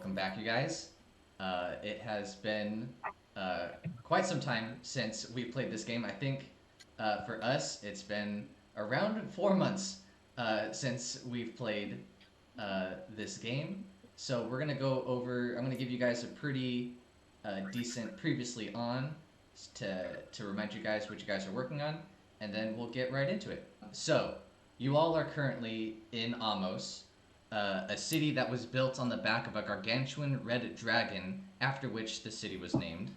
welcome back, you guys. It has been uh, quite some time since we played this game. I think for us, it's been around 4 months since we've played this game. So we're gonna go over. I'm gonna give you guys a pretty decent previously on to remind you guys what you guys are working on, and then we'll get right into it. So you all are currently in Amos, a city that was built on the back of a gargantuan red dragon, after which the city was named.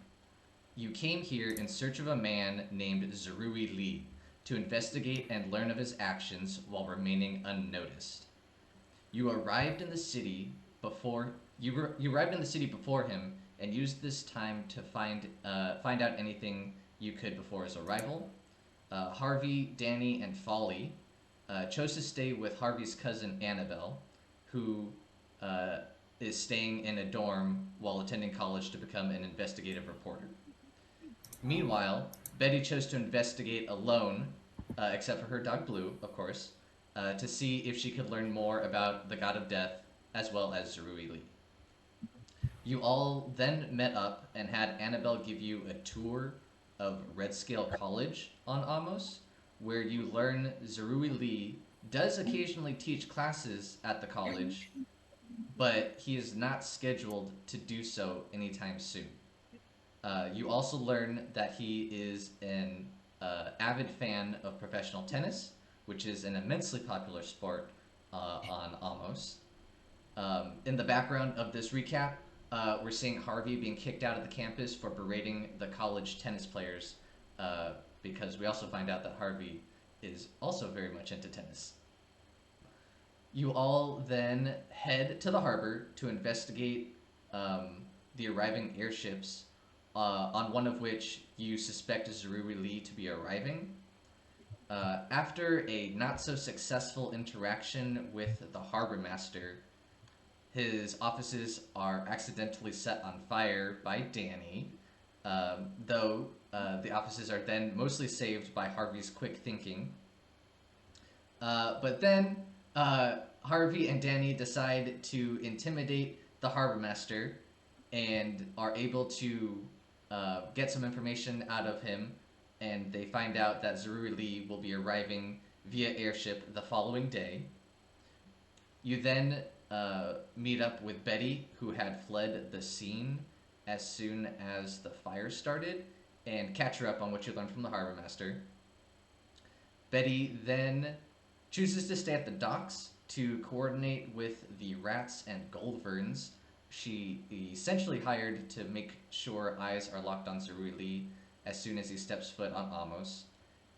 You came here in search of a man named Zerui Lee to investigate and learn of his actions while remaining unnoticed. You arrived in the city you arrived in the city before him and used this time to find out anything you could before his arrival. Harvey, Danni, and Folly chose to stay with Harvey's cousin Annabelle, who uh, is staying in a dorm while attending college to become an investigative reporter. Meanwhile, Betty chose to investigate alone, except for her dog Bleu, of course, to see if she could learn more about the god of death as well as Zerui Lee. You all then met up and had Annabelle give you a tour of Red Scale College on Amos, where you learn Zerui Lee does occasionally teach classes at the college, but he is not scheduled to do so anytime soon. You also learn that he is an avid fan of professional tennis, which is an immensely popular sport on Amos. In the background of this recap, we're seeing Harvey being kicked out of the campus for berating the college tennis players because we also find out that Harvey is also very much into tennis. You all then head to the harbor to investigate the arriving airships, on one of which you suspect Zeruri Lee to be arriving. After a not so successful interaction with the harbor master, his offices are accidentally set on fire by Danni, though the offices are then mostly saved by Harvey's quick thinking. But then Harvey and Danni decide to intimidate the harbor master and are able to get some information out of him. And they find out that Zeruri Lee will be arriving via airship the following day. You then meet up with Betty, who had fled the scene as soon as the fire started, and catch her up on what you learned from the harbor master. Betty then chooses to stay at the docks to coordinate with the rats and goldverns she essentially hired to make sure eyes are locked on Zerui Lee as soon as he steps foot on Amos.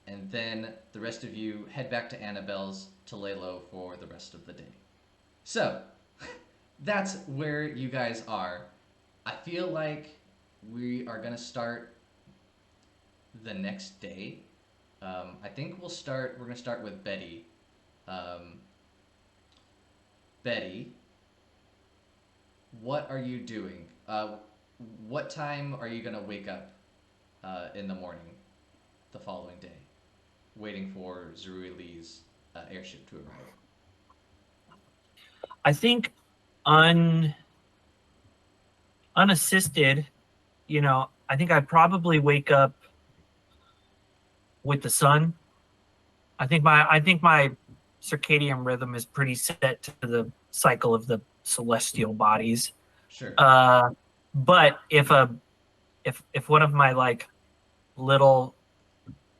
And then the rest of you head back to Annabelle's to lay low for the rest of the day. So, that's where you guys are. I feel like we are going to start the next day. I think we're going to start with Betty. Um, Betty, what are you doing? What time are you going to wake up in the morning the following day, waiting for Zerui Lee's airship to arrive? I think un unassisted, I think I'd probably wake up with the sun. I think my circadian rhythm is pretty set to the cycle of the celestial bodies. Sure. Uh, but if one of my like little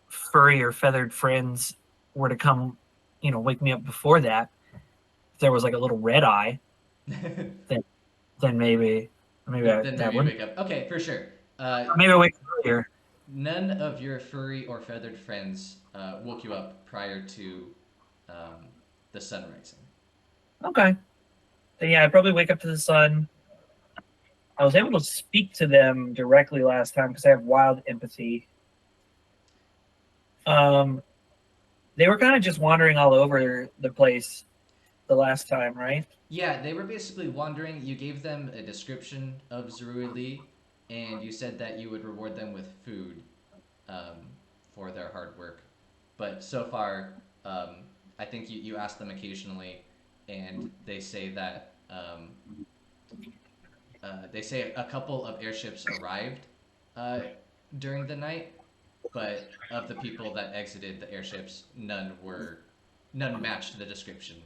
furry or feathered friends were to come, wake me up before that, if there was like a little red eye, then then Then that maybe you wouldn't. wake up. Okay, for sure. Maybe I wake up earlier. None of your furry or feathered friends woke you up prior to um, the sun rising. Okay. Then yeah, I'd probably wake up to the sun. I was able to speak to them directly last time because I have wild empathy. Um, they were kind of just wandering all over the place the last time, right? Yeah, they were basically wandering. You gave them a description of Zerui Lee, and you said that you would reward them with food um, for their hard work. But so far, I think you ask them occasionally, and they say that They say a couple of airships arrived uh, during the night, but of the people that exited the airships, none matched the description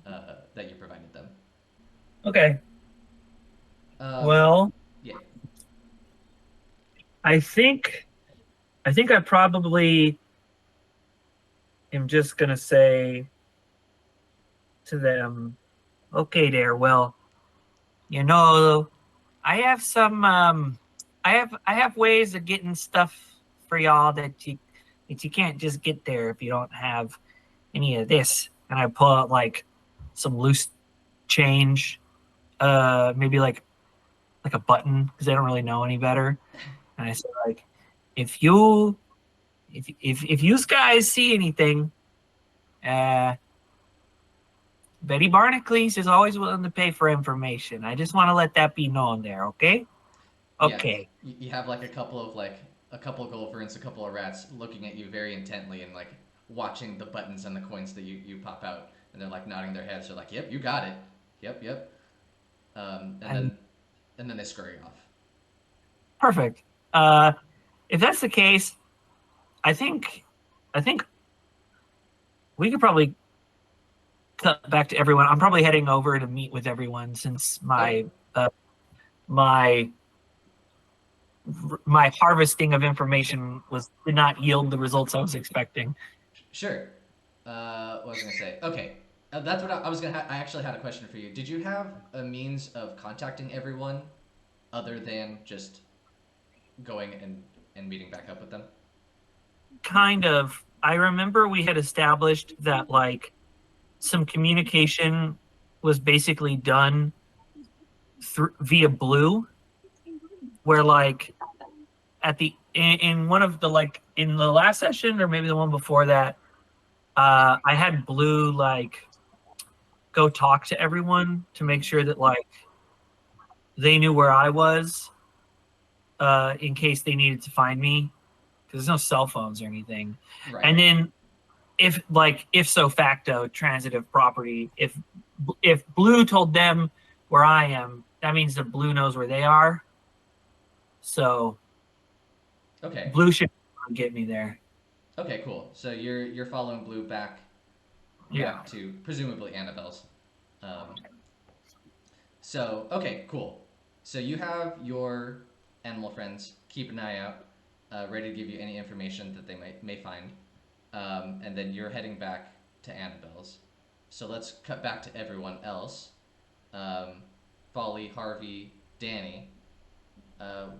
that you provided them. Okay. Um, Well, yeah, I think I probably am just gonna say to them, okay there, well, you know, I have some I have ways of getting stuff for y'all that you can't just get there if you don't have any of this. And I pull out like some loose change, maybe like a button because I don't really know any better. And I say like, if you if you guys see anything, uh, Betty Barnacles is always willing to pay for information. I just want to let that be known there, okay? yeah. Okay. You have like a couple of goldferns, a couple of rats looking at you very intently and like watching the buttons and the coins that you pop out, and they're like nodding their heads. They're like, "Yep, you got it. Yep, yep." And And then they scurry off. perfect. If that's the case, I think I think we could probably cut back to everyone. I'm probably heading over to meet with everyone since Okay, my my harvesting of information did not yield the results I was expecting. sure. What was I gonna say? Okay, that's what I was gonna. I actually had a question for you. Did you have a means of contacting everyone other than just going and meeting back up with them? Kind of. I remember we had established that like some communication was basically done through via Blue, where like in one of the like in the last session or maybe the one before that, I had Blue like go talk to everyone to make sure that like they knew where I was, in case they needed to find me because there's no cell phones or anything. Right. And then if so facto transitive property, if Blue told them where I am, that means that Blue knows where they are. So Okay. Blue should get me there. Okay. Cool. So you're following Blue Yeah. back to presumably Annabelle's. Um, so okay. Cool. So you have your animal friends. Keep an eye out, ready to give you any information that they may find. And then you're heading back to Annabelle's. So let's cut back to everyone else. Um, Folly, Harvey, Danni.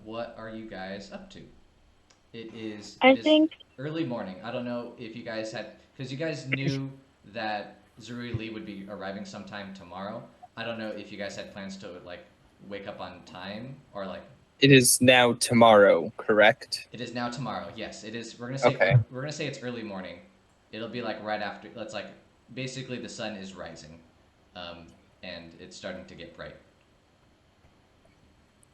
What are you guys up to? I It is think early morning. I don't know if you guys had because you guys knew that Zuri Lee would be arriving sometime tomorrow. I don't know if you guys had plans to like wake up on time or like It is now tomorrow, correct? it is now tomorrow. Yes, it is. Okay. We're gonna say it's early morning. It'll be like right after. Let's like basically the sun is rising, um, and it's starting to get bright.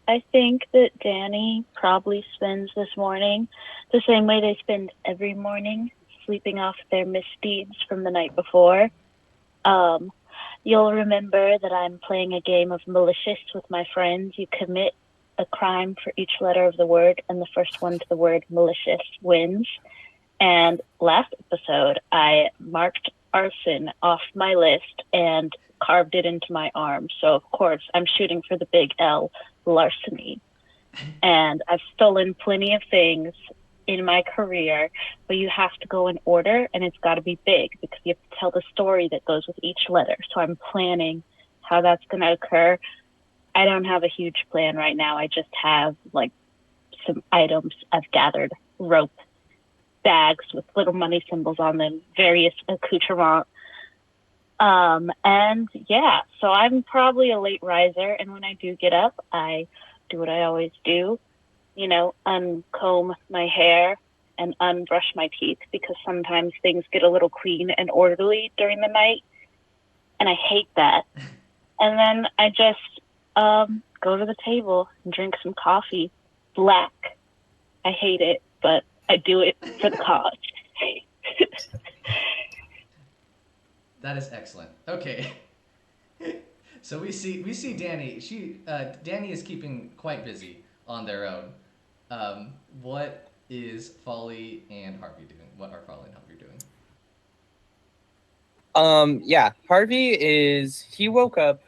I think that Danny probably spends this morning the same way they spend every morning, sleeping off their misdeeds from the night before. Um, you'll remember that I'm playing a game of malicious with my friends. You commit a crime for each letter of the word, and the first one to the word malicious wins. And last episode, I marked arson off my list and carved it into my arm. So, of course, I'm shooting for the big L, larceny. And I've stolen plenty of things in my career, but you have to go in order, and it's got to be big because you have to tell the story that goes with each letter. So I'm planning how that's going to occur. I don't have a huge plan right now. I just have like some items I've gathered: rope, bags with little money symbols on them, various accoutrements. And yeah, so I'm probably a late riser. And when I do get up, I do what I always do, uncomb my hair and unbrush my teeth because sometimes things get a little clean and orderly during the night. And I hate that. And then I just go to the table and drink some coffee, black. I hate it, but I do it for the cause. That is excellent. Okay. So we see Danny. Danny is keeping quite busy on their own. What is Folly and Harvey doing? What are Folly and Harvey doing? Yeah, he woke up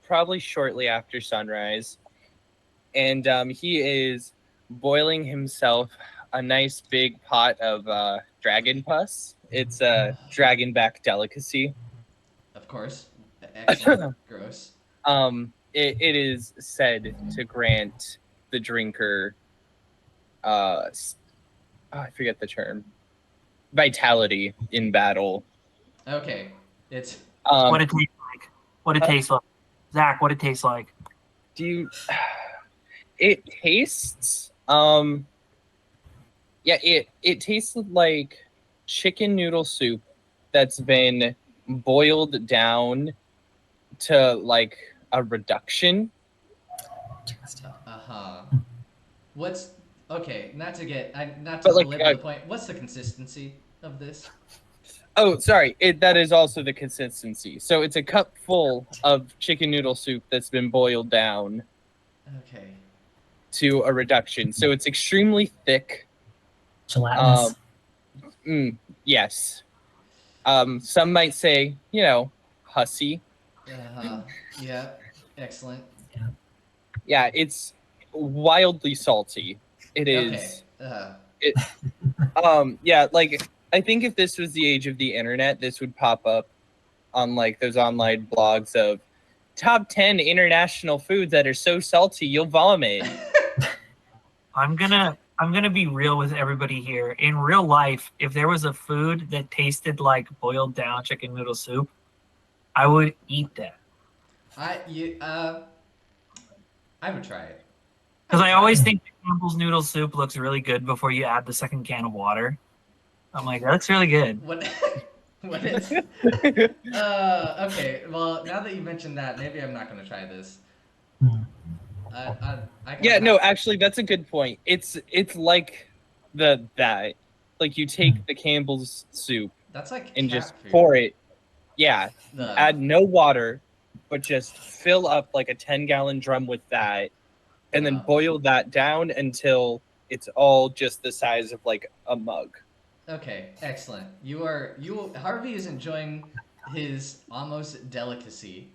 probably shortly after sunrise, and he is boiling himself a nice big pot of dragon pus. It's a dragonback delicacy. Of course, excellent. Gross. It is said to grant the drinker, I forget the term, vitality in battle. Okay, it's What Um, it tastes like. What it tastes like. Zach, what it tastes like. do you? It tastes. Yeah, it tastes like chicken noodle soup that's been boiled down to like a reduction. uh-huh. What's okay? Not to But like, belabor the point. What's the consistency of this? oh, sorry, that is also the consistency. So it's a cup full of chicken noodle soup that's been boiled down Okay. to a reduction. So it's extremely thick. Gelatinous. Yes. Some might say, hussy. Uh-huh. Yeah. Excellent. Yeah, it's wildly salty. It Okay. is. Yeah, like I think if this was the age of the internet, this would pop up on like those online blogs of top 10 international foods that are so salty you'll vomit. I'm gonna be real with everybody here. In real life, if there was a food that tasted like boiled down chicken noodle soup, I would eat that. I would try it. Because I always think Campbell's noodle soup looks really good before you add the second can of water. I'm like, that looks really good. What? What is? Okay. Well, now that you mentioned that, maybe I'm not gonna try this. I Yeah, no, actually that's a good point. It's like that. Like you take the Campbell's soup That's like and cat just food. pour it. Yeah. The- Add no water, but just fill up like a 10-gallon drum with that and then Wow. boil that down until it's all just the size of like a mug. Okay, excellent. Harvey is enjoying his almost delicacy,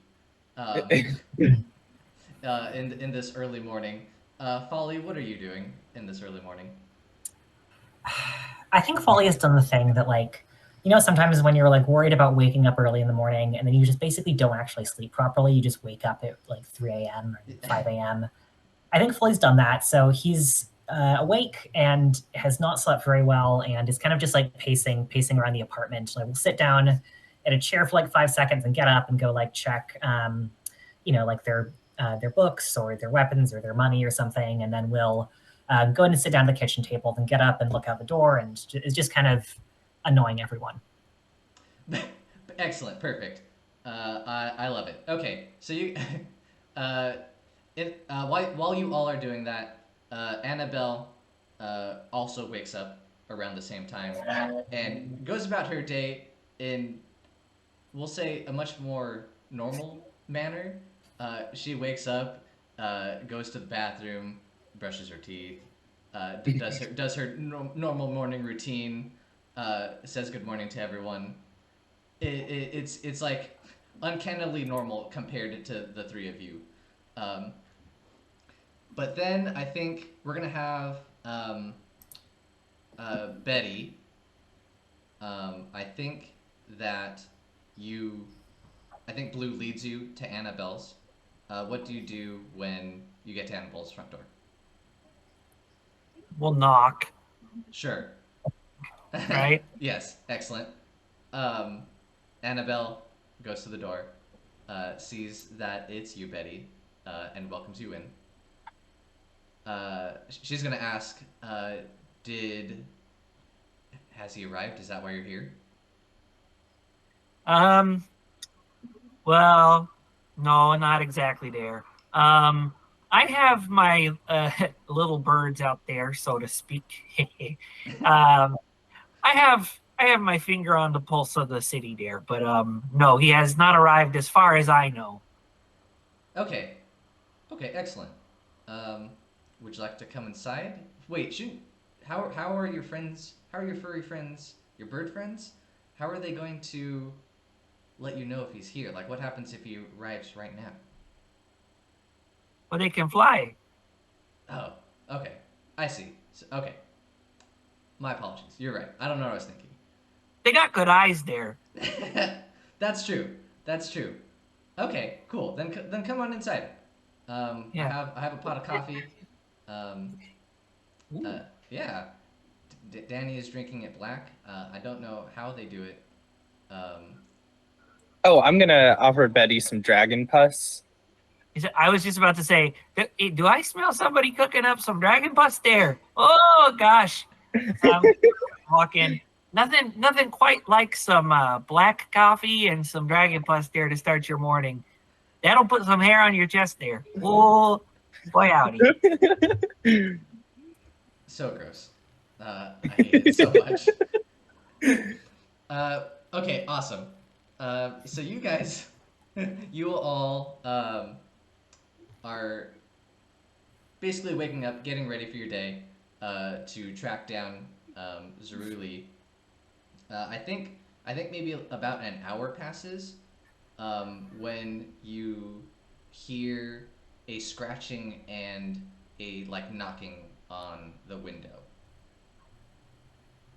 in this early morning. Folly, what are you doing in this early morning? I think Folly has done the thing that, like, sometimes when you're like worried about waking up early in the morning and then you just basically don't actually sleep properly, you just wake up at like 3 a.m. or 5 a.m. I think Folly's done that. So he's awake and has not slept very well and is kind of just like pacing around the apartment. Like, we'll sit down at a chair for like 5 seconds and get up and go like check, like their books or their weapons or their money or something, and then we'll go in and sit down at the kitchen table, then get up and look out the door, and is just kind of annoying everyone. Excellent, perfect. I love it. Okay, so you, while you all are doing that, Annabelle also wakes up around the same time and goes about her day in, we'll say, a much more normal manner. She wakes up, goes to the bathroom, brushes her teeth, does her normal morning routine, says good morning to everyone. It's like uncannily normal compared to the three of you. But then I think we're gonna have Betty. I think that I think Bleu leads you to Annabelle's. What do you do when you get to Annabelle's front door? We'll knock, Sure. right? Yes, excellent. Annabelle goes to the door, sees that it's you, Betty, and welcomes you in. She's gonna ask, has he arrived? Is that why you're here? Well, no, not exactly there. I have my little birds out there, so to speak. I have my finger on the pulse of the city there, but no, he has not arrived as far as I know. Okay. Okay, excellent. Would you like to come inside? Wait, shoot. How are your friends? How are your furry friends? Your bird friends? How are they going to let you know if he's here? Like, what happens if he arrives right now? Well, they can fly. Oh, okay. I see. So, okay. My apologies. You're right. I don't know what I was thinking. They got good eyes there. That's true. That's true. Okay, cool. Then come on inside. Yeah. I have a pot of coffee. Um, Ooh. yeah. Danny is drinking it black. I don't know how they do it. Um, Oh, I'm gonna offer Betty some dragon pus. I was just about to say, do I smell somebody cooking up some dragon pus there? Oh gosh. Walk in. Nothing quite like some black coffee and some dragon pus there to start your morning. That'll put some hair on your chest there. Oh, boy howdy. so gross. I hate it so much. Okay, awesome. So you guys, you all are basically waking up, getting ready for your day to track down Zeruli. I think maybe about an hour passes when you hear a scratching and a like knocking on the window.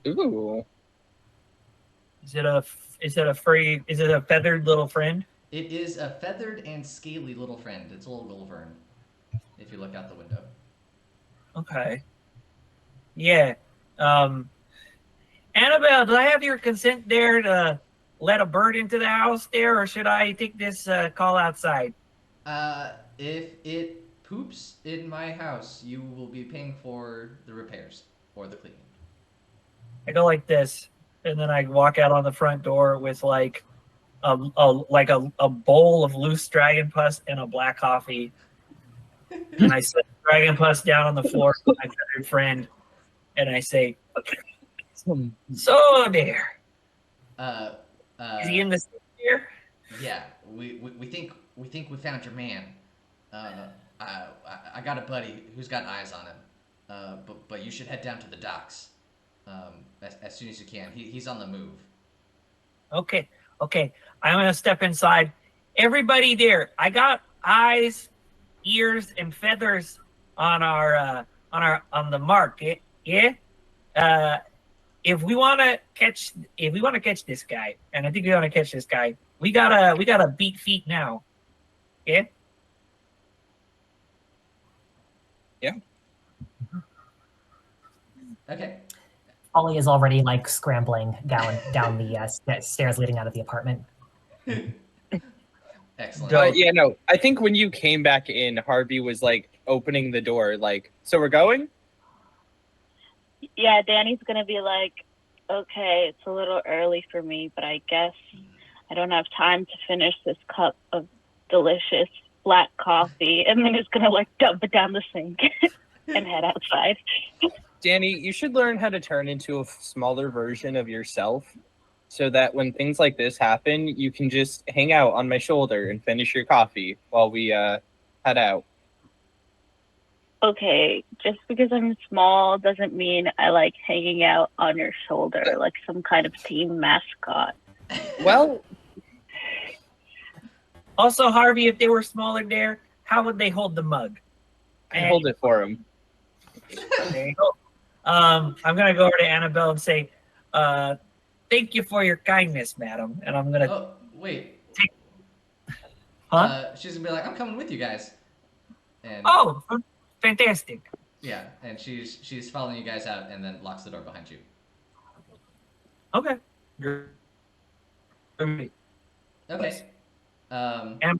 Ooh. Is it a feathered little friend? It is a feathered and scaly little friend. It's a little Gulvern, if you look out the window. Okay. Yeah. Um, Annabelle, do I have your consent there to let a bird into the house there, or should I take this call outside? If it poops in my house, you will be paying for the repairs or the cleaning. I go like this, and then I walk out on the front door with like a bowl of loose dragon pus and a black coffee, and I set the dragon pus down on the floor with my feathered friend, and I say, okay, so there. Uh, Is he uh, in the here? yeah, we think we found your man. Uh, I got a buddy who's got eyes on him. But you should head down to the docks as soon as you can. He's on the move. Okay, okay. I'm gonna step inside. Everybody there, I got eyes, ears, and feathers on the mark. Yeah. Uh, if we wanna catch this guy, and I think we wanna catch this guy, we gotta beat feet now. Yeah. Yeah. Okay. Folly is already like scrambling down the stairs leading out of the apartment. Excellent. Dope. Yeah, no. I think when you came back in, Harvey was like opening the door, like, so we're going? Yeah, Danny's gonna be like, okay, it's a little early for me, but I guess I don't have time to finish this cup of delicious black coffee, and then he's gonna like dump it down the sink and head outside. Danny, you should learn how to turn into a smaller version of yourself so that when things like this happen, you can just hang out on my shoulder and finish your coffee while we head out. Okay, just because I'm small doesn't mean I like hanging out on your shoulder like some kind of team mascot. Well, Also, Harvey, if they were smaller there, how would they hold the mug? I hold it for him. There you go. I'm gonna go over to Annabelle and say, "Thank you for your kindness, madam." And I'm gonna. Oh wait. Huh? She's gonna be like, I'm coming with you guys. And Oh, fantastic. yeah, and she's following you guys out and then locks the door behind you. Okay. Great. Okay. And-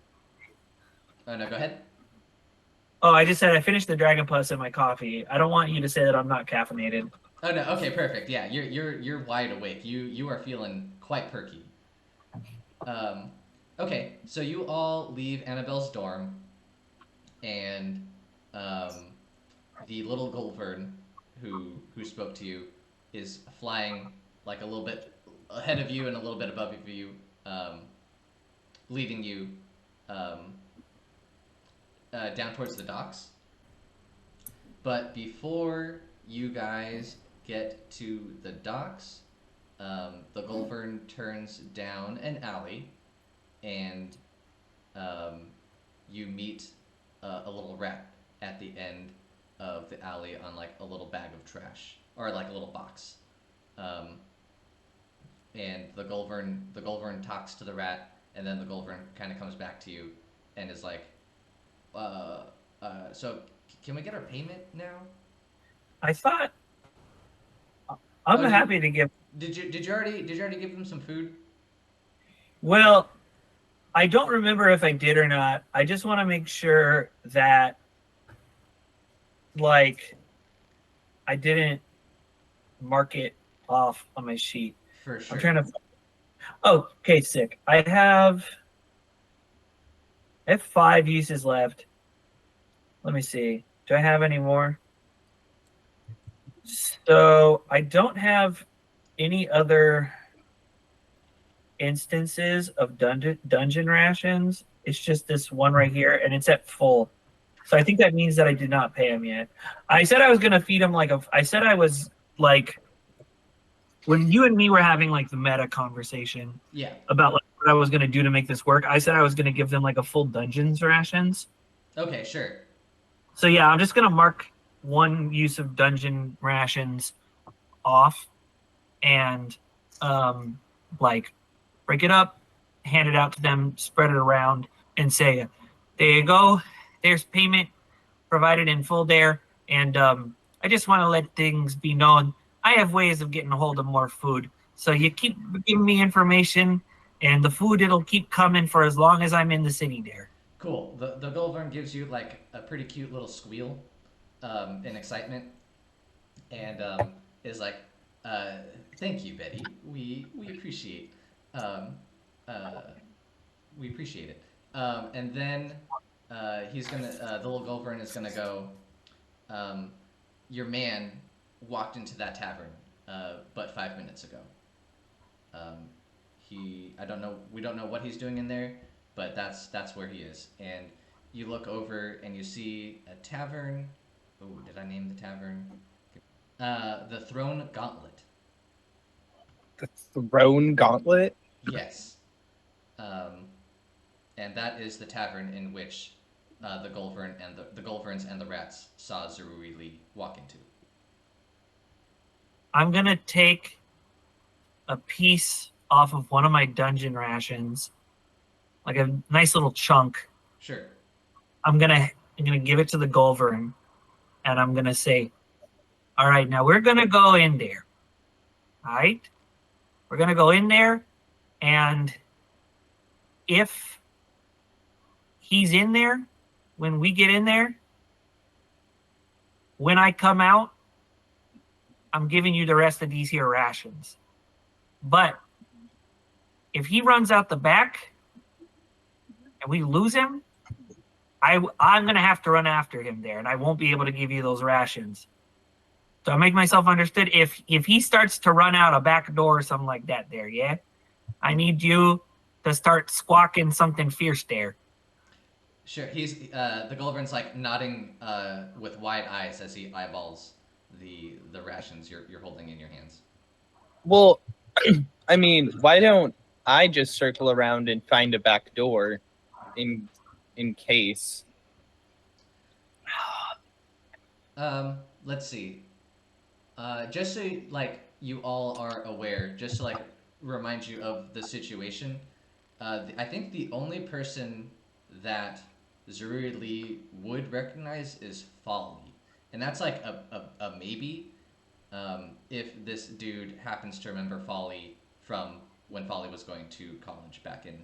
Oh no, go ahead. Oh, I just said I finished the dragon pus in my coffee. I don't want you to say that I'm not caffeinated. Oh no, okay, perfect. Yeah, you're wide awake. You are feeling quite perky. Okay, so you all leave Annabelle's dorm, and the little Goldvern who spoke to you is flying like a little bit ahead of you and a little bit above you, leading you down towards the docks. But before you guys get to the docks, the Goldvern turns down an alley, and you meet a little rat at the end of the alley on like a little bag of trash or like a little box. And the Goldvern talks to the rat, and then the Goldvern kind of comes back to you and is like, so can we get our payment now? I thought I'm happy to give. Did you already give them some food? Well, I don't remember if I did or not. I just want to make sure that, like, I didn't mark it off on my sheet. For sure. I'm trying to. Oh, okay, sick. I have 5 uses left. Let me see. Do I have any more? So I don't have any other instances of dungeon rations. It's just this one right here, and it's at full. So I think that means that I did not pay him yet. I said I was gonna feed him I said I was like, when you and me were having like the meta conversation, Yeah. about like what I was gonna do to make this work. I said I was gonna give them like a full dungeons rations. Okay, sure. So yeah, I'm just gonna mark one use of dungeon rations off, and like break it up, hand it out to them, spread it around, and say, there you go, there's payment provided in full there. And I just want to let things be known, I have ways of getting a hold of more food, so you keep giving me information, and the food, it'll keep coming for as long as I'm in the city there. Cool. The Goldvern gives you like a pretty cute little squeal in excitement, and is like, thank you, Betty. We appreciate we appreciate it. And then he's gonna the little Goldvern is gonna go, your man walked into that tavern but 5 minutes ago. We don't know what he's doing in there, but that's where he is. And you look over and you see a tavern. Oh, did I name the tavern? The Throne Gauntlet. The Throne Gauntlet? Yes. And that is the tavern in which the Goldverns and the rats saw Zerui Lee walk into. I'm gonna take a piece off of one of my dungeon rations, like a nice little chunk. Sure. I'm gonna give it to the Goldvern, and I'm gonna say, all right, now we're gonna go in there. All right? We're gonna go in there, and if he's in there, when we get in there, when I come out, I'm giving you the rest of these here rations. But if he runs out the back and we lose him, I'm going to have to run after him there, and I won't be able to give you those rations. So I make myself understood. If he starts to run out a back door or something like that there, yeah? I need you to start squawking something fierce there. Sure. He's the Goldvern's like nodding with wide eyes as he eyeballs the rations you're holding in your hands. Well, I mean, why don't I just circle around and find a back door in case? Let's see. Just so like you all are aware, just to like remind you of the situation. I think the only person that Zerui Lee would recognize is Folly, and that's like a maybe. If this dude happens to remember Folly from when Folly was going to college back in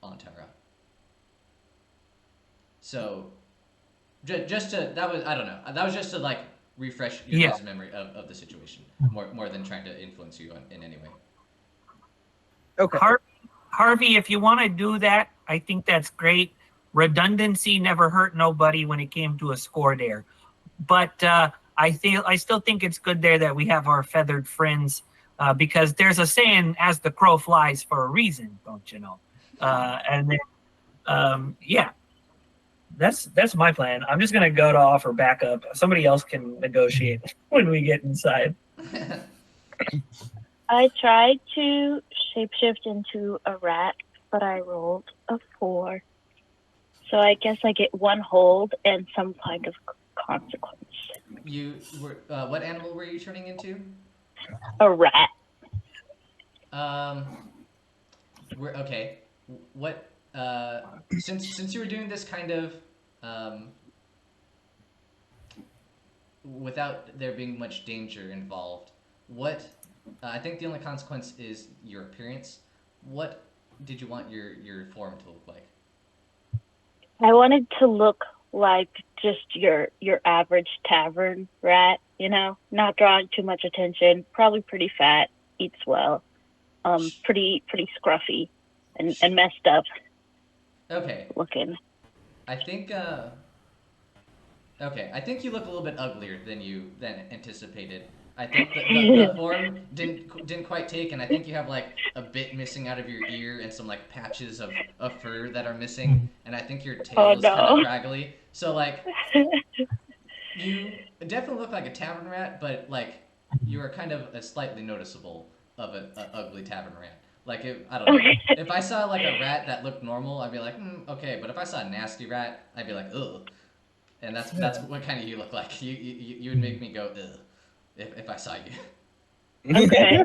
Ontara. So, just to that was I don't know, that was just to like refresh your guys' memory of the situation more than trying to influence you in any way. Okay. Harvey, if you want to do that, I think that's great. Redundancy never hurt nobody when it came to a score there. But I still think it's good there that we have our feathered friends, because there's a saying, as the crow flies, for a reason, don't you know? And then, yeah. That's my plan. I'm just gonna go to offer backup. Somebody else can negotiate when we get inside. I tried to shapeshift into a rat, but I rolled a 4. So I guess I get 1 hold and some kind of consequence. You were what animal were you turning into? A rat. Um, we're okay. What since you were doing this kind of um, without there being much danger involved, what I think the only consequence is your appearance. What did you want your form to look like? I wanted to look like just your average tavern rat, you know, not drawing too much attention, probably pretty fat, eats well, pretty scruffy and messed up Okay, looking. I think okay, I think you look a little bit uglier than anticipated. I think the form didn't quite take, and I think you have like a bit missing out of your ear and some like patches of fur that are missing, and I think your Oh tail is kind of no. craggly. So like you definitely look like a tavern rat, but like you are kind of a slightly noticeable of a ugly tavern rat. Like if I don't know, Okay. if I saw like a rat that looked normal, I'd be like, okay. But if I saw a nasty rat, I'd be like, ugh. And that's what kind of you look like. You would make me go ugh if I saw you. Okay.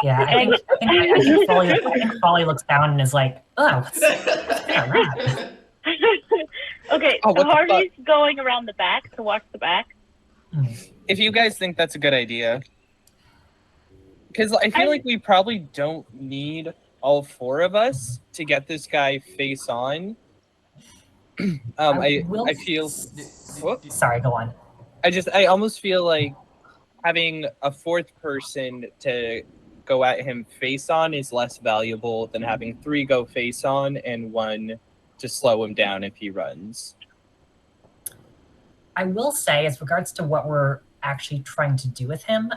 Yeah, I think Folly looks down and is like, oh, what's that rat? Okay, Oh, what the fuck? Harvey's going around the back to watch the back. If you guys think that's a good idea, because I feel like we probably don't need all 4 of us to get this guy face on. I feel. Whoop. Sorry, go on. I almost feel like having a 4th person to go at him face on is less valuable than having 3 go face on and 1 to slow him down if he runs. I will say, as regards to what we're actually trying to do with him,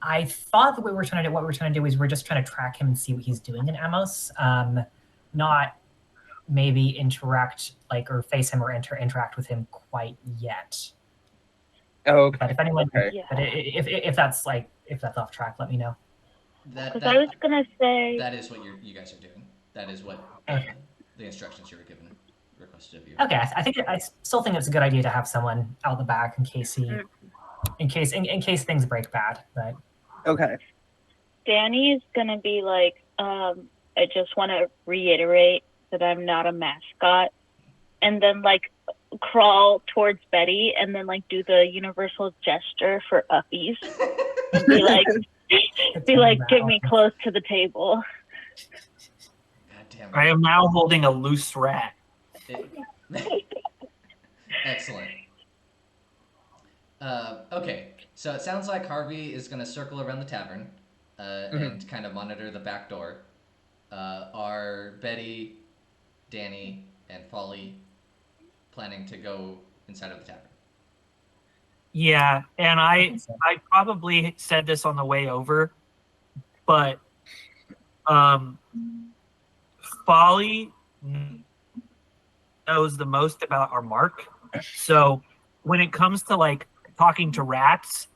I thought that what we were trying to do is we're just trying to track him and see what he's doing in Amos, not maybe interact or face him or interact with him quite yet. Oh, okay. But if anyone, Okay. but if that's off track, let me know. Because I was gonna say that is what you guys are doing. That is what Okay. the instructions you were given requested of you. Okay, I still think it's a good idea to have someone out the back in case in case things break bad. But Okay. Danny is gonna be like, I just want to reiterate that I'm not a mascot, and then like crawl towards Betty and then like do the universal gesture for uppies. be like, get me close to the table. God damn it. I am now holding a loose rat. Excellent. Okay, so it sounds like Harvey is going to circle around the tavern and kind of monitor the back door. Are Betty, Danny, and Folly planning to go inside of the tavern? Yeah, and I probably said this on the way over, but Folly knows the most about our mark. So when it comes to like talking to rats,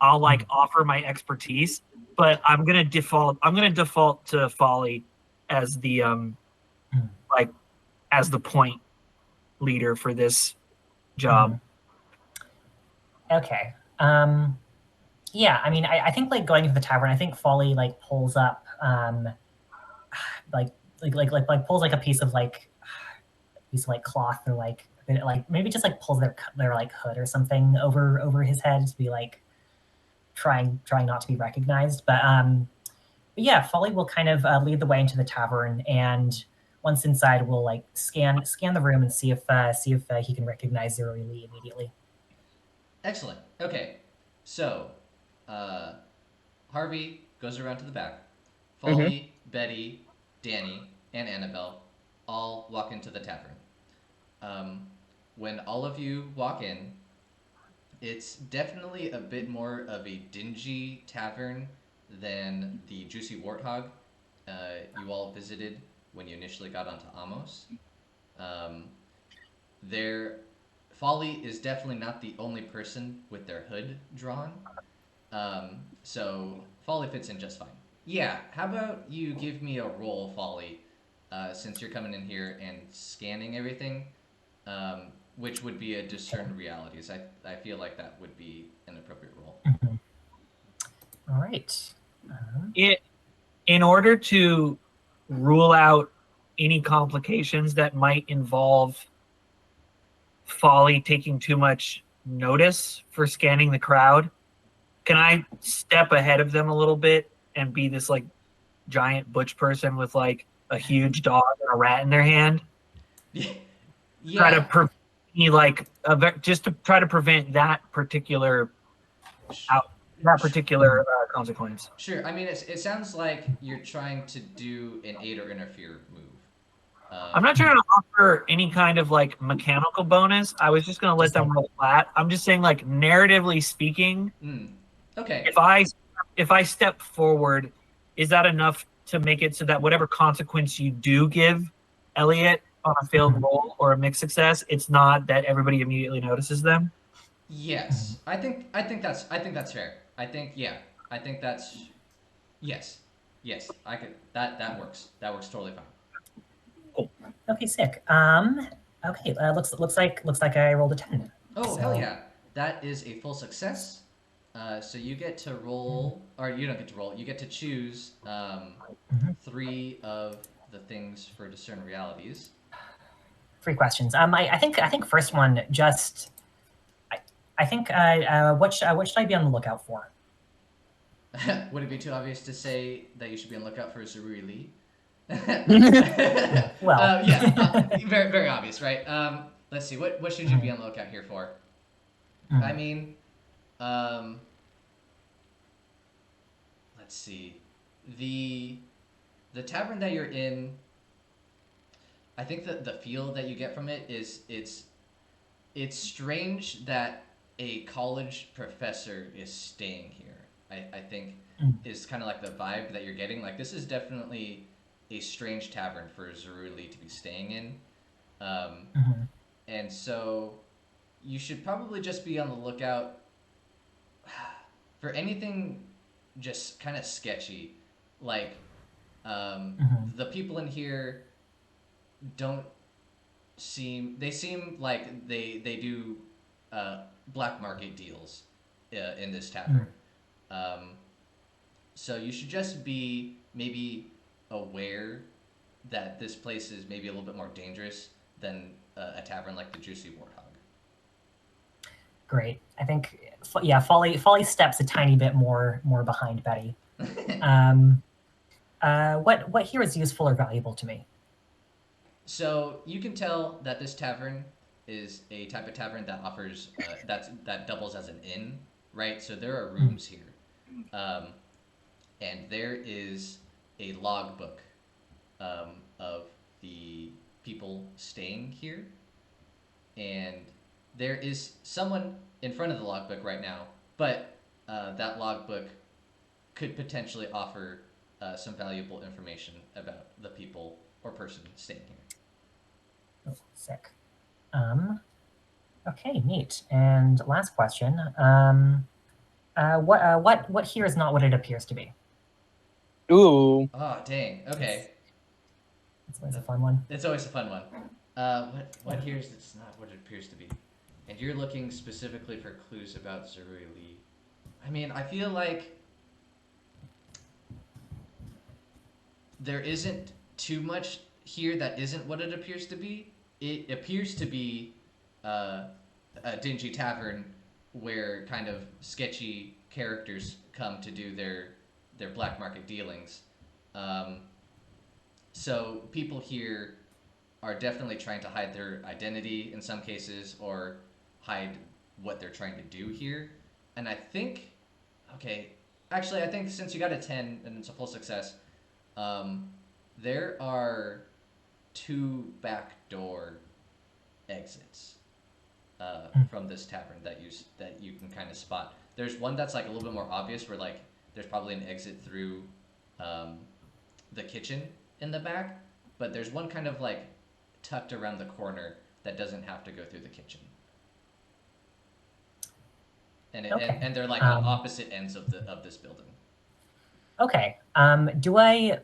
I'll like offer my expertise, but I'm gonna default to Folly as the as the point leader for this job. Okay. Yeah, I mean, I think like going into the tavern, I think Folly like pulls up pulls like a piece of cloth or like maybe just like pulls their like hood or something over his head to be like trying not to be recognized. But yeah, Folly will kind of lead the way into the tavern, and once inside, we'll like scan the room and see if he can recognize Zero Lee immediately. Excellent. Okay, so Harvey goes around to the back. Folly, Betty, Danny, and Annabelle all walk into the tavern. When all of you walk in, it's definitely a bit more of a dingy tavern than the Juicy Warthog you all visited when you initially got onto Amos. Um, their Folly is definitely not the only person with their hood drawn. So Folly fits in just fine. Yeah, how about you give me a roll, Folly, since you're coming in here and scanning everything, which would be a discern realities. I feel like that would be an appropriate roll. Mhm. All right. In order to rule out any complications that might involve Folly taking too much notice for scanning the crowd, can I step ahead of them a little bit and be this like giant butch person with like a huge dog and a rat in their hand? Try to Yeah. just to try to prevent that particular consequence. Sure. I mean, it sounds like you're trying to do an aid or interfere move. I'm not trying to offer any kind of like mechanical bonus. I was just going to let Just them like- roll flat. I'm just saying, like, narratively speaking, Okay. if I step forward, is that enough to make it so that whatever consequence you do give Eliot on a failed roll or a mixed success, it's not that everybody immediately notices them? Yes. I think that's fair. I think that's yes. Yes. I could that works. That works totally fine. Okay, sick. Okay, looks like I rolled a 10. Oh, So- hell yeah. That is a full success. So you get to roll, or you don't get to roll. You get to choose Mhm. 3 of the things for discern realities. 3 questions. I think first one just. I think what should I be on the lookout for? Would it be too obvious to say that you should be on the lookout for Zeruli? Well. Yeah, very very obvious, right? Let's see. What should you be on the lookout here for? Mhm. I mean, um, let's see. The the tavern that you're in, I think that the feel that you get from it is it's strange that a college professor is staying here. I think Mm. is kind of like the vibe that you're getting. Like this is definitely a strange tavern for Zeruli to be staying in. Um, Mhm. and so you should probably just be on the lookout for anything just kind of sketchy. Like Mhm. the people in here don't they seem like they do black market deals in this tavern. Um, so you should just be maybe aware that this place is maybe a little bit more dangerous than a tavern like the Juicy Warthog. Great. I think yeah, Folly steps a tiny bit more behind Betty. What here is useful or valuable to me? So you can tell that this tavern is a type of tavern that offers that doubles as an inn, right? So there are rooms here, um, and there is a logbook of the people staying here, and there is someone in front of the logbook right now, but that logbook could potentially offer some valuable information about the people or person staying here. Oh, sick. Okay, neat. And last question. What here is not what it appears to be? Ooh. Oh, dang. Okay. It's always a fun one. It's always a fun one. What here is it's not what it appears to be? And you're looking specifically for clues about Zeruli. I mean, I feel like there isn't too much here that isn't what it appears to be. It appears to be uh, a dingy tavern where kind of sketchy characters come to do their black market dealings. Um, so people here are definitely trying to hide their identity in some cases or hide what they're trying to do here. And I think, okay, actually, I think since you got a 10 and it's a full success, um, there are 2 backdoor exits from this tavern that you can kind of spot. There's one that's like a little bit more obvious, where like there's probably an exit through um, the kitchen in the back, but there's one kind of like tucked around the corner that doesn't have to go through the kitchen. And Okay. and they're like on opposite ends of this building. Okay. Do I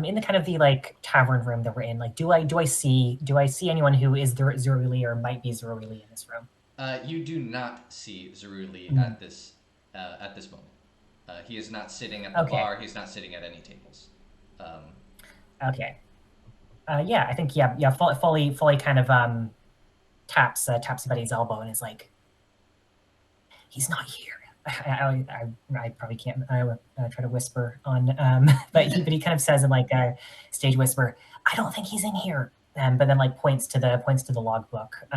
in the kind of the like tavern room that we're in, like do I see anyone who is Zeruli or might be Zeruli in this room? You do not see Zeruli at this moment. He is not sitting at the bar. He's not sitting at any tables. Okay. Yeah, I think yeah. Folly kind of taps Buddy's elbow and is like, "He's not here." I probably can't. I would try to whisper on, but he kind of says in like a stage whisper, "I don't think he's in here." But then like points to the logbook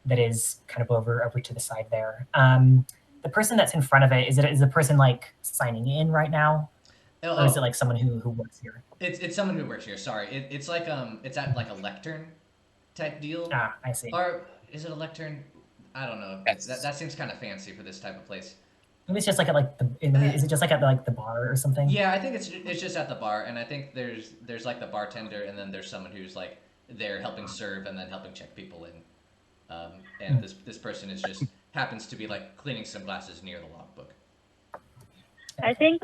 that is kind of over to the side there. The person that's in front of it, is the person like signing in right now, or is it like someone who works here? It's someone who works here. Sorry, it's like it's at like a lectern type deal. Ah, I see. Or is it a lectern? I don't know. Yes. That seems kind of fancy for this type of place. Maybe it's just like at like is it just like at like the bar or something? Yeah, I think it's just at the bar, and I think there's like the bartender, and then there's someone who's like there helping serve and then helping check people in. And this person is just happens to be like cleaning some glasses near the logbook. I think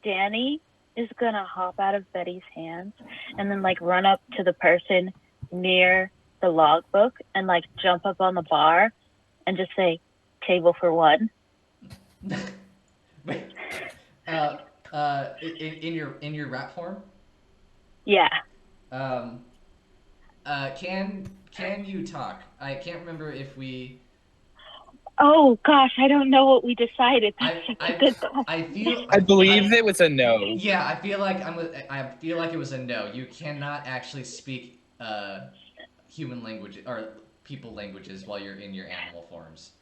Danni is gonna hop out of Betty's hands and then like run up to the person near the logbook and like jump up on the bar and just say, "Table for one." Wait. In your rap form? Yeah. Can you talk? I can't remember if we. Oh gosh, I don't know what we decided. That's such a good question. I believe it was a no. Yeah, I feel like it was a no. You cannot actually speak human language or people languages while you're in your animal forms.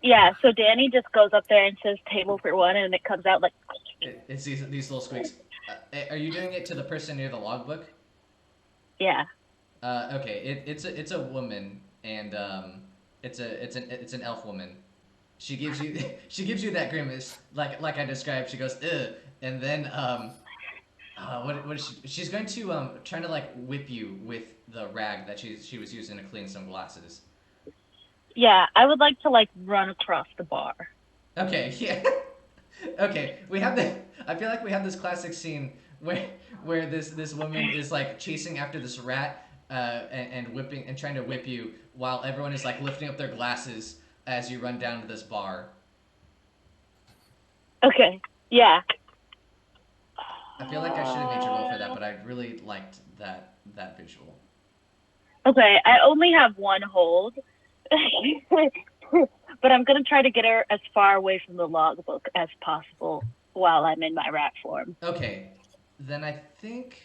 Yeah, so Danni just goes up there and says "table for one," and it comes out like. It's these little squeaks. Are you doing it to the person near the logbook? Yeah. Okay. It's a woman, and it's an elf woman. She gives you that grimace like I described. She goes ugh, and then she's going to trying to like whip you with the rag that she was using to clean some glasses. Yeah, I would like to like run across the bar. Okay, yeah. Okay, I feel like we have this classic scene where this woman is like chasing after this rat and whipping and trying to whip you while everyone is like lifting up their glasses as you run down to this bar. Okay. Yeah. I feel like I should have made you roll for that, but I really liked that visual. Okay, I only have one hold. But I'm going to try to get her as far away from the logbook as possible while I'm in my rat form. Okay. Then I think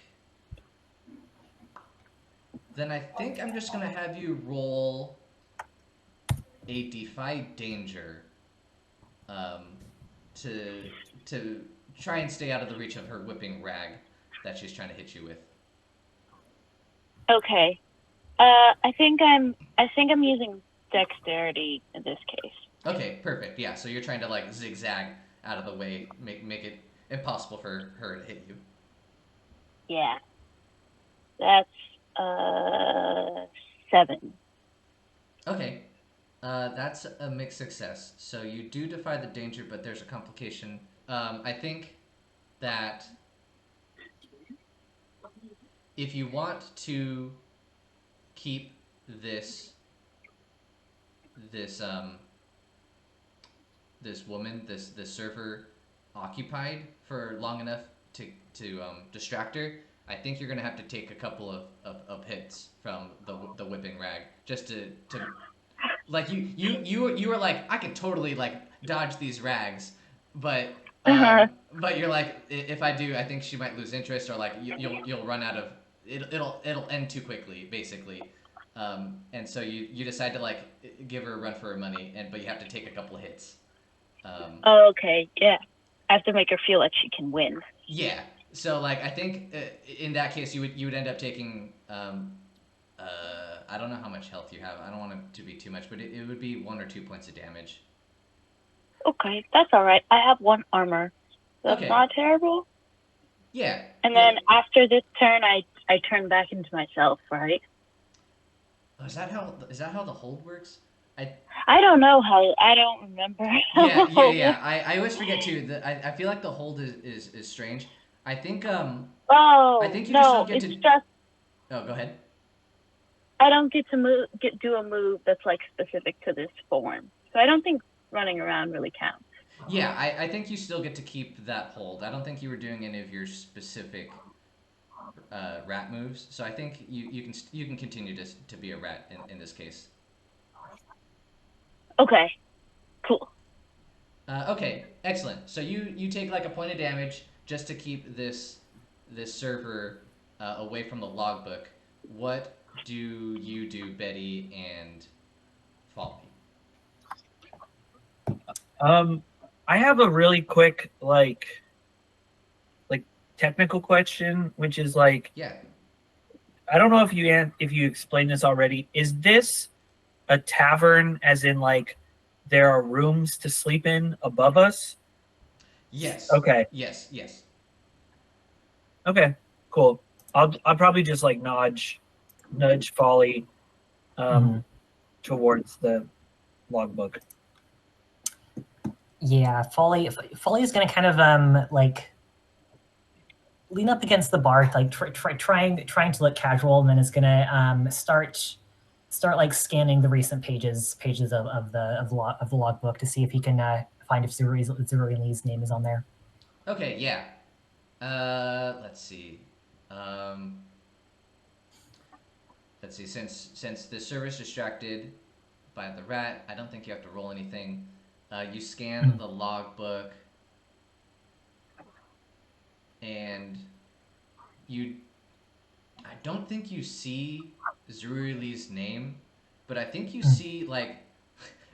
I'm just going to have you roll a defy danger to try and stay out of the reach of her whipping rag that she's trying to hit you with. Okay. I think I'm using dexterity in this case. Okay, perfect. Yeah, so you're trying to like zigzag out of the way, make it impossible for her to hit you. Yeah. That's 7. Okay. That's a mixed success. So you do defy the danger, but there's a complication. I think that if you want to keep this woman, this server occupied for long enough to distract her, I think you're gonna have to take a couple of hits from the whipping rag just to like you were like, I could totally like dodge these rags, but you're like, if I do, I think she might lose interest, or like you'll run out of it'll end too quickly, basically. And so you decide to like give her a run for her money, but you have to take a couple of hits. Okay, yeah. I have to make her feel like she can win. Yeah. So like I think in that case you would end up taking I don't know how much health you have. I don't want it to be too much, but it would be 1 or 2 points of damage. Okay, that's all right. I have 1 armor. That's Okay. not terrible. Yeah. And yeah. then after this turn, I turn back into myself, right? Oh, is that how the hold works? I I don't know how. I don't remember Yeah, yeah, how. yeah. I always forget too. I feel like the hold is strange. I think I Oh think you still no, get it's to. just Oh, go ahead. I don't get to do a move that's like specific to this form. So I don't think running around really counts. Yeah, I think you still get to keep that hold. I don't think you were doing any of your specific rat moves, so I think you can continue to be a rat in this case. Okay, cool. Okay, excellent. So you take like a point of damage just to keep this server away from the logbook. What do you do, Betty and Folly? I have a really quick like technical question, which is like Yeah. I don't know if you explained this already. Is this a tavern, as in like there are rooms to sleep in above us? Yes. Okay, Yes. Yes. okay, cool. I'll probably just like nudge Folly Mhm. towards the logbook. Yeah, Folly is gonna kind of like lean up against the bar, like trying to look casual, and then is gonna start like scanning the recent pages of the logbook to see if he can find if Zuri's name is on there. Okay. Yeah. Let's see. Um, let's see. Since the server's distracted by the rat, I don't think you have to roll anything. You scan Mhm. the logbook, and you I don't think you see Zuri's name, but I think you Mhm. see like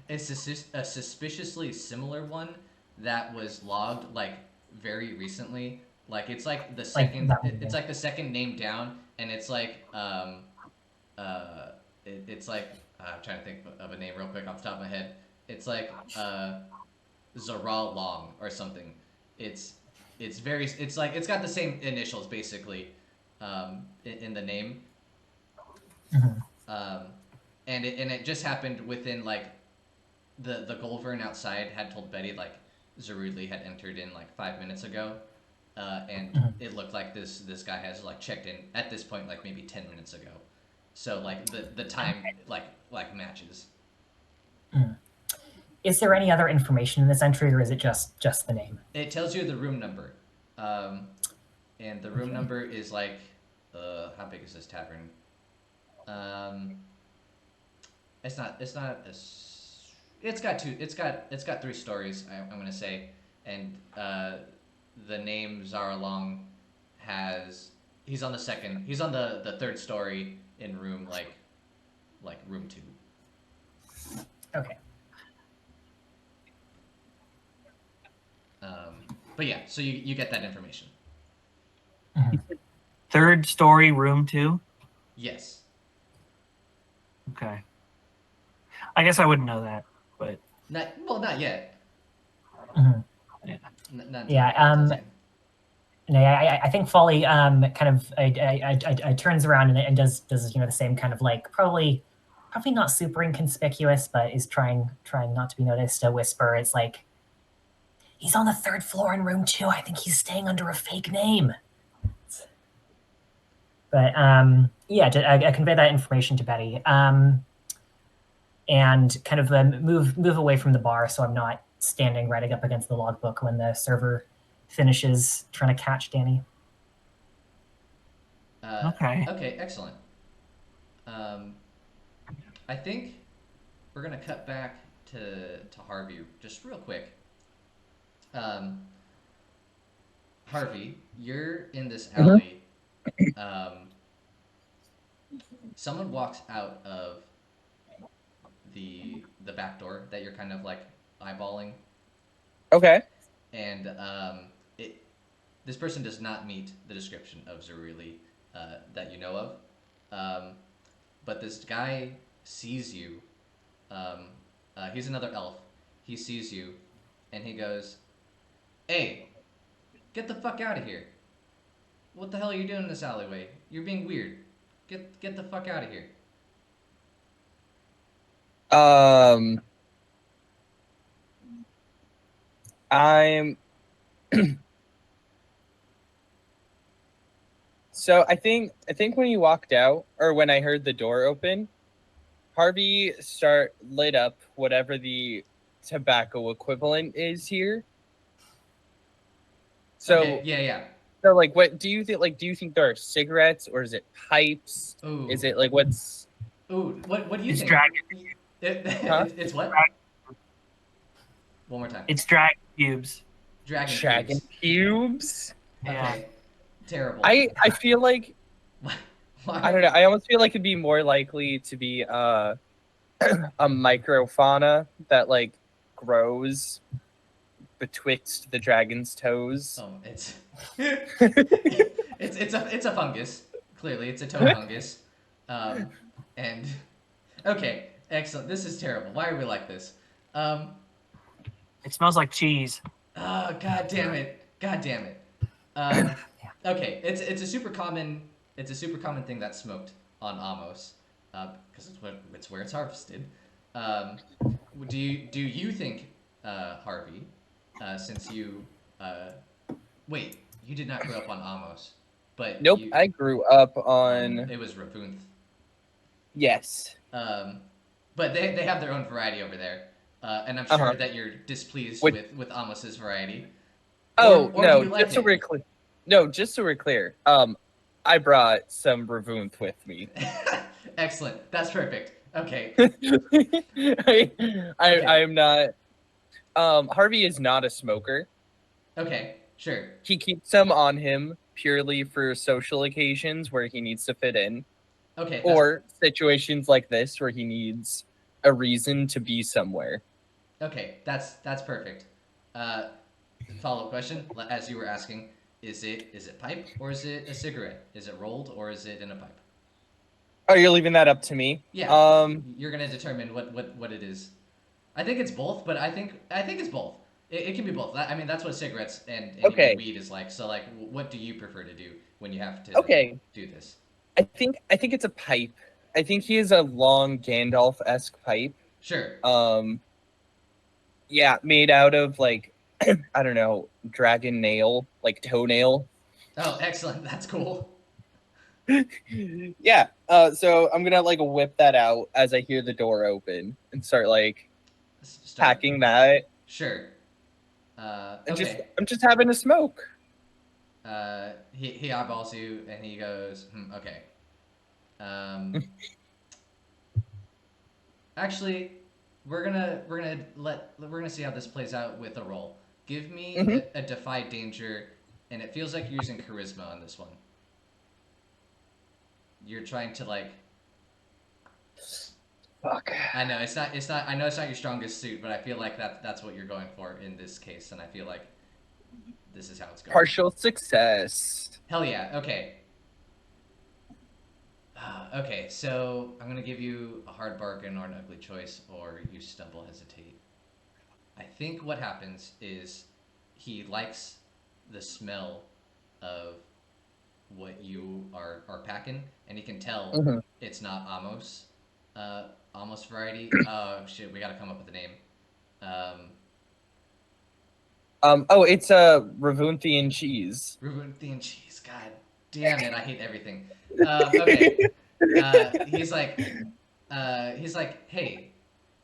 a suspiciously similar one that was logged like very recently. Like it's like the Like second that it's movie. like the second name down, and it's like uh it's like I'm trying to think of a name real quick off the top of my head. It's like Zaral Long or something. It's it's like it's got the same initials basically in the name, Mhm. um, and it just happened within like the Goldvern outside had told Betty like Zarudli had entered in like 5 minutes ago, and Mhm. it looked like this guy has like checked in at this point like maybe 10 minutes ago, so like the time like matches. Mhm. Is there any other information in this entry, or is it just the name? It tells you the room number, um, and the room Okay. number is like how big is this tavern? Um, it's not it's got 3 stories. I'm gonna say, and the name Zaralong has he's on the second he's on the third story in room like room 2. Okay. But yeah, so you get that information. Mhm. Third story, room 2. Yes. Okay. I guess I wouldn't know that, but Not yet. Mhm. yeah. Not until Yeah. until it's in. No, I think Folly kind of turns around and does the same kind of like probably not super inconspicuous, but is trying not to be noticed. A whisper. It's like he's on the third floor in room 2. I think he's staying under a fake name. But yeah, I convey that information to Betty, and kind of move away from the bar so I'm not standing right up against the logbook when the server finishes trying to catch Danni. Okay. Okay, excellent. Um, I think we're gonna cut back to Harvey just real quick. Um, Harvey, you're in this Mhm. alley. Um, someone walks out of the back door that you're kind of like eyeballing, Okay. and it this person does not meet the description of Zaruli that you know of. But this guy sees you. Um, he's another elf. He sees you, and he goes, "Hey, get the fuck out of here!" What the hell are you doing in this alleyway? You're being weird. Get the fuck out of here. I'm so I think when you walked out, or when I heard the door open, Harvey lit up whatever the tobacco equivalent is here. So Okay, yeah. so like, what do you think? Like, do you think there are cigarettes, or is it pipes? Ooh. Is it like what's? Ooh, what do you It's think? dragon. Huh? It's what? One more time. It's dragon cubes. Dragon Dragon cubes. cubes? Yeah. Okay. Terrible. I feel like Why? I don't know. I almost feel like it'd be more likely to be a microfauna that like grows betwixt the dragon's toes. Oh, it's a fungus. Clearly, it's a toe fungus. And okay, excellent. This is terrible. Why are we like this? It smells like cheese. Oh, god damn it. God damn it. Okay, it's a super common thing that's smoked on Amos, because it's where it's harvested. Do you think, Harvey, since you wait, you did not grow up on Amos, but Nope, I grew up on it was Ravunth. yes. But they have their own variety over there, and I'm sure that you're displeased with Amos's variety. Oh or no, do you like just so it? we're clear. No, just so we're clear. I brought some Ravunth with me. Excellent. That's perfect. Okay. I am not. Harvey is not a smoker. Okay. Sure. He keeps them on him purely for social occasions where he needs to fit in, Okay. or situations like this where he needs a reason to be somewhere. Okay. That's perfect. Follow-up question, as you were asking, is it pipe or is it a cigarette? Is it rolled or is it in a pipe? Oh, you're leaving that up to me? Yeah. You're gonna determine what it is. I think it's both, but I think it's both. It can be both. I mean, that's what cigarettes and Okay. even weed is like. So, like, what do you prefer to do when you have to do this? I think it's a pipe. I think he is a long Gandalf-esque pipe. Sure. Yeah, made out of like I don't know, dragon nail, like toenail. Oh, excellent. That's cool. Yeah. So I'm gonna like whip that out as I hear the door open and start like packing that. Sure. And I'm just having a smoke. He eyeballs you and he goes, okay. Actually, we're gonna see how this plays out with a roll. Give me a defy danger, and it feels like you're using charisma on this one. You're trying to like. Fuck. I know it's not. I know it's not your strongest suit, but I feel like that's what you're going for in this case, and I feel like this is how it's going. Partial success. Hell yeah. Okay. Okay, so I'm gonna give you a hard bargain or an ugly choice, or you stumble, hesitate. I think what happens is he likes the smell of what you are packing, and he can tell it's not Amos variety. Oh shit, we gotta come up with a name. It's a Ravunthian cheese. Ravunthian cheese. God damn it, I hate everything. Okay. He's like, hey,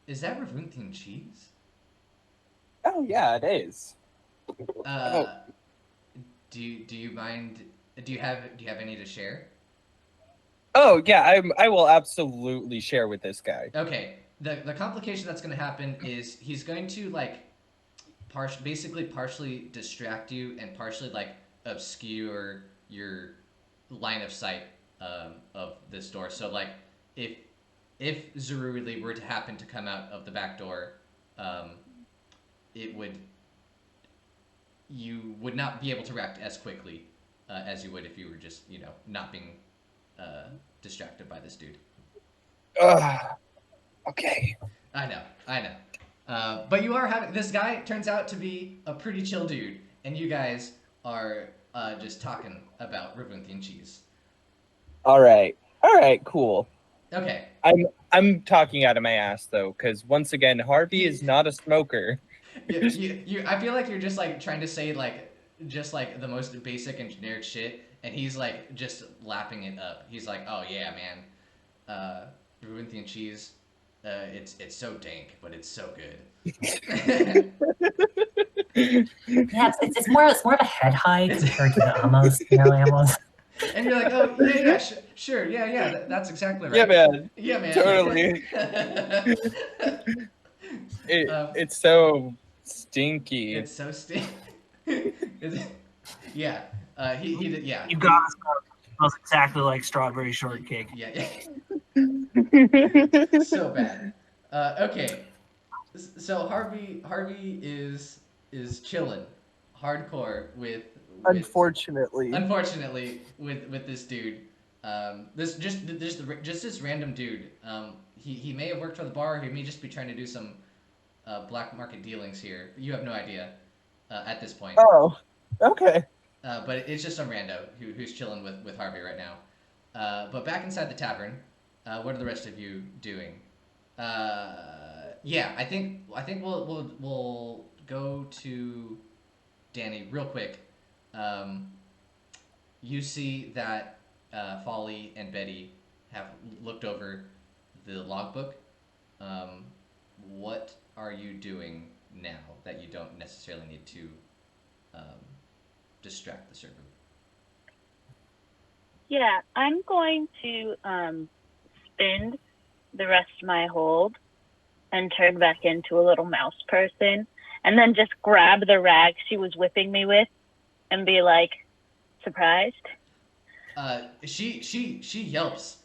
is that Ravunthian cheese? Oh yeah, it is. Do you mind? Do you have any to share? Oh yeah, I will absolutely share with this guy. Okay. The complication that's going to happen is he's going to like partially distract you and partially like obscure your line of sight of this door. So like if Zeruli were to happen to come out of the back door, you would not be able to react as quickly as you would if you were just not being distracted by this dude. Okay. I know. But you are having this guy turns out to be a pretty chill dude, and you guys are just talking about Rivuthian cheese. All right, cool. Okay. I'm talking out of my ass though, because once again, Harvey is not a smoker. I feel like you're just like trying to say like just like the most basic and generic shit, and he's like just lapping it up. He's like, oh yeah, man, Rivuthian cheese, it's so dank, but it's so good. Yeah, it's more of a head high compared to the almost animals. And you're like, oh yeah, sure, yeah, that's exactly right. Yeah, man. Yeah, man. Totally. It's so stinky. It's so stinky. Yeah. He did. Yeah. You got it. Smells exactly like strawberry shortcake. Yeah. So bad. Okay. So Harvey is chilling, hardcore with Unfortunately with this dude. This this random dude. He may have worked for the bar. He may just be trying to do some black market dealings here. You have no idea at this point. Oh, okay. But it's just some rando who's chilling with Harvey right now. But back inside the tavern, what are the rest of you doing? Yeah, I think we'll go to Danni real quick. You see that Folly and Betty have looked over the logbook. What are you doing now that you don't necessarily need to distract the server? Yeah, I'm going to spend the rest of my hold and turn back into a little mouse person, and then just grab the rag she was whipping me with and be like, surprised? She yelps.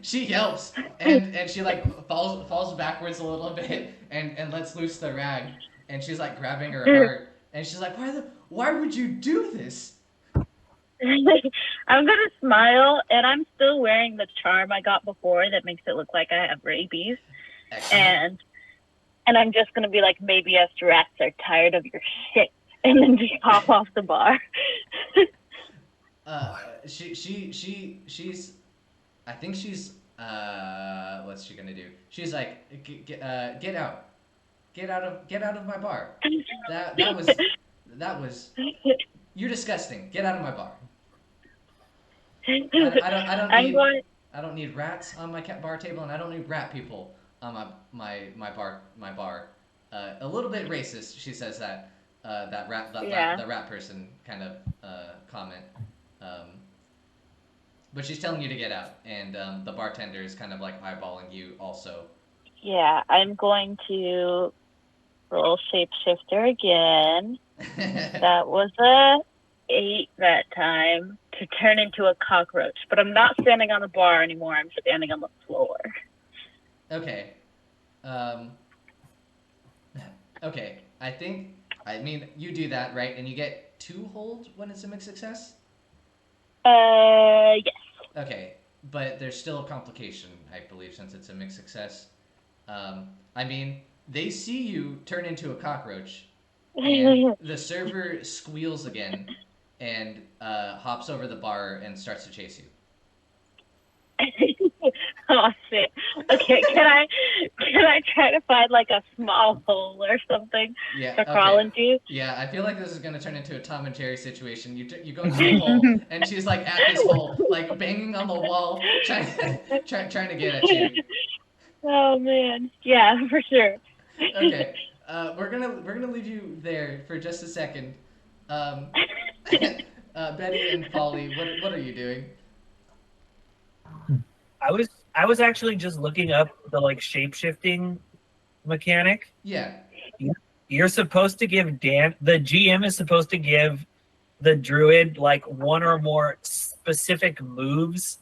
She yelps and she like falls backwards a little bit and lets loose the rag, and she's like grabbing her heart, and she's like, why would you do this? I'm gonna smile, and I'm still wearing the charm I got before that makes it look like I have rabies. Excellent. And I'm just gonna be like, maybe us rats are tired of your shit, and then just hop off the bar. She's I think she's what's she gonna do? She's like, get out of my bar. That was you're disgusting. Get out of my bar. I don't need rats on my bar table, and I don't need rat people on my bar. A little bit racist, she says that the rat person kind of comment. But she's telling you to get out, and the bartender is kind of like eyeballing you also. Yeah, I'm going to roll shapeshifter again. That was a 8 that time to turn into a cockroach, but I'm not standing on the bar anymore. I'm standing on the floor. Okay. Okay. I mean, you do that, right? And you get 2 hold when it's a mixed success? Yes. Okay, but there's still a complication, I believe, since it's a mixed success. I mean, they see you turn into a cockroach, and the server squeals again and hops over the bar and starts to chase you. Oh shit. Okay, can I try to find like a small hole or something to crawl into? Yeah, I feel like this is gonna turn into a Tom and Jerry situation. You go into the hole, and she's like at this hole, like banging on the wall, trying to get at you. Oh man, yeah, for sure. Okay, we're gonna leave you there for just a second. Betty and Folly, what are you doing? I was actually just looking up the like shape-shifting mechanic. Yeah. You're supposed to give the GM is supposed to give the druid like one or more specific moves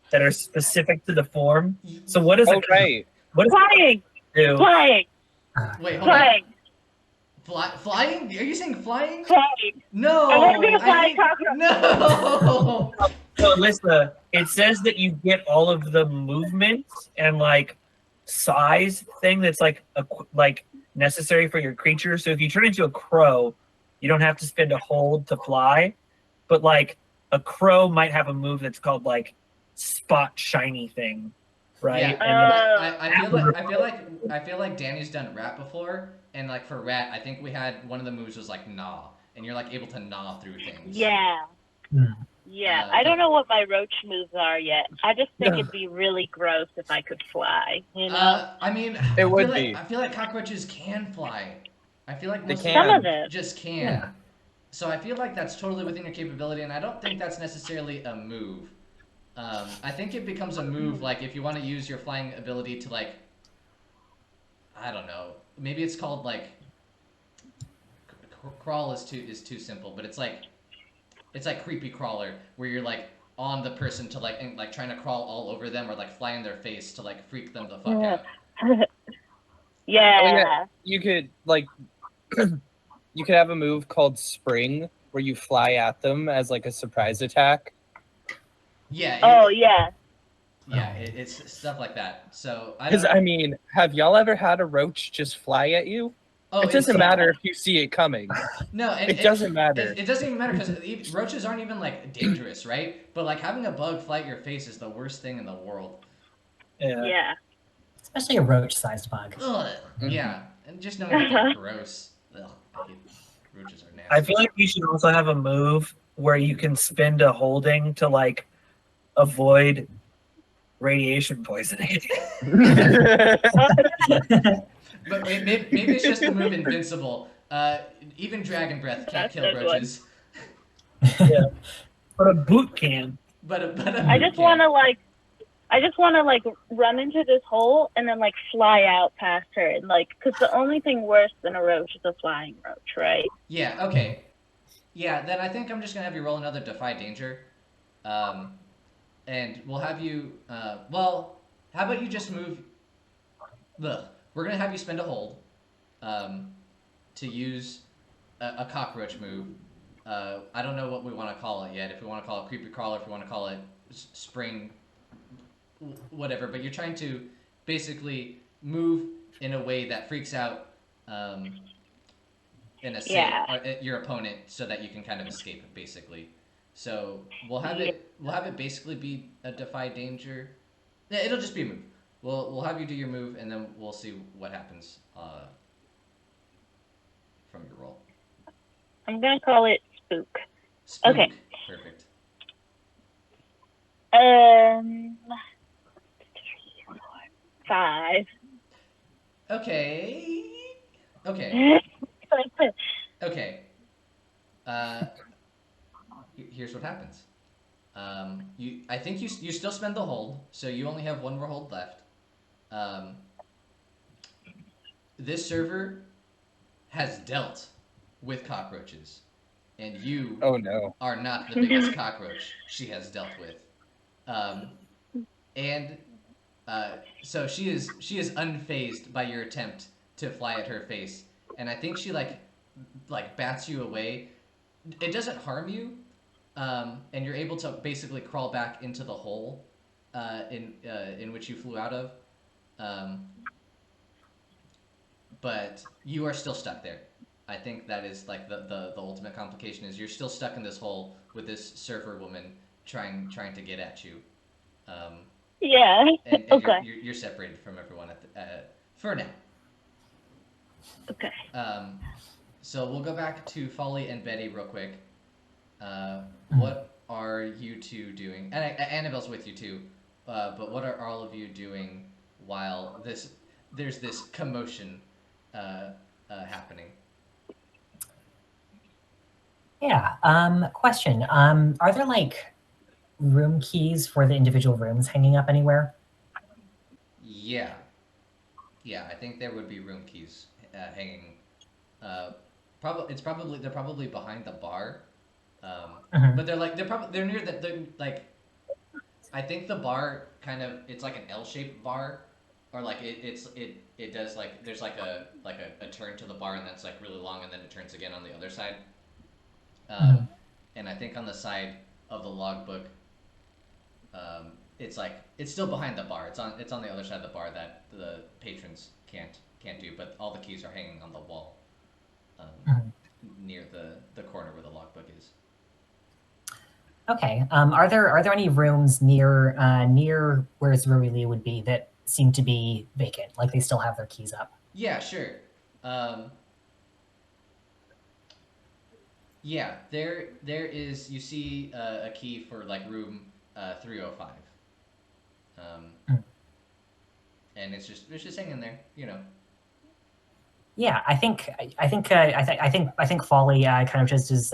that are specific to the form. So what is What is flying? Do? Flying. Wait, hold Flying. on. Flying? Are you saying flying? Flying. No. I want to be a flying cockroach. No. So Alyssa, it says that you get all of the movements and like size thing that's like necessary for your creature. So if you turn into a crow, you don't have to spend a hold to fly. but like a crow might have a move that's called like spot shiny thing, right? Yeah, And I feel like Danny's done rat before, and like for rat, I think we had one of the moves was like gnaw, and you're like able to gnaw through things. Yeah. Hmm. Yeah. I don't know what my roach moves are yet. I just think No. it'd be really gross if I could fly, you know? I mean, It would be. I feel like cockroaches can fly. I feel like They most Some of of them it. just can. Yeah. So I feel like that's totally within your capability, and I don't think that's necessarily a move. I think it becomes a move like if you want to use your flying ability to like, I don't know, maybe it's called like crawl is too simple, but it's like creepy crawler where you're like on the person to like and, like trying to crawl all over them or like fly in their face to like freak them the fuck out. Yeah. Oh yeah, you could like you could have a move called Spring where you fly at them as like a surprise attack. Yeah. Oh, yeah. Yeah. It's stuff like that. So I Because don't. I mean, have y'all ever had a roach just fly at you? Oh, It doesn't it's matter if you see it coming. no. It doesn't matter. It doesn't even matter because roaches aren't even like dangerous, right? But like having a bug fly at your face is the worst thing in the world. yeah. Yeah. Especially a roach-sized bug. Ugh. Mhm. Yeah, and just knowing that they're gross. Ugh, I hate roaches are nasty. I feel like you should also have a move where you can spend a holding to like avoid radiation poisoning. But maybe it's just the move invincible. Even dragon breath can't That's kill a good roaches. But a boot can. But I just want to like run into this hole and then like fly out past her and like because the only thing worse than a roach is a flying roach, right? Yeah. Okay. Yeah. Then I think I'm just gonna have you roll another defy danger, and we'll have you. Well, how about you just move? Ugh. We're gonna have you spend a hold, to use a cockroach move. I don't know what we want to call it yet. If we want to call it creepy crawler, if we want to call it spring, whatever. But you're trying to basically move in a way that freaks out your opponent, so that you can kind of escape, basically. So we'll have it basically be a defy danger. Yeah, it'll just be a move. We'll have you do your move, and then we'll see what happens from your roll. I'm gonna call it spook. Spook. Okay. Perfect. 5. Okay. Okay. Here's what happens. I think you still spend the hold, so you only have one more hold left. This server has dealt with cockroaches, and you Oh no. are not the biggest cockroach she has dealt with. And so she is unfazed by your attempt to fly at her face, and I think she like bats you away. It doesn't harm you, and you're able to basically crawl back into the hole in which you flew out of. But you are still stuck there. I think that is like the ultimate complication is you're still stuck in this hole with this surfer woman trying to get at you. Yeah. And Okay. you're separated from everyone for now. Okay. So we'll go back to Folly and Betty real quick. What are you two doing? And Annabelle's with you too. But what are all of you doing while there's this commotion happening? Yeah. Question. Are there like room keys for the individual rooms hanging up anywhere? Yeah. Yeah, I think there would be room keys hanging. They're probably behind the bar. But they're near they're like I think the bar kind of it's like an L-shaped bar, or like it does like there's like a turn to the bar, and that's like really long, and then it turns again on the other side. And I think on the side of the logbook, it's still behind the bar. It's on the other side of the bar that the patrons can't do, but all the keys are hanging on the wall near the corner where the logbook is. Okay. Are there any rooms near near where Zruili would be that seem to be vacant, like they still have their keys up? Yeah, sure. Um, yeah, there is. You see a key for like room 305, um, Mm. and it's just hanging there. You know. Yeah, I think Folly kind of just is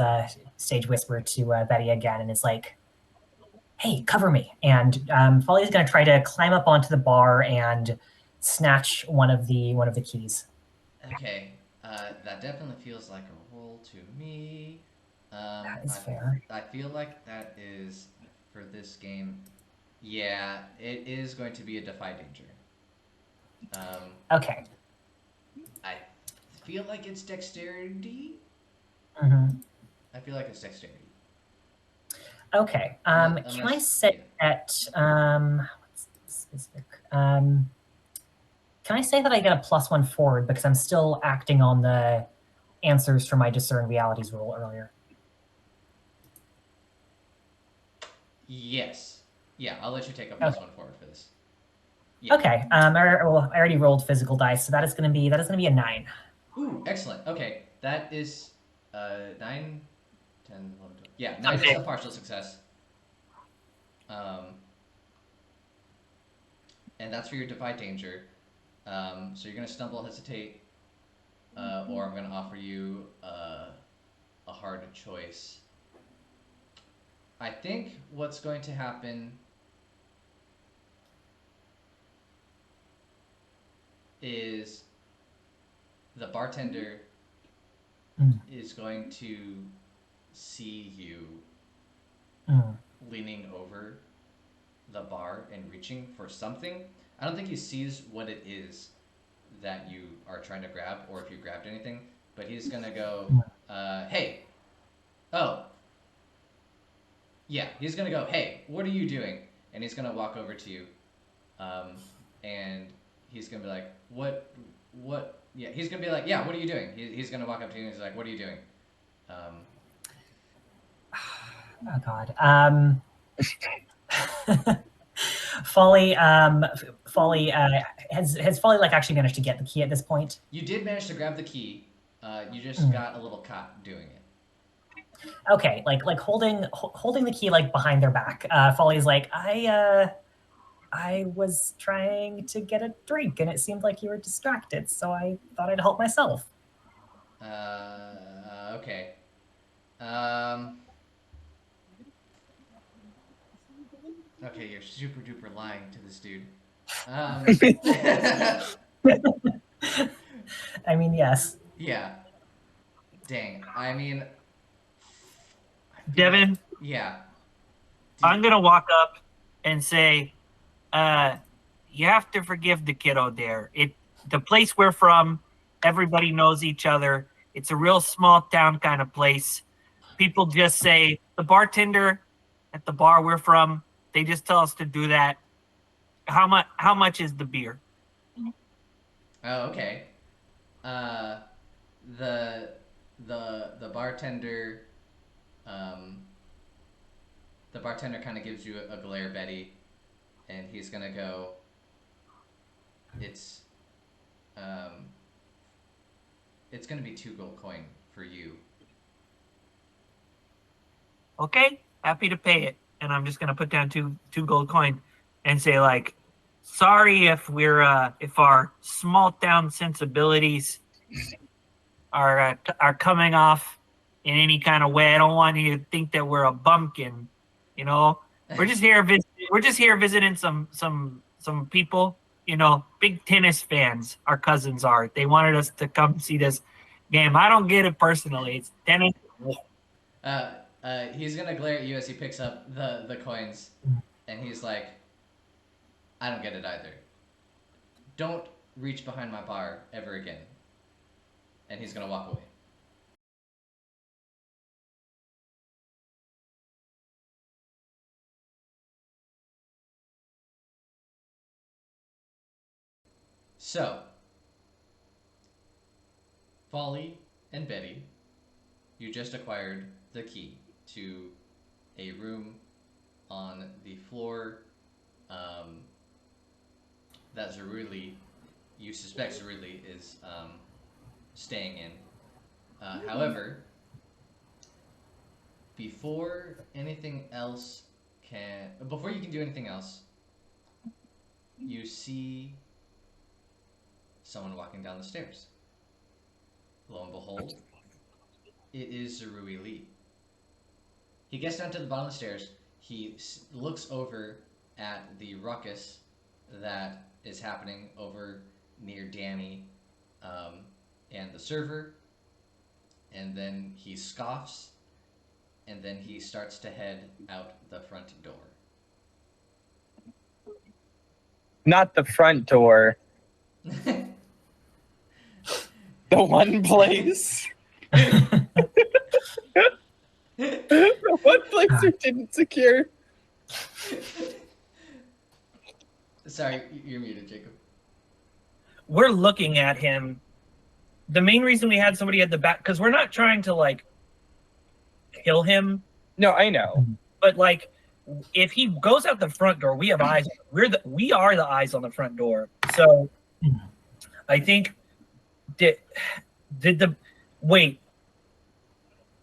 stage whisper to Betty again, and is like, "Hey, cover me!" And Folly is going to try to climb up onto the bar and snatch one of the keys. Okay, that definitely feels like a roll to me. That is I fair. I feel like that is for this game. Yeah, it is going to be a defy danger. Um, Okay. I feel like it's dexterity. Hmm. I feel like it's dexterity. Okay. Can I Unless say yeah. that? What's the specific? Can I say that I get a +1 forward because I'm still acting on the answers for my discern realities roll earlier? Yes. Yeah, I'll let you take a Okay. +1 forward for this. Yeah. Okay. I already rolled physical dice, so that is gonna be a 9. Ooh, excellent. Okay, that is 9, 10, 11, 12. Yeah, 9 is Okay. a partial success. Um, and that's for your defy danger. So you're gonna stumble, hesitate, or I'm gonna offer you a hard choice. I think what's going to happen is the bartender Mm, is going to see you mm, leaning over the bar and reaching for something. I don't think he sees what it is that you are trying to grab or if you grabbed anything, but he's gonna go, mm. hey, oh, yeah, he's gonna go, hey, what are you doing? And he's gonna walk over to you, um, and he's gonna be like, what? Yeah, he's gonna be like, yeah, what are you doing? He's gonna walk up to you and he's like, what are you doing? Um, Oh God. Folly. Folly. Has Folly like actually managed to get the key at this point? you did manage to grab the key. You just Mm. got a little caught doing it. Okay. Like holding the key like behind their back. Folly's like, I was trying to get a drink and it seemed like you were distracted, so I thought I'd help myself. Okay. Um, okay, you're super duper lying to this dude. Um, I mean, yes. yeah. Dang. I mean, I feel like, Devon, yeah. I'm gonna walk up and say, uh, you have to forgive the kiddo there. The place we're from, everybody knows each other. It's a real small town kind of place. People just say the bartender at the bar we're from, they just tell us to do that. How much is the beer? Oh, okay. Uh, the the bartender, um, the bartender kind of gives you a glare, Betty, and he's gonna go. It's um, it's gonna be 2 gold coin for you. Okay, happy to pay it. And I'm just gonna put down two gold coin and say like, sorry if our small town sensibilities are coming off in any kind of way. I don't want you to think that we're a bumpkin. You know, we're just here visiting some people. You know, big tennis fans. Our cousins are. They wanted us to come see this game. I don't get it personally. It's tennis. He's gonna glare at you as he picks up the coins, and he's like, "I don't get it either. Don't reach behind my bar ever again." And he's gonna walk away. So, Folly and Betty, you just acquired the key to a room on the floor that you suspect Zeruli is staying in. However, before you can do anything else, you see someone walking down the stairs. Lo and behold, it is Zerui Lee. He gets down to the bottom of the stairs. He looks over at the ruckus that is happening over near Danni and the server, and then he scoffs, and then he starts to head out the front door. Not the front door. The one place. The one place you didn't secure. Sorry, you're muted, Jacob. We're looking at him. The main reason we had somebody at the back, because we're not trying to like kill him. No, I know. But like, if he goes out the front door, we have eyes. We are the eyes on the front door. So, I think wait.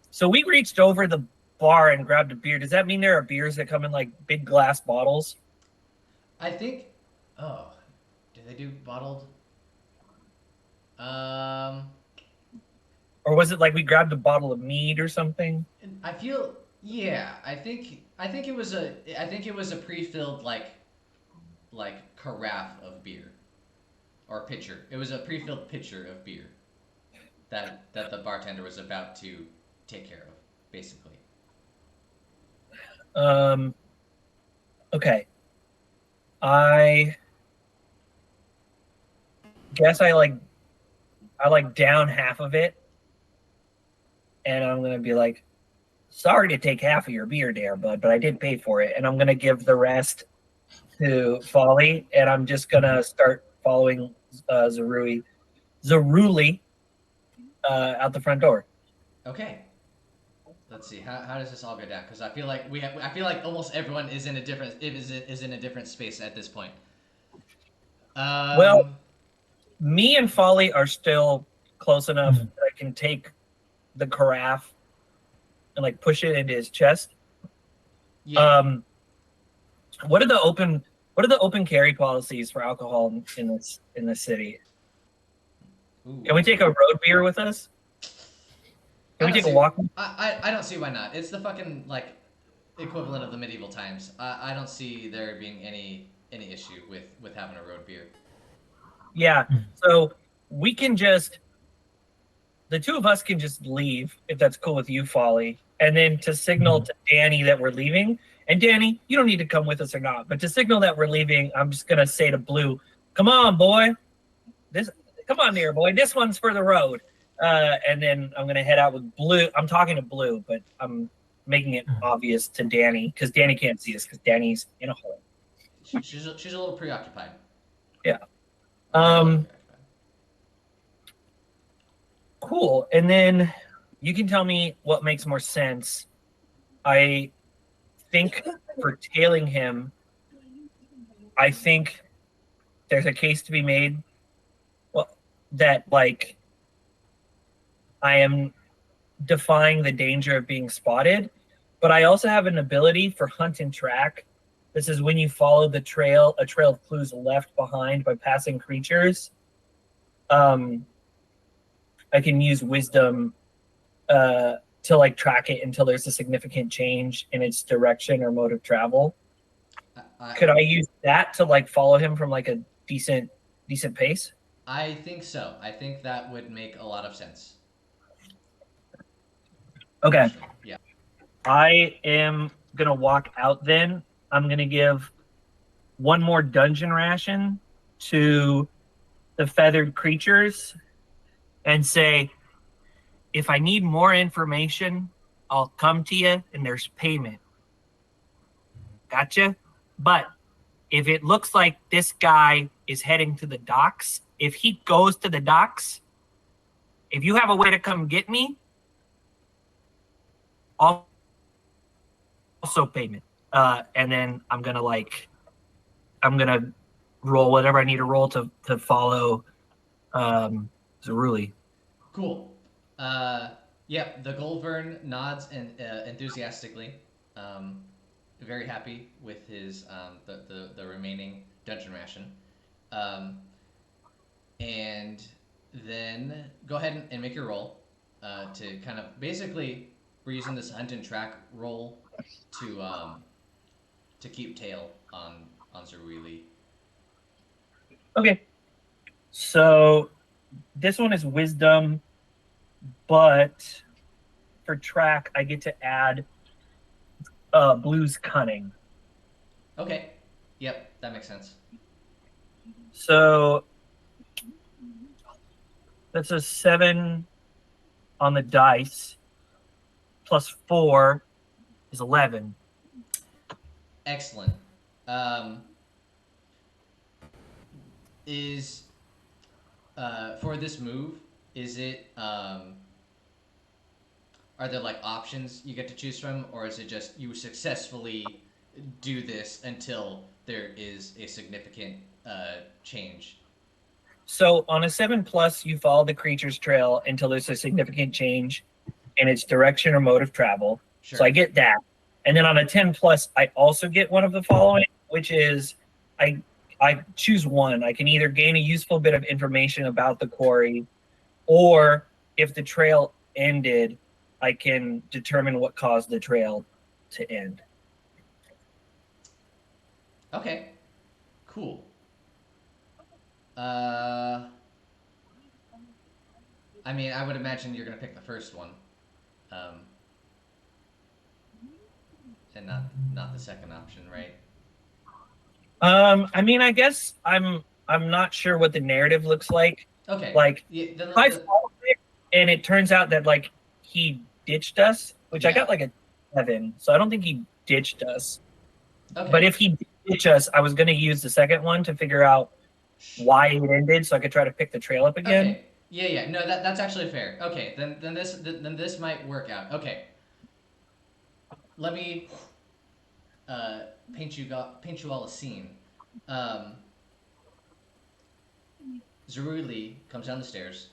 So we reached over the bar and grabbed a beer. Does that mean there are beers that come in like big glass bottles? I think. Oh, do they do bottled? Or was it like we grabbed a bottle of mead or something? I feel. Yeah, I think it was a pre-filled like carafe of beer, or pitcher. It was a pre-filled pitcher of beer that the bartender was about to take care of, basically. Okay. I guess I down half of it, and I'm gonna be like, sorry to take half of your beer there, bud, but I did pay for it, and I'm gonna give the rest to Folly, and I'm just gonna start following Zeruli out the front door. Okay. Let's see. How does this all go down? Because I feel like almost everyone is in a different space at this point. Well, me and Folly are still close enough that I can take the carafe and like push it into his chest. Yeah. What are the open carry policies for alcohol in this city? Ooh. Can we take a road beer with us? Can we take a walk? I don't see why not. It's the fucking like equivalent of the medieval times. I don't see there being any issue with having a road beer. Yeah. So we can the two of us can just leave if that's cool with you, Folly, and then to signal to Danni that we're leaving. And Danni, you don't need to come with us or not, but to signal that we're leaving, I'm just gonna say to Bleu, "Come on, boy. Come on here, boy. This one's for the road." And then I'm gonna head out with Bleu. I'm talking to Bleu, but I'm making it obvious to Danni because Danni can't see us because Danni's in a hole. She's a little preoccupied. Yeah. Cool. And then you can tell me what makes more sense. I think for tailing him, I think there's a case to be made. Well, that like I am defying the danger of being spotted, but I also have an ability for hunt and track. This is when you follow a trail of clues left behind by passing creatures. I can use wisdom to like track it until there's a significant change in its direction or mode of travel. Could I use that to like follow him from like a decent pace? I think so. I think that would make a lot of sense. Okay. Yeah. I am gonna walk out then. I'm gonna give one more dungeon ration to the feathered creatures and say, if I need more information, I'll come to you and there's payment. Gotcha? But if it looks like this guy is heading to the docks, if he goes to the docks, if you have a way to come get me, I'll also payment. And then I'm gonna roll whatever I need to roll to follow Zeruli. Cool. Yep, the Goldvern nods and enthusiastically, um, very happy with his the remaining dungeon ration, um, and then go ahead and make your roll to kind of basically we're using this hunt and track roll to keep tail on Zeruli. Okay. So this one is wisdom, but for track I get to add Blue's cunning. Okay. Yep, that makes sense. So that's a 7 on the dice. Plus 4 is 11. Excellent. Is for this move, is it are there like options you get to choose from, or is it just you successfully do this until there is a significant change? So on a 7+, you follow the creature's trail until there's a significant change in its direction or mode of travel. Sure. So I get that. And then on a 10+, I also get one of the following, which is I choose one. I can either gain a useful bit of information about the quarry, or if the trail ended, I can determine what caused the trail to end. Okay. Cool. I mean, I would imagine you're gonna pick the first one, and not the second option, right? I mean, I guess I'm not sure what the narrative looks like. Okay. Like, Yeah, if I follow it and it turns out that like he ditched us, which I Yeah. got like a 7, so I don't think he ditched us. Okay. But if he did ditch us, I was gonna use the second one to figure out why it ended, so I could try to pick the trail up again. Okay. Yeah. No, that's actually fair. Okay. Then this might work out. Okay. Let me paint you all a scene. Zeruli comes down the stairs,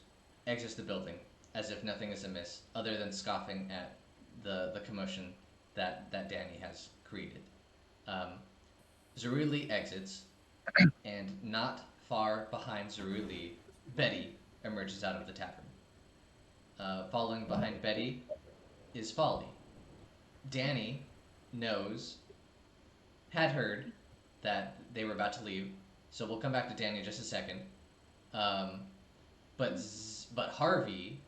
exits the building as if nothing is amiss, other than scoffing at the commotion that Danni has created. Zeruli exits, and not far behind Zeruli, Betty emerges out of the tavern. Following behind Betty is Folly. Danni had heard that they were about to leave, so we'll come back to Danni in just a second. But Harvey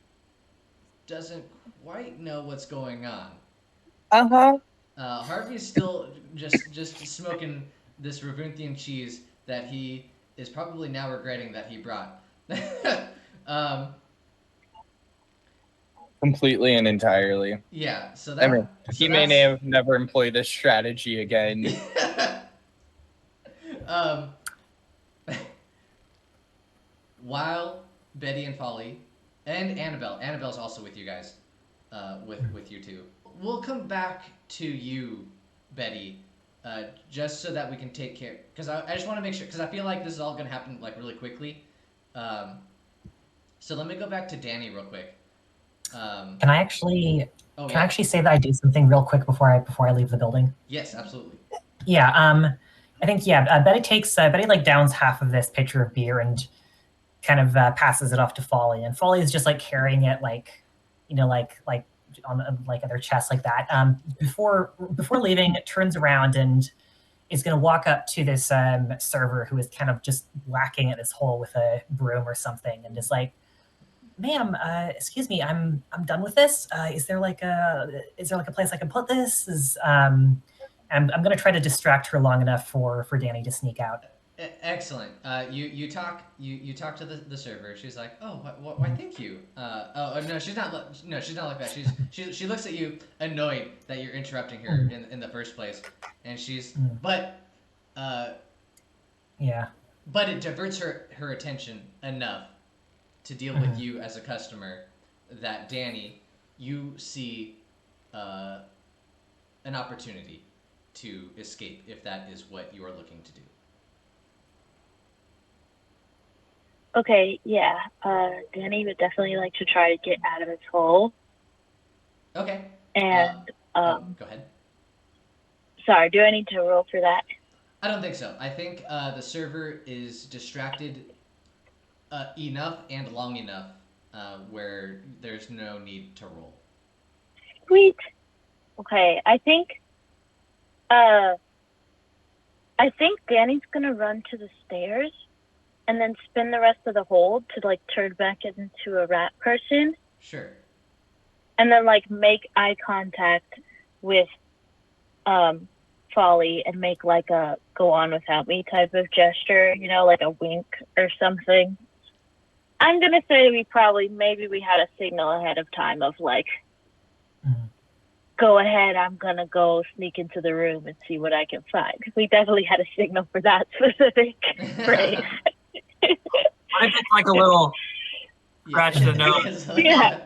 doesn't quite know what's going on. Harvey's still just smoking this Ravunthian cheese that he is probably now regretting that he brought. Completely and entirely. Yeah, so I mean, he may have never employed this strategy again. While Betty and Folly and Annabelle's also with you guys, with you two. We'll come back to you, Betty, just so that we can take care. Because I just want to make sure, because I feel like this is all gonna happen like really quickly. So let me go back to Danni real quick. Can I actually say that I do something real quick before I leave the building? Yes, absolutely. Yeah. I think Betty like downs half of this pitcher of beer and kind of passes it off to Folly, and Folly is just like carrying it like on like their chest like that. Before leaving, it turns around and is going to walk up to this server who is kind of just whacking at this hole with a broom or something, and is like, "Ma'am, excuse me, I'm done with this. Is there like a place I can put this? I'm going to try to distract her long enough for Danni to sneak out." Excellent. You talk to the server. She's like, oh, why thank you. No, she's not like that. She looks at you annoyed that you're interrupting her in the first place, and she's but it diverts her attention enough to deal with you as a customer that Danni, you see an opportunity to escape if that is what you are looking to do. Okay, yeah. Danny would definitely like to try to get out of his hole. Okay. And Go ahead. sorry, do I need to roll for that? I don't think so. I think the server is distracted enough and long enough where there's no need to roll. Sweet. Okay, I think Danny's gonna run to the stairs and then spin the rest of the hold to like turn back into a rat person. Sure. And then like make eye contact with Folly and make like a go on without me type of gesture, you know, like a wink or something. I'm gonna say maybe we had a signal ahead of time of like, go ahead, I'm gonna go sneak into the room and see what I can find. We definitely had a signal for that specific phrase. What if it's like a little scratch the nose? Yeah.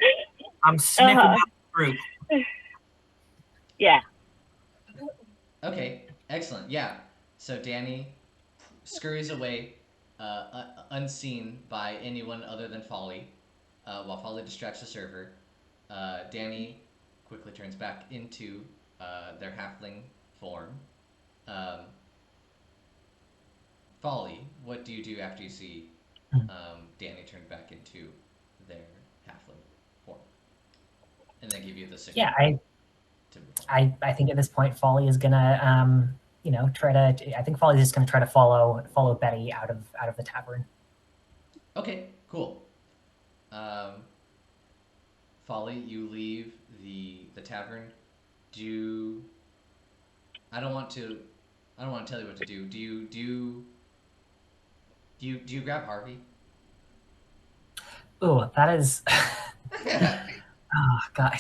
I'm sniffing out the fruit. Yeah. Okay, excellent. Yeah. So Danny scurries away, unseen by anyone other than Folly, while Folly distracts the server. Danny quickly turns back into their halfling form. Folly, what do you do after you see Danny turn back into their halfling form? And then give you the signal. Yeah, I think at this point, Folly is gonna, try to. I think Folly's just gonna try to follow Betty out of the tavern. Okay, cool. Folly, you leave the tavern. I don't want to tell you what to do. Do you grab Harvey? Oh, that is. Oh God,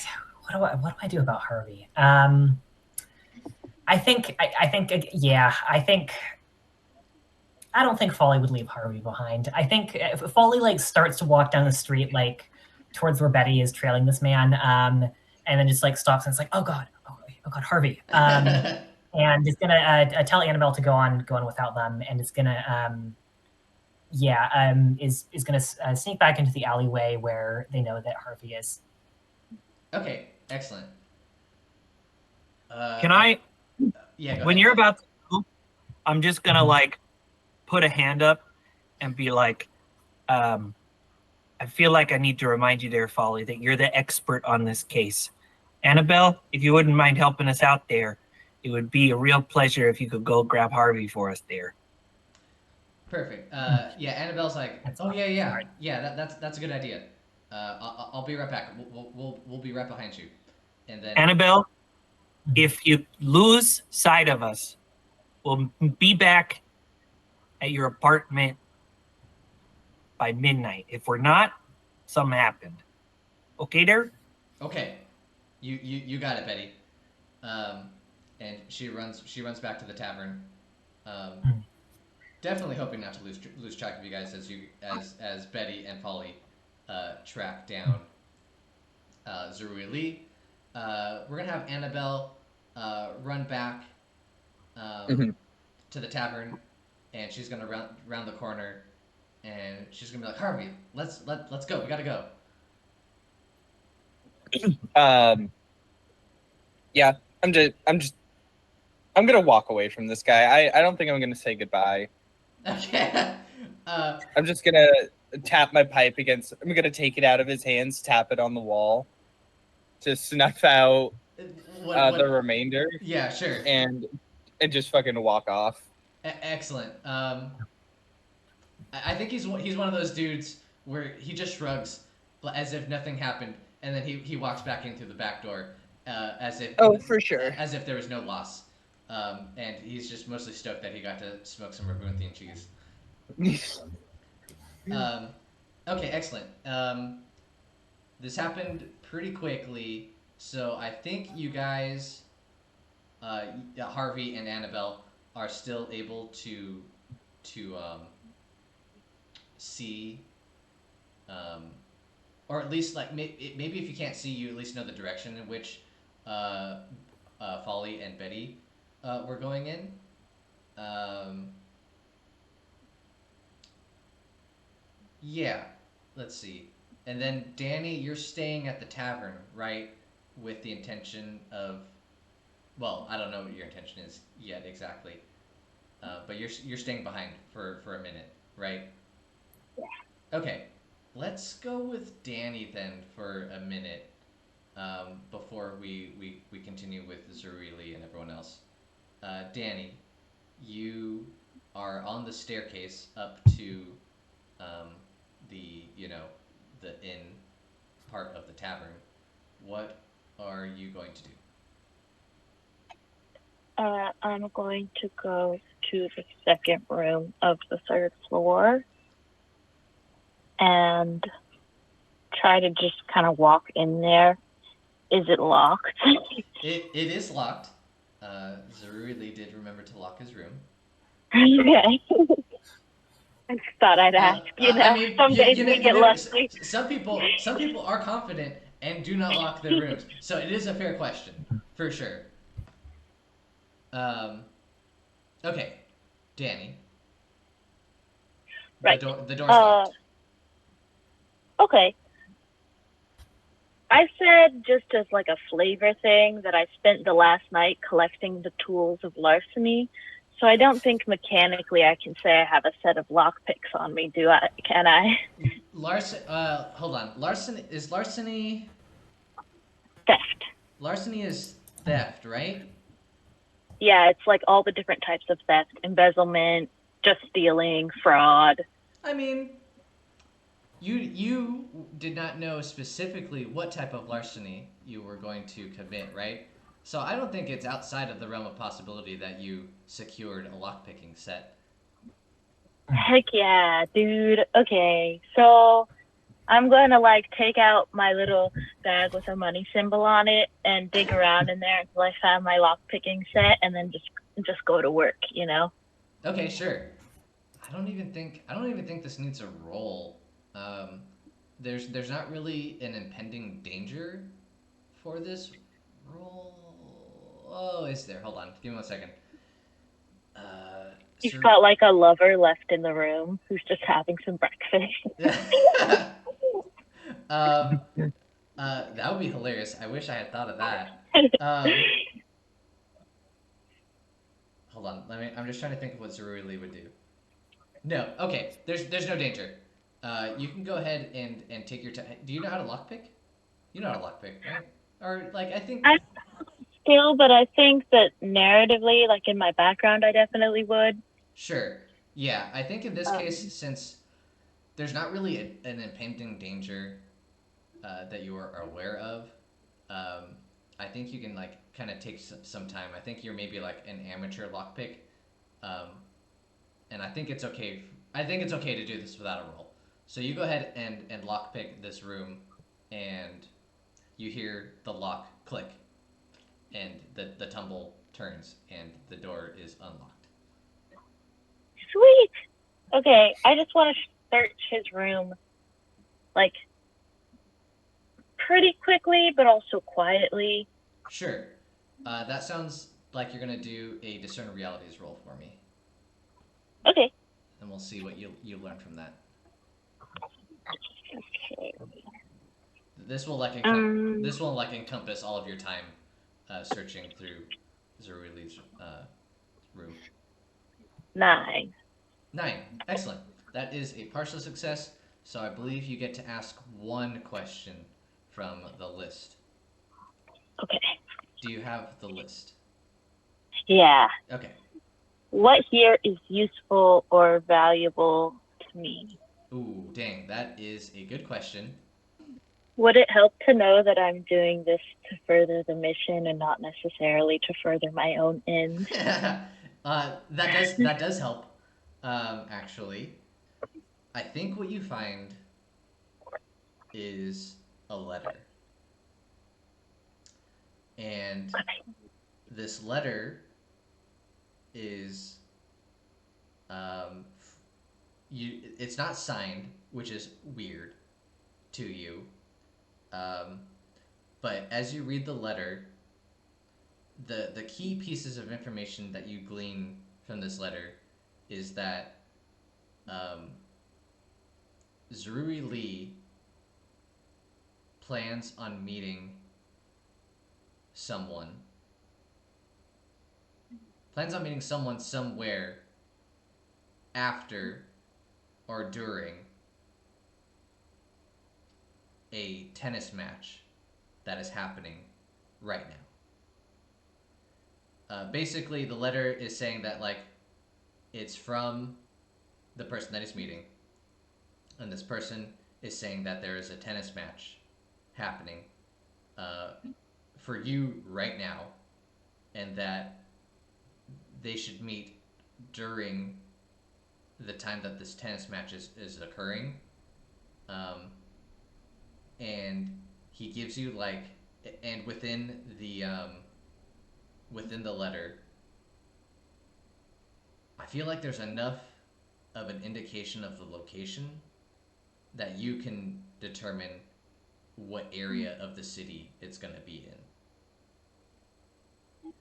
what do I do about Harvey? I think, yeah, I don't think Folly would leave Harvey behind. I think if Folly like starts to walk down the street like towards where Betty is trailing this man, and then just like stops and it's like, oh God, Harvey, and is gonna tell Annabelle to go on without them, and is gonna is gonna sneak back into the alleyway where they know that Harvey is. Okay, excellent. Can I? Yeah, go when ahead. you're about to go, I'm just gonna like put a hand up and be like, I feel like I need to remind you there, Folly, that you're the expert on this case. Annabelle, if you wouldn't mind helping us out there, it would be a real pleasure if you could go grab Harvey for us there. Perfect. Yeah, Annabelle's like, oh yeah. That's a good idea. I'll be right back. We'll be right behind you. And then Annabelle, if you lose sight of us, we'll be back at your apartment by midnight. If we're not, something happened. Okay, there. Okay, you got it, Betty. And she runs back to the tavern. Definitely hoping not to lose track of you guys as Betty and Folly track down Zerui Lee. We're gonna have Annabelle run back to the tavern, and she's gonna round the corner, and she's gonna be like, Harvey, let's go. We gotta go. Yeah, I'm gonna walk away from this guy. I don't think I'm gonna say goodbye. Okay. I'm just gonna tap my pipe against. I'm gonna take it out of his hands, tap it on the wall, to snuff out the remainder. Yeah, sure. And just fucking walk off. Excellent. I think he's one of those dudes where he just shrugs as if nothing happened, and then he walks back in through the back door as if for sure, as if there was no loss. And he's just mostly stoked that he got to smoke some Rabunthi cheese. Okay, excellent. This happened pretty quickly, so I think you guys, Harvey and Annabelle, are still able to see, or at least like maybe if you can't see, you at least know the direction in which Folly Folly and Betty were going in. Yeah, let's see. And then Danni, you're staying at the tavern, right? With the intention of, well, I don't know what your intention is yet exactly, but you're staying behind for a minute, right? Okay, let's go with Danni then for a minute, before we continue with Zerili and everyone else. Danni, you are on the staircase up to um, the the inn part of the tavern. What are you going to do? I'm going to go to the second room of the third floor and try to just kind of walk in there. Is it locked? It is locked. Zeruli did remember to lock his room. Okay. I just thought I'd ask. I mean, Some days we get lucky. some people are confident and do not lock their rooms, so it is a fair question for sure. Um, okay, Danni. Right. The door's locked. Okay. I said just as like a flavor thing that I spent the last night collecting the tools of larceny. So I don't think mechanically I can say I have a set of lockpicks on me, do I? Can I? Hold on. Larceny Theft. Larceny is theft, right? Yeah, it's like all the different types of theft: embezzlement, just stealing, fraud. I mean, you did not know specifically what type of larceny you were going to commit, right? So I don't think it's outside of the realm of possibility that you secured a lockpicking set. Heck yeah, dude. Okay, so I'm going to like take out my little bag with a money symbol on it and dig around in there until I find my lockpicking set, and then just go to work. Okay, sure. I don't even think this needs a roll. Um, there's not really an impending danger for this roll. Oh, is there? Hold on. Give me 1 second. He's got like a lover left in the room who's just having some breakfast. That would be hilarious. I wish I had thought of that. Hold on. I'm just trying to think of what Zeruli would do. No. Okay. There's no danger. You can go ahead and take your time. Do you know how to lockpick? You know how to lockpick, right? Or like I think. I still, but I think that narratively, like in my background, I definitely would. Sure. Yeah. I think in this case, since there's not really an impending danger that you are aware of, I think you can like kind of take some time. I think you're maybe like an amateur lockpick, um, and I think it's okay. I think it's okay to do this without a roll. So you go ahead and lockpick this room, and you hear the lock click, and the tumble turns, and the door is unlocked. Sweet. Okay, I just want to search his room, like pretty quickly, but also quietly. Sure. That sounds like you're gonna do a discern realities roll for me. Okay. And we'll see what you learn from that. Okay. This will like encompass all of your time searching through Zeruli's room. 9. 9. Excellent. That is a partial success. So I believe you get to ask one question from the list. Okay. Do you have the list? Yeah. Okay. What here is useful or valuable to me? Ooh, dang, that is a good question. Would it help to know that I'm doing this to further the mission and not necessarily to further my own ends? That does help. Actually, I think what you find is a letter, and this letter is it's not signed, which is weird to you. But as you read the letter, the key pieces of information that you glean from this letter is that Zerui Lee plans on meeting someone. Plans on meeting someone somewhere after or during a tennis match that is happening right now. Basically, the letter is saying that, like, it's from the person that he's meeting, and this person is saying that there is a tennis match happening for you right now, and that they should meet during the time that this tennis match is occurring. And he gives you, like, and within the letter, I feel like there's enough of an indication of the location that you can determine what area of the city it's going to be in.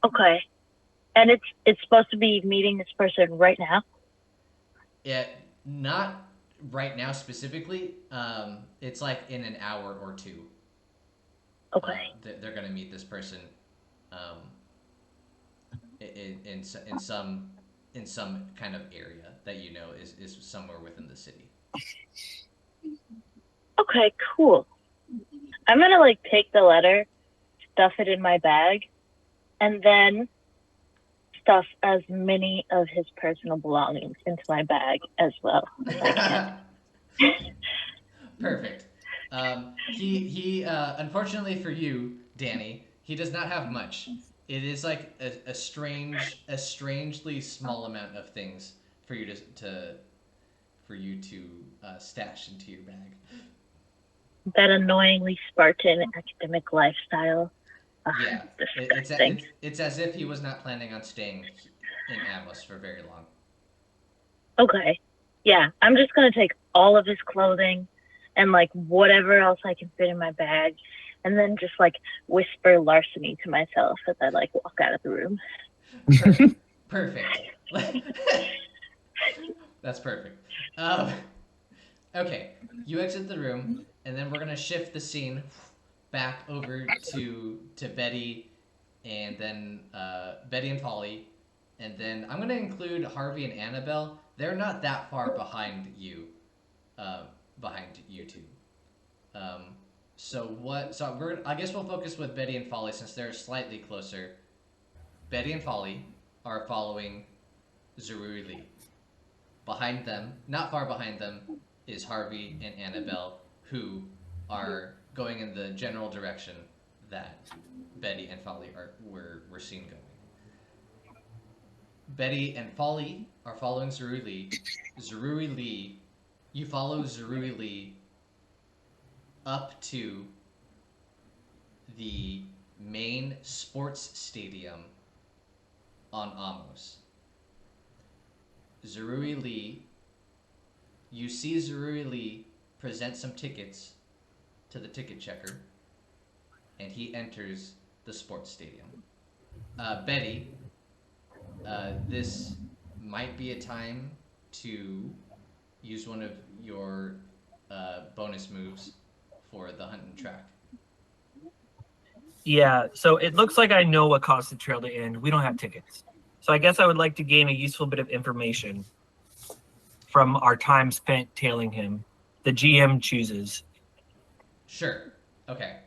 Okay. And it's supposed to be meeting this person right now? Yeah, not right now specifically. It's like in an hour or two. Okay. They're going to meet this person in some kind of area that you know is somewhere within the city. Okay, cool. I'm gonna like take the letter, stuff it in my bag, and then stuff as many of his personal belongings into my bag as well. Perfect. He unfortunately for you, Danni, he does not have much. It is like a strangely small amount of things for you to stash into your bag. That annoyingly Spartan academic lifestyle. Yeah, Disgusting. it's as if he was not planning on staying in Atmos for very long. Okay. Yeah, I'm just gonna take all of his clothing and like whatever else I can fit in my bag, and then just like whisper larceny to myself as I like walk out of the room. Perfect. That's perfect. Okay, you exit the room, and then we're gonna shift the scene back over to Betty, and then Betty and Folly, and then I'm gonna include Harvey and Annabelle. They're not that far behind you two. I guess we'll focus with Betty and Folly since they're slightly closer. Betty and Folly are following Zerui Lee. Behind them, not far behind them, is Harvey and Annabelle, who are going in the general direction that Betty and Folly were seen going. Betty and Folly are following Zerui Lee. Zerui Lee, you follow Zerui Lee up to the main sports stadium on Amos. Zerui Lee, you see Zerui Lee present some tickets to the ticket checker, and he enters the sports stadium. Betty, this might be a time to use one of your bonus moves for the hunt and track. Yeah, so it looks like I know what caused the trail to end. We don't have tickets. So I guess I would like to gain a useful bit of information from our time spent tailing him. The GM chooses. Sure. Okay.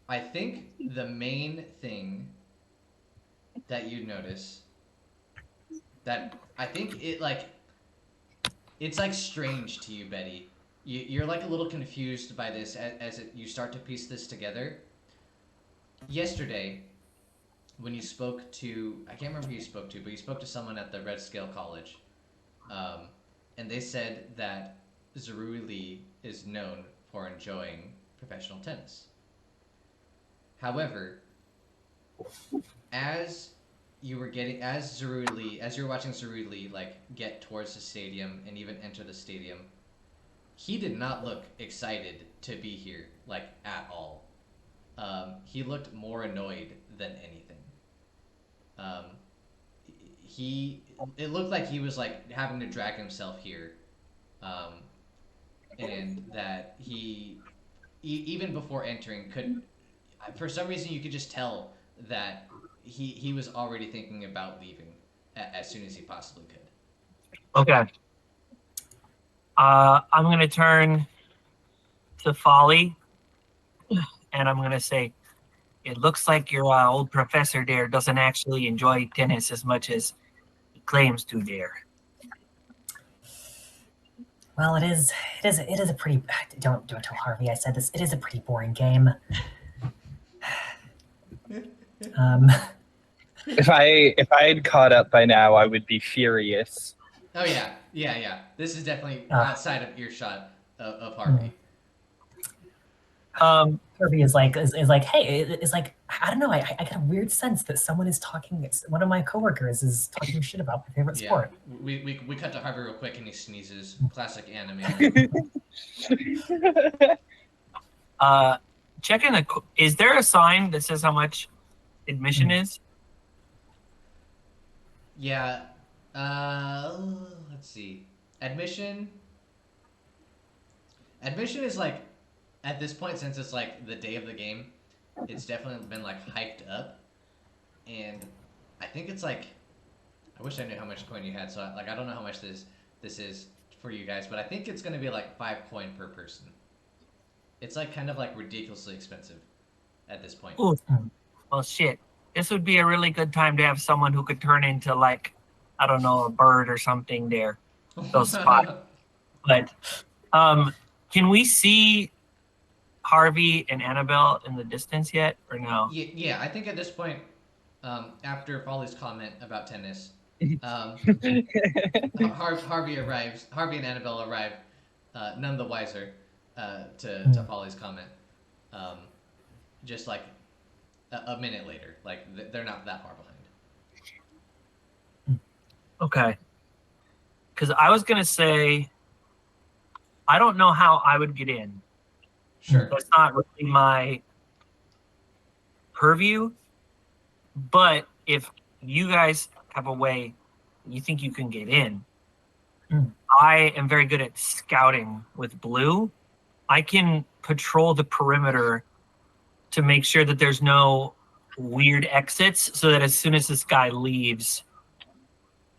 I think the main thing that you notice that I think it's like strange to you, Betty. You're like a little confused by this you start to piece this together. Yesterday, when you spoke to, I can't remember who you spoke to, but you spoke to someone at the Red Scale College, and they said that Zerui Lee is known for enjoying professional tennis. However, as you were getting as you're watching Zeruli like get towards the stadium and even enter the stadium, he did not look excited to be here like at all. He looked more annoyed than anything. Um, it looked like he was like having to drag himself here, um, and that even before entering could, for some reason you could just tell that he was already thinking about leaving as soon as he possibly could. Okay. I'm gonna turn to Folly, and I'm gonna say, it looks like your old professor there doesn't actually enjoy tennis as much as he claims to there. Well, it is a pretty. Don't tell Harvey I said this. It is a pretty boring game. If I had caught up by now, I would be furious. Oh yeah. This is definitely outside of earshot of Harvey. Harvey is like, hey, it's like, I don't know. I get a weird sense that someone is talking. One of my coworkers is talking shit about my favorite sport. We cut to Harvey real quick and he sneezes. Classic anime. Checking is there a sign that says how much admission is? Yeah. Let's see. Admission is like, at this point, since it's like the day of the game, it's definitely been like hyped up, and I think it's like, I wish I knew how much coin you had, so I don't know how much this is for you guys, but I think it's gonna be like 5 coin per person. It's like kind of like ridiculously expensive at this point. Ooh. Well, shit. This would be a really good time to have someone who could turn into like, I don't know, a bird or something there. Those spots. But can we see Harvey and Annabelle in the distance yet, or no? Yeah, I think at this point, after Folly's comment about tennis, Harvey and Annabelle arrive, none the wiser to Folly's comment. Just like a minute later, like they're not that far behind. Okay. Because I was gonna say, I don't know how I would get in. Sure. That's not really my purview. But if you guys have a way you think you can get in, I am very good at scouting with Bleu. I can patrol the perimeter to make sure that there's no weird exits, so that as soon as this guy leaves,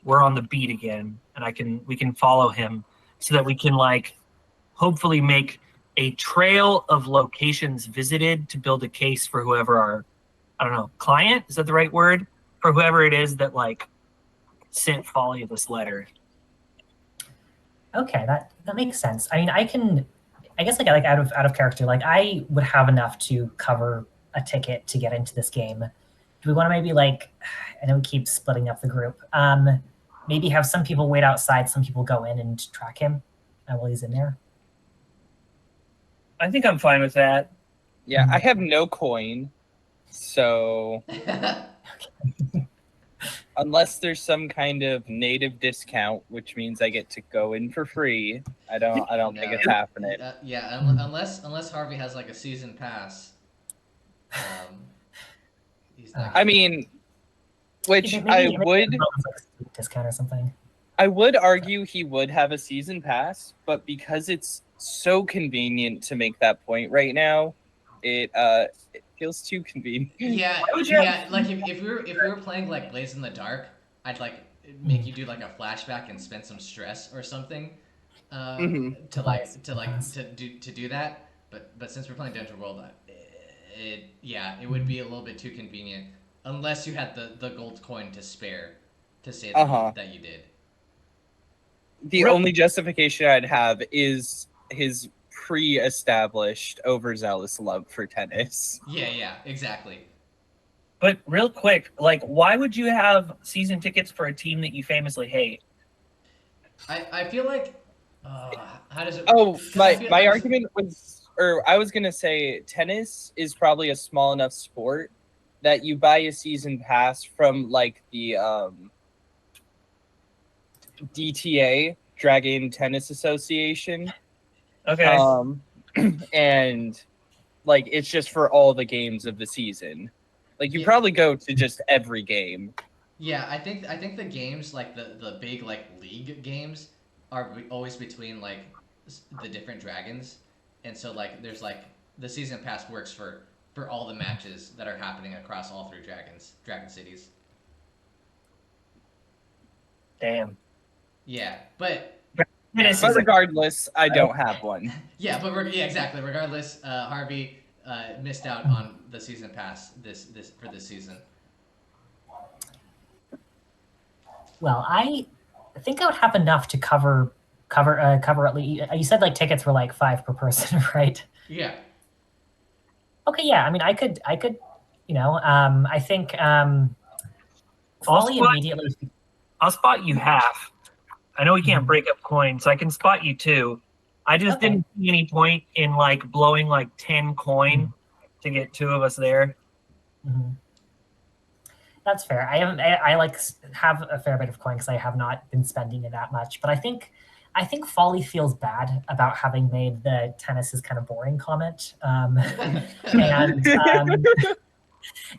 we're on the beat again, and we can follow him, so that we can like hopefully make a trail of locations visited to build a case for whoever our, I don't know, client, is that the right word? For whoever it is that like sent Folly this letter. Okay, that makes sense. I mean, I guess like out of character, like I would have enough to cover a ticket to get into this game. Do we want to maybe like, I know we keep splitting up the group, maybe have some people wait outside, some people go in and track him while he's in there? I think I'm fine with that. Yeah, I have no coin, so unless there's some kind of native discount, which means I get to go in for free, I don't think it's happening. Unless Harvey has like a season pass. He's not I mean, which I would discount or something. I would argue he would have a season pass, but because it's so convenient to make that point right now, it feels too convenient. Yeah. Like if we were playing like Blaze in the Dark, I'd like make you do like a flashback and spend some stress or something to do that. But since we're playing Dungeon World, it would be a little bit too convenient unless you had the gold coin to spare to say that you did. The only justification I'd have is his pre-established overzealous love for tennis. Yeah, exactly. But real quick, like, why would you have season tickets for a team that you famously hate? I feel like, how does it? Oh, my argument was, or I was gonna say, tennis is probably a small enough sport that you buy a season pass from like the DTA, Dragon Tennis Association. Okay. And like it's just for all the games of the season. Like you Yeah. probably go to just every game. Yeah, I think the games like the big like league games are always between like the different dragons, and so like there's like the season pass works for all the matches that are happening across all three dragon cities. Damn. Yeah, but Tennis But is a regardless, I don't have one. yeah, but yeah, exactly. Regardless, Harvey missed out on the season pass this for this season. Well, I think I would have enough to cover at least. You said like tickets were like 5 per person, right? Yeah. Okay, yeah. I mean, I could, I think I'll Folly spot, immediately. I'll spot you half. I know we can't break up coins, so I can spot you 2. I just Okay. didn't see any point in like blowing like 10 coin to get 2 of us there. Mhm. That's fair. I like have a fair bit of coin because I have not been spending it that much. But I think Folly feels bad about having made the tennis is kind of boring comment, and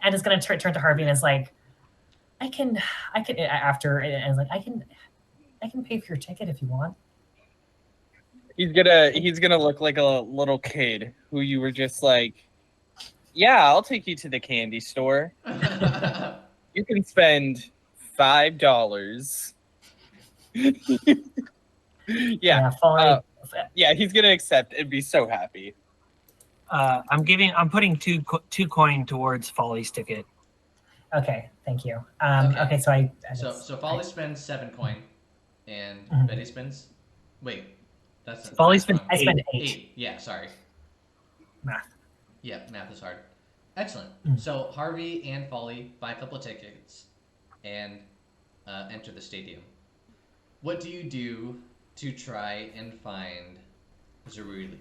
and is going to turn to Harvey and is like, I can after and is like I can pay for your ticket if you want. He's gonna look like a little kid who you were just like, yeah, I'll take you to the candy store. You can spend $5. Yeah, Folly. yeah, he's gonna accept and be so happy. I'm putting two coin towards Folly's ticket. Okay, thank you. Okay. Okay, so So Folly spends 7 coin, and Betty spends. Wait, that's Folly math's spends wrong. I spend 8. 8. Yeah, sorry. Math. Yeah, math is hard. Excellent. So Harvey and Folly buy a couple of tickets and enter the stadium. What do you do to try and find Zaruli?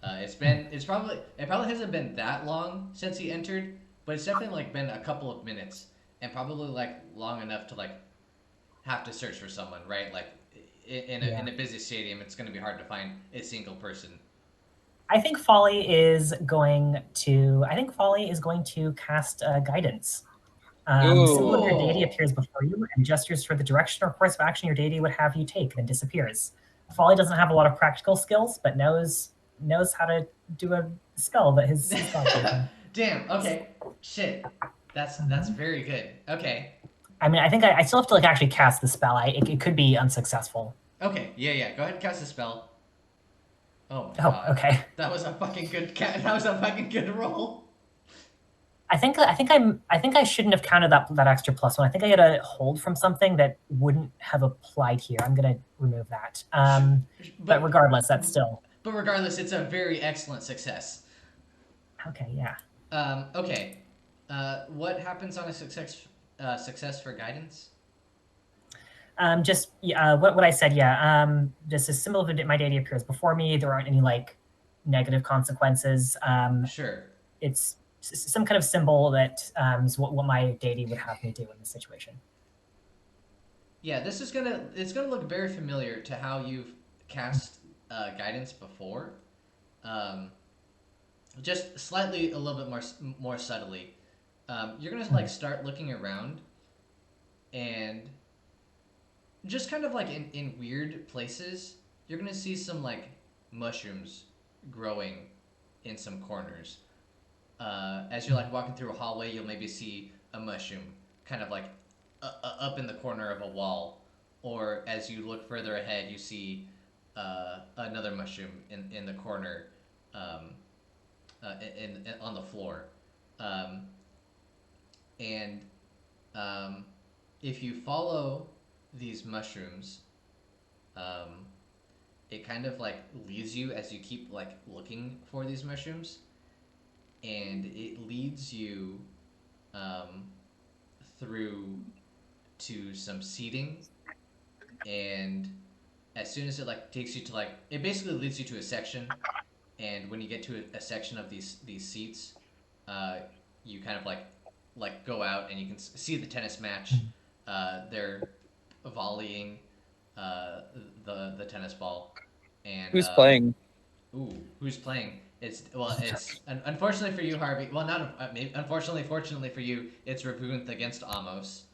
It probably hasn't been that long since he entered, but it's definitely like been a couple of minutes, and probably like long enough to like have to search for someone, right? Like in a busy stadium, it's going to be hard to find a single person. I think Folly is going to cast guidance. Symbol of your deity appears before you and gestures for the direction or course of action your deity would have you take, then disappears. Folly doesn't have a lot of practical skills, but knows how to do a spell that his god gave him. Damn. Okay. Shit. That's very good. Okay. I mean, I think I still have to like actually cast the spell. It could be unsuccessful. Okay. Yeah. Go ahead and cast the spell. Oh my Oh, god. okay. That was a fucking good That was a fucking good roll. I think I shouldn't have counted that extra +1. I think I had a hold from something that wouldn't have applied here. I'm gonna remove that. But regardless, that's still. But regardless, it's a very excellent success. Okay. Yeah. Okay. What happens on a success for guidance? Just what I said. Yeah. Just a symbol of my deity appears before me. There aren't any like negative consequences. Sure. It's some kind of symbol that is what my deity would have me do in this situation. Yeah, it's gonna look very familiar to how you've cast guidance before, just slightly a little bit more subtly. You're gonna like start looking around, and just kind of like in weird places, you're gonna see some like mushrooms growing in some corners. As you're like walking through a hallway, you'll maybe see a mushroom kind of like up in the corner of a wall, or as you look further ahead, you see another mushroom in the corner, on the floor, and if you follow these mushrooms, it kind of like leads you as you keep like looking for these mushrooms, and it leads you through to some seating, and as soon as it like takes you to like it basically leads you to a section, and when you get to a section of these seats, you kind of like go out and you can see the tennis match. They're volleying the tennis ball, and Who's playing? ooh, who's playing? It's unfortunately for you, Harvey. Well, not maybe, unfortunately, fortunately for you, it's Ravunth against Amos.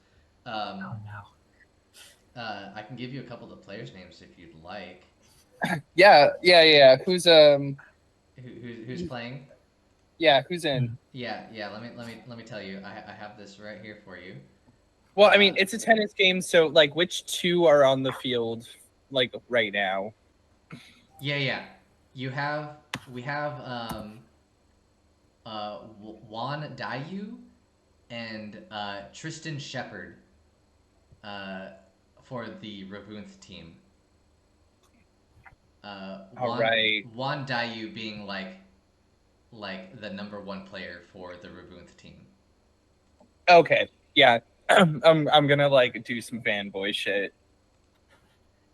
Um, Oh no. I can give you a couple of the players' names if you'd like. Yeah. Who's Who's playing? Yeah, who's in? Hmm. Yeah. Let me tell you. I have this right here for you. Well, I mean, it's a tennis game, so like, which two are on the field, like right now? Yeah. We have Juan Dayu and Tristan Shepard uh, for the Ravunth team. All right. Juan Dayu being like the number one player for the Ravunth team. Okay. Yeah. I'm gonna like do some fanboy shit.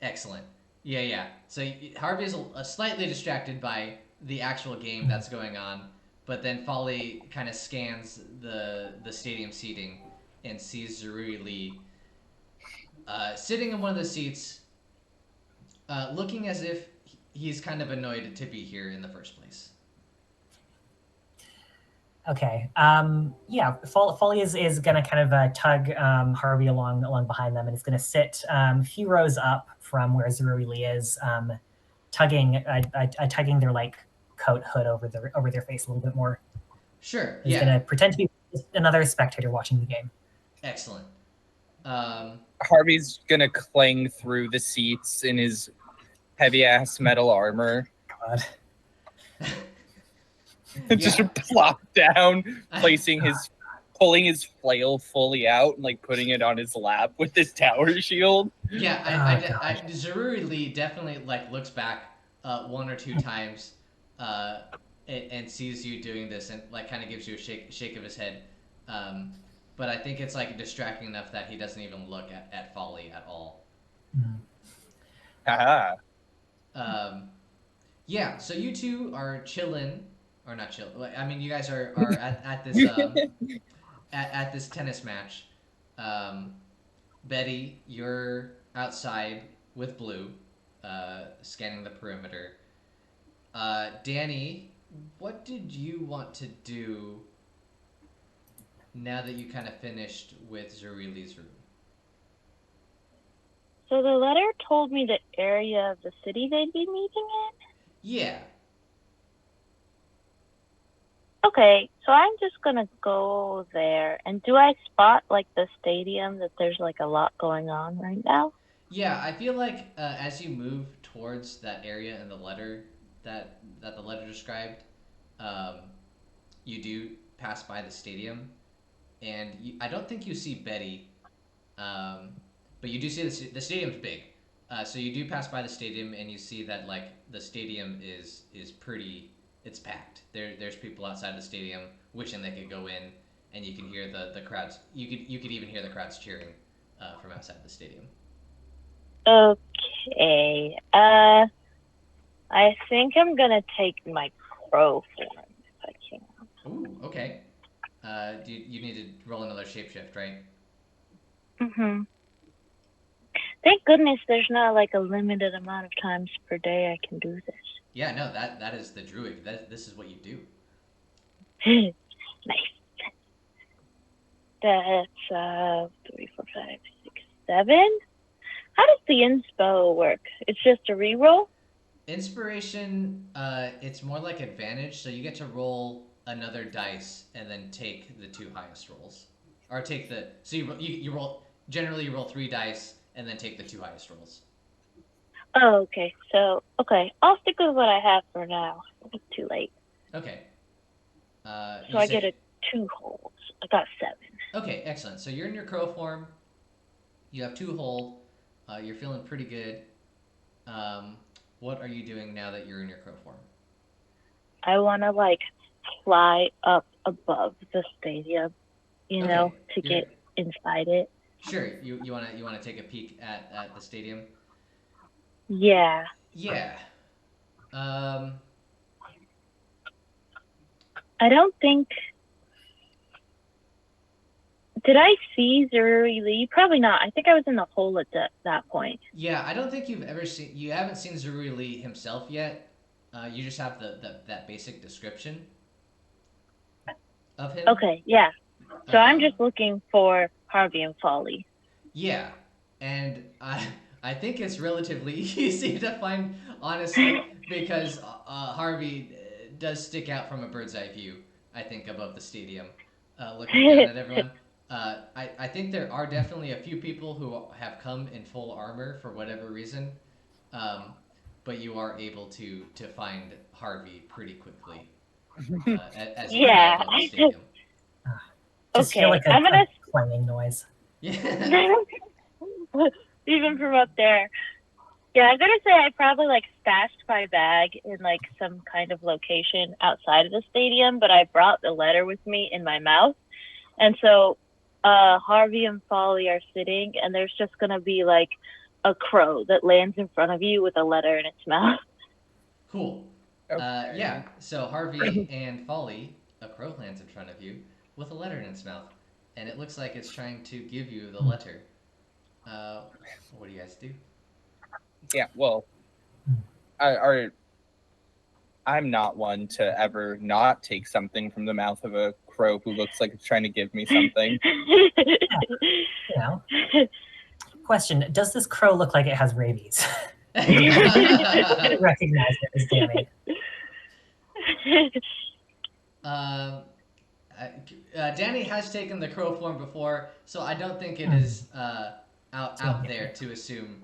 Excellent. Yeah. So Harvey is slightly distracted by the actual game that's going on, but then Folly kind of scans the stadium seating and sees Zerui Lee sitting in one of the seats, looking as if he's kind of annoyed to be here in the first place. Okay. Yeah. Folly is gonna kind of tug Harvey along behind them, and is gonna sit a few rows up from where Zerui Lee is, tugging their like coat hood over their face a little bit more. Sure. He's Yeah. gonna pretend to be another spectator watching the game. Excellent. Harvey's gonna clang through the seats in his heavy ass metal armor. God. Just plop down, pulling his flail fully out and like putting it on his lap with his tower shield. Yeah, Zeruri Lee definitely like looks back one or two times and sees you doing this and like kind of gives you a shake of his head. But I think it's like distracting enough that he doesn't even look at Folly at all. Haha. Yeah, so you two are chilling, or not chill. I mean, you guys are at this at this tennis match. Betty, you're outside with Bleu, scanning the perimeter. Danni, what did you want to do now that you kind of finished with Zurili's room? So the letter told me the area of the city they'd be meeting in? Yeah. Okay, so I'm just gonna go there. And do I spot, like, the stadium that there's, like, a lot going on right now? Yeah, I feel like as you move towards that area in the letter that the letter described, you do pass by the stadium, and I don't think you see Betty, but you do see the stadium's big, so you do pass by the stadium and you see that like the stadium is pretty, it's packed. There's people outside the stadium wishing they could go in, and you can hear the crowds. You could even hear the crowds cheering from outside the stadium. Okay. I think I'm gonna take my crow form if I can. Ooh, okay. You need to roll another shapeshift, right? Mm-hmm. Thank goodness there's not like a limited amount of times per day I can do this. Yeah, no, that is the druid. This is what you do. Nice. That's 3, 4, 5, 6, 7. How does the inspo work? It's just a reroll? Inspiration, it's more like advantage, so you get to roll another dice and then take the two highest rolls, or take the you roll generally you roll 3 dice and then take the 2 highest rolls. Oh, okay. So I'll stick with what I have for now. It's too late. Okay. So I get a 2 holds. I got 7. Okay, excellent. So you're in your crow form. You have 2 hold. You're feeling pretty good. What are you doing now that you're in your crow form? I want to like fly up above the stadium, you know, to get inside it. Sure. You wanna take a peek at the stadium? Yeah. Yeah. I don't think Did I see Zuri Lee? Probably not. I think I was in the hole at that point. Yeah, I don't think you haven't seen Zerui Lee himself yet. You just have that basic description of him. Okay, yeah. So I'm Um, just looking for Harvey and Folly. yeah, and I think it's relatively easy to find, honestly, because Harvey does stick out from a bird's eye view. I think above the stadium, looking down at everyone. I think there are definitely a few people who have come in full armor for whatever reason, um, but you are able to find Harvey pretty quickly as you fly Yeah. above the stadium. Just hear Okay, like I'm gonna a clanging noise. Yeah. even from up there. Yeah, I'm gonna say I probably like stashed my bag in like some kind of location outside of the stadium, but I brought the letter with me in my mouth. And so Harvey and Folly are sitting, and there's just gonna be like a crow that lands in front of you with a letter in its mouth. Cool. Okay. Yeah, so Harvey and Folly, a crow lands in front of you with a letter in its mouth, and it looks like it's trying to give you the letter. What do you guys do? Yeah, well, I'm not one to ever not take something from the mouth of a crow who looks like it's trying to give me something. You know. Question: does this crow look like it has rabies? I recognize it as Danny. Danny has taken the crow form before, so I don't think it is out there to assume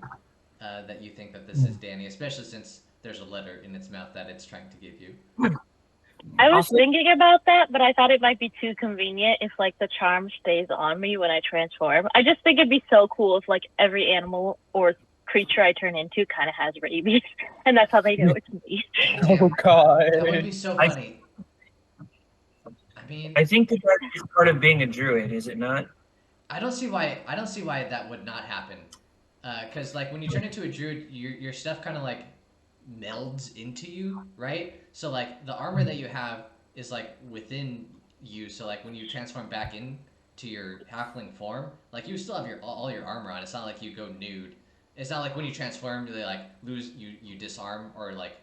that you think that this is Danny, especially since there's a letter in its mouth that it's trying to give you. I was Also- thinking about that, but I thought it might be too convenient if like the charm stays on me when I transform. I just think it'd be so cool if like every animal or creature I turn into kind of has rabies, and that's how they know it's me. Oh God. That would be so funny. I mean, I think that is part of being a druid, is it not? I don't see why that would not happen. Because like when you turn into a druid, your stuff kind of like melds into you, right? So like the armor that you have is like within you. So like when you transform back into your halfling form, like you still have all your armor on. It's not like you go nude. It's not like when you transform, you like you disarm or like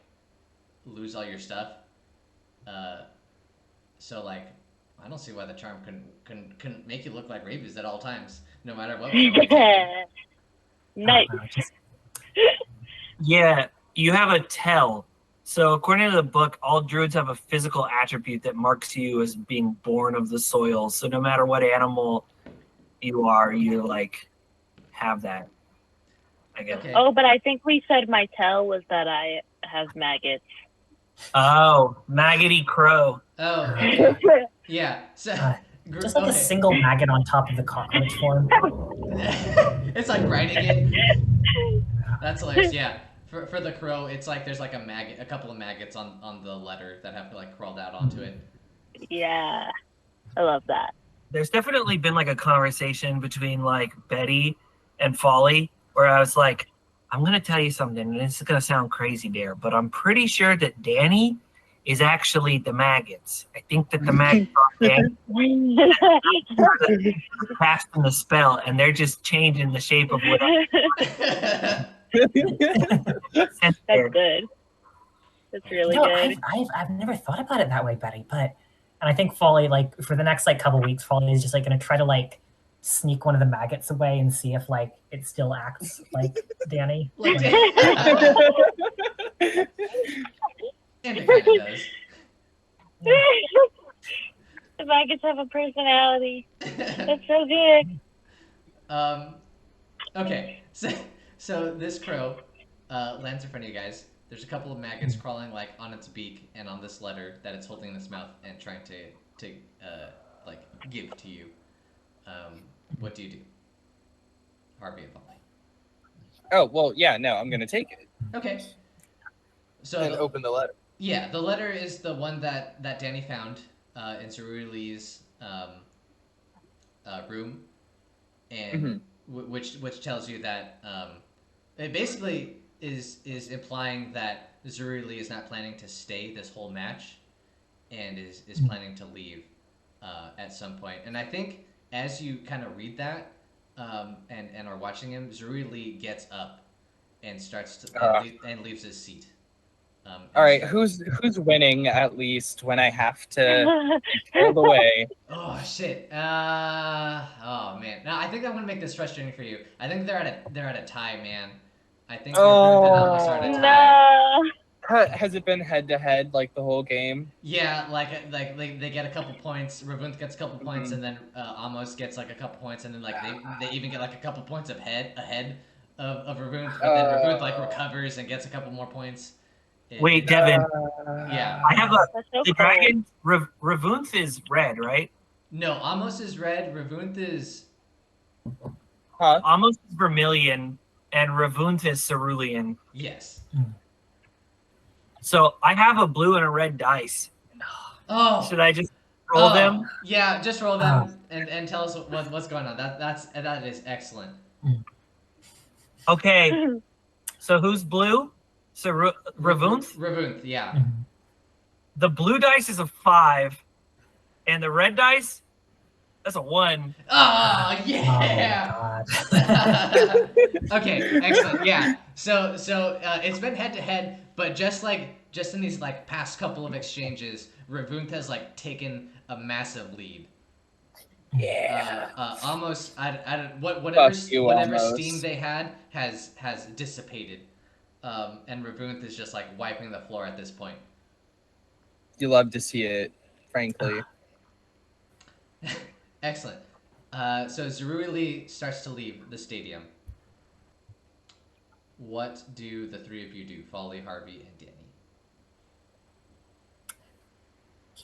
lose all your stuff. So like I don't see why the charm couldn't make you look like rabies at all times, no matter what form you're taking. Nice. Oh, wow, just Yeah, you have a tell. So according to the book, all druids have a physical attribute that marks you as being born of the soil. So no matter what animal you are, you like have that. I guess. Okay. Oh, but I think we said my tell was that I have maggots. Oh, maggoty crow. Oh, okay. Yeah. So just like a okay. single maggot on top of the cockroach form. It's like writing it. That's hilarious. Yeah. For the crow, it's like there's like a couple of maggots on the letter that have like crawled out onto it. Yeah, I love that. There's definitely been like a conversation between like Betty and Folly where I was like, I'm gonna tell you something, and this is gonna sound crazy there, but I'm pretty sure that Danny is actually the maggots. I think that the maggots are Danny casting the spell, and they're just changing the shape of what That's good. That's really good. I've never thought about it that way, Betty. And I think Folly, like for the next like couple weeks, Folly is just like gonna try to like sneak one of the maggots away and see if like it still acts like Danny. Like Like, and it kind of does. The maggots have a personality. That's so good. Okay, so this crow lands in front of you guys. There's a couple of maggots crawling like on its beak and on this letter that it's holding in its mouth and trying to like give to you. What do you do, Harvey and Folly? Oh, well, yeah, no, I'm going to take it Okay. So and open the letter. yeah, the letter is the one that Danny found in Cerulee's room, and which tells you that it basically is implying that Zerulee is not planning to stay this whole match, and is planning to leave at some point. And I think as you kind of read that and are watching him, Zeruli gets up and starts to and leaves his seat. All right, who's winning at least when I have to be pulled away? Oh shit! Oh man. No, I think I'm gonna make this frustrating for you. I think they're at a tie, man. I think Rebuth and Amos are at a tie. No. Has it been head to head like the whole game? Yeah, like they get a couple points. Rebuth gets a couple points, and then Amos gets like a couple points, and then like they even get like a couple points ahead of Rebuth, but then Rebuth like recovers and gets a couple more points. Wait, Devon. Yeah. I have That's so the cool. dragon. Ravunth is red, right? No, Amos is red. Rebuth is. Huh? Amos is vermilion, and Ravunth is cerulean. Yes. So I have a blue and a red dice. Oh. Should I just roll them? Yeah, just roll them and tell us what's going on. That is excellent. Okay. So who's blue? So Ravunth? Rebuth, yeah. The blue dice is a 5, and the red dice, that's a 1. Oh, Oh yeah. my god. Okay, excellent. Yeah. So it's been head to head, but just in these like past couple of exchanges, Rebuth has like taken a massive lead. Yeah. Almost, whatever Amos. steam they had has dissipated, and Rebuth is just like wiping the floor at this point. You love to see it, frankly. Excellent. So Zeruli starts to leave the stadium. What do the three of you do? Folly, Harvey, and Danni.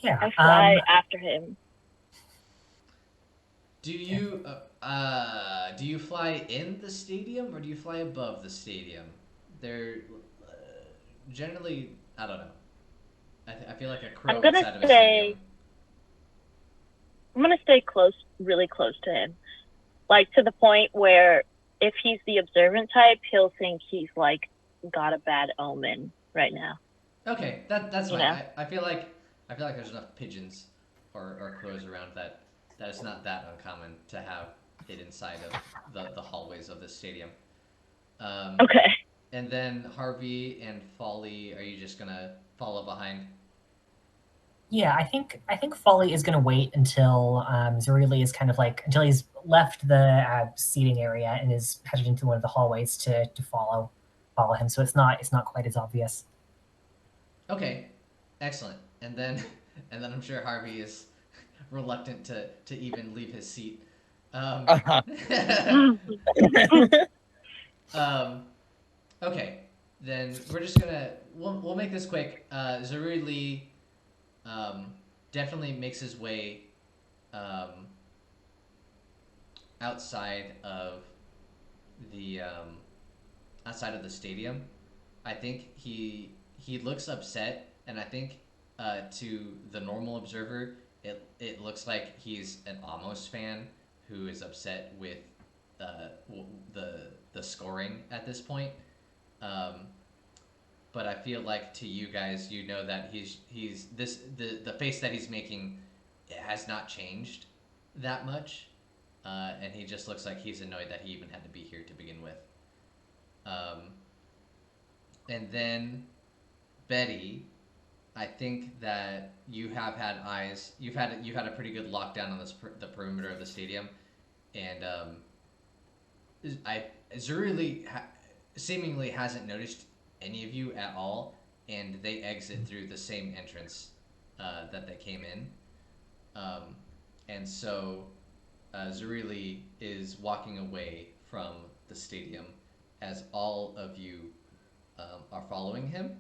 Yeah. I fly after him. Do you fly in the stadium or do you fly above the stadium? They're generally, I don't know. I feel like a crow inside of a stadium. I'm gonna stay close, really close to him, like to the point where if he's the observant type, he'll think he's like got a bad omen right now. Okay, that's fine. Yeah. I feel like there's enough pigeons or crows around that it's not that uncommon to have it inside of the hallways of this stadium. Okay. And then Harvey and Folly, are you just gonna follow behind? Yeah, I think Folly is going to wait until Zeruli is kind of like until he's left the seating area and is headed into one of the hallways to follow him. So it's not quite as obvious. Okay, excellent. And then I'm sure Harvey is reluctant to even leave his seat. Okay, then we're just gonna we'll make this quick. Zeruli definitely makes his way outside of the stadium. I think he looks upset, and I think to the normal observer, it looks like he's an Amos fan who is upset with the scoring at this point. But I feel like to you guys, you know that the face that he's making has not changed that much, and he just looks like he's annoyed that he even had to be here to begin with. And then Betty, I think that you have had eyes. You've had a pretty good lockdown on the perimeter of the stadium, and Zeruli seemingly hasn't noticed any of you at all, and they exit through the same entrance that they came in. And so Zeruli is walking away from the stadium as all of you are following him.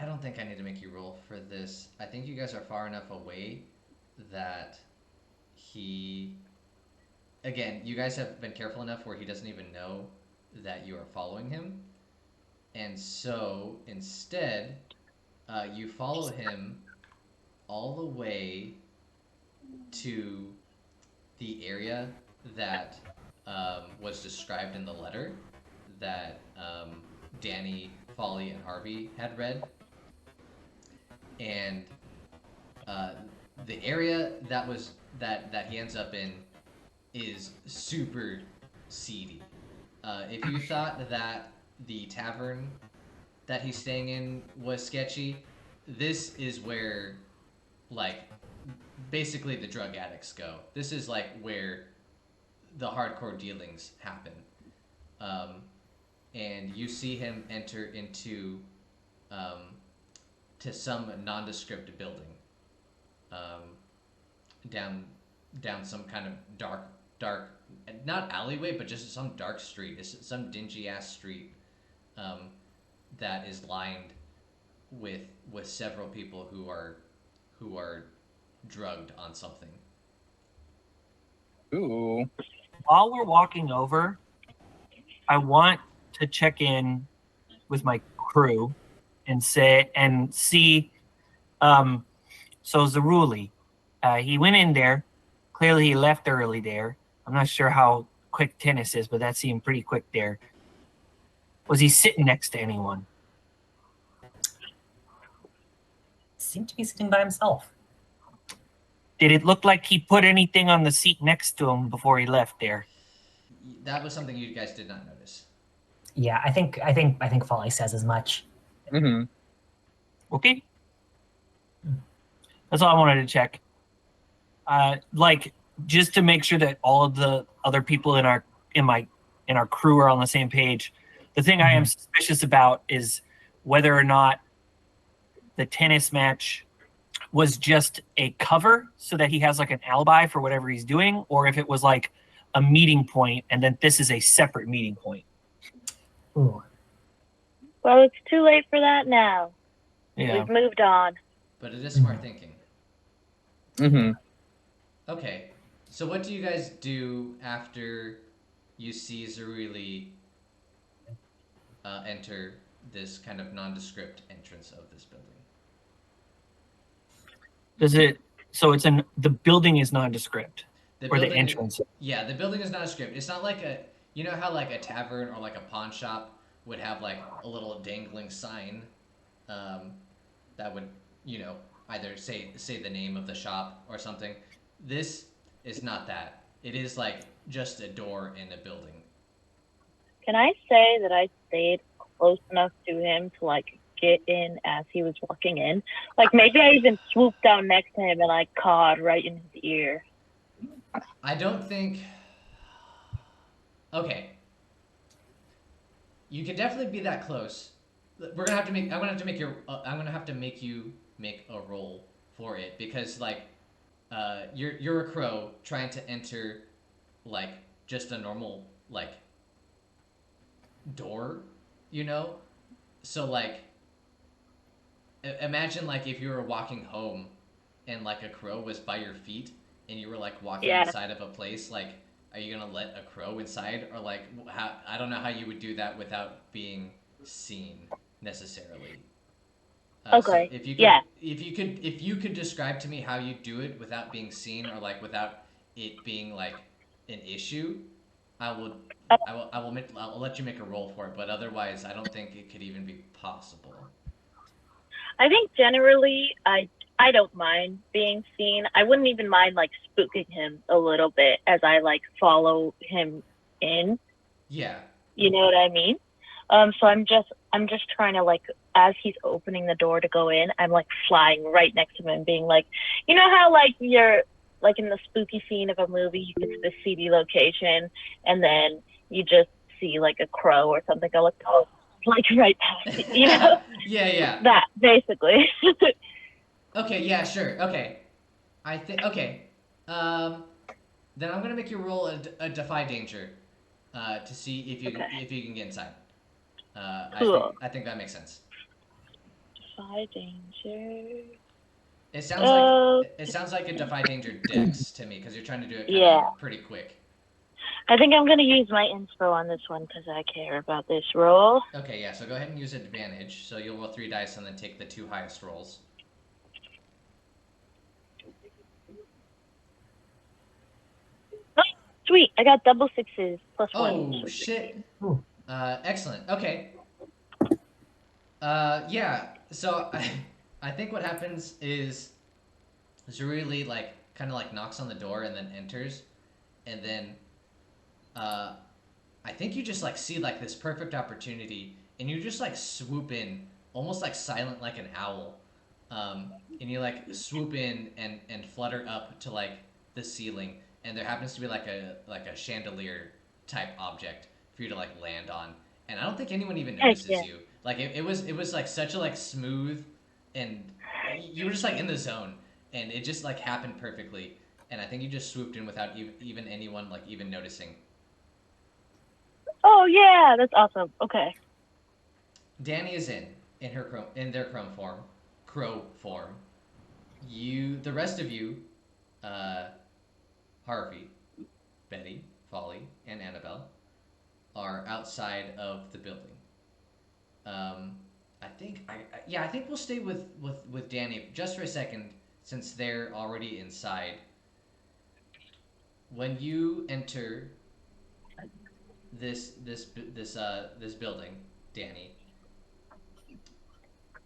I don't think I need to make you roll for this. I think you guys are far enough away that again, you guys have been careful enough where he doesn't even know that you are following him. And so instead, you follow him all the way to the area that was described in the letter that Danni, Folly, and Harvey had read. And the area that he ends up in is super seedy. If you thought that the tavern that he's staying in was sketchy, this is where like basically the drug addicts go. This is like where the hardcore dealings happen. Um, and you see him enter into um, to some nondescript building um, down some kind of dark not alleyway but just some dark street. It's some dingy ass street um, that is lined with several people who are drugged on something. Ooh. While we're walking over, I want to check in with my crew and see. So Zaruli, he went in there. Clearly, he left early there. I'm not sure how quick tennis is, but that seemed pretty quick there. Was he sitting next to anyone? Seemed to be sitting by himself. Did it look like he put anything on the seat next to him before he left there? That was something you guys did not notice. Yeah, I think Folly says as much. Mm-hmm. Okay. That's all I wanted to check. Like just to make sure that all of the other people in our crew are on the same page. The thing I am suspicious about is whether or not the tennis match was just a cover so that he has like an alibi for whatever he's doing, or if it was like a meeting point and then this is a separate meeting point. Ooh. Well, it's too late for that now. Yeah. We've moved on. But it is smart thinking. Mm-hmm. Okay, so what do you guys do after you see Zaruli enter this kind of nondescript entrance of this building? So it's the building is nondescript, The or the building- entrance? Yeah, the building is nondescript. It's not like you know how like a tavern or like a pawn shop would have like a little dangling sign that would, you know, either say the name of the shop or something. This is not that. It is like just a door in a building. Can I say that I stayed close enough to him to like get in as he was walking in? Like maybe I even swooped down next to him and I cawed right in his ear. I don't think. Okay. You can definitely be that close. We're gonna have to make. I'm gonna have to make your. I'm gonna have to make you make a roll for it because like, you're a crow trying to enter, like just a normal like. Door, you know, so like. Imagine like if you were walking home, and like a crow was by your feet, and you were like walking inside of a place like. Are you gonna let a crow inside, or like how? I don't know how you would do that without being seen necessarily. Okay. So if you could, if you could describe to me how you do it without being seen, or like without it being like an issue, I'll let you make a roll for it. But otherwise, I don't think it could even be possible. I think generally I don't mind being seen. I wouldn't even mind like spooking him a little bit as I like follow him in. Yeah. You know what I mean? So I'm just trying to like as he's opening the door to go in, I'm like flying right next to him and being like, you know how like you're like in the spooky scene of a movie, you get to the seedy location and then you just see like a crow or something go like, oh, like right past it, you know? Yeah. That basically. Okay, yeah, sure. Okay. I think okay. Then I'm gonna make you roll a defy danger, to see if you can get inside. Cool. I think that makes sense. Defy danger. It sounds like a defy danger dex to me because you're trying to do it kind of pretty quick. I think I'm gonna use my inspo on this one because I care about this roll. Okay, yeah. So go ahead and use advantage. So you'll roll 3 dice and then take the 2 highest rolls. Sweet, I got double sixes plus one. Oh shit! Ooh. Excellent. Okay. Yeah. So I think what happens is Zeruli like kind of like knocks on the door and then enters, and then uh, I think you just like see like this perfect opportunity, and you just like swoop in, almost like silent like an owl, and you like swoop in and flutter up to like the ceiling, and there happens to be like a chandelier type object for you to like land on, and I don't think anyone even Heck notices yeah. you. Like it was like such a like smooth, and you were just like in the zone, and it just like happened perfectly, and I think you just swooped in without even anyone like even noticing. Oh yeah, that's awesome. Okay. Danni is in her in their chrome form, crow form. The rest of you, uh, Harvey, Betty, Folly, and Annabelle, are outside of the building. I think yeah, I think we'll stay with Danni just for a second since they're already inside. When you enter this building, Danni,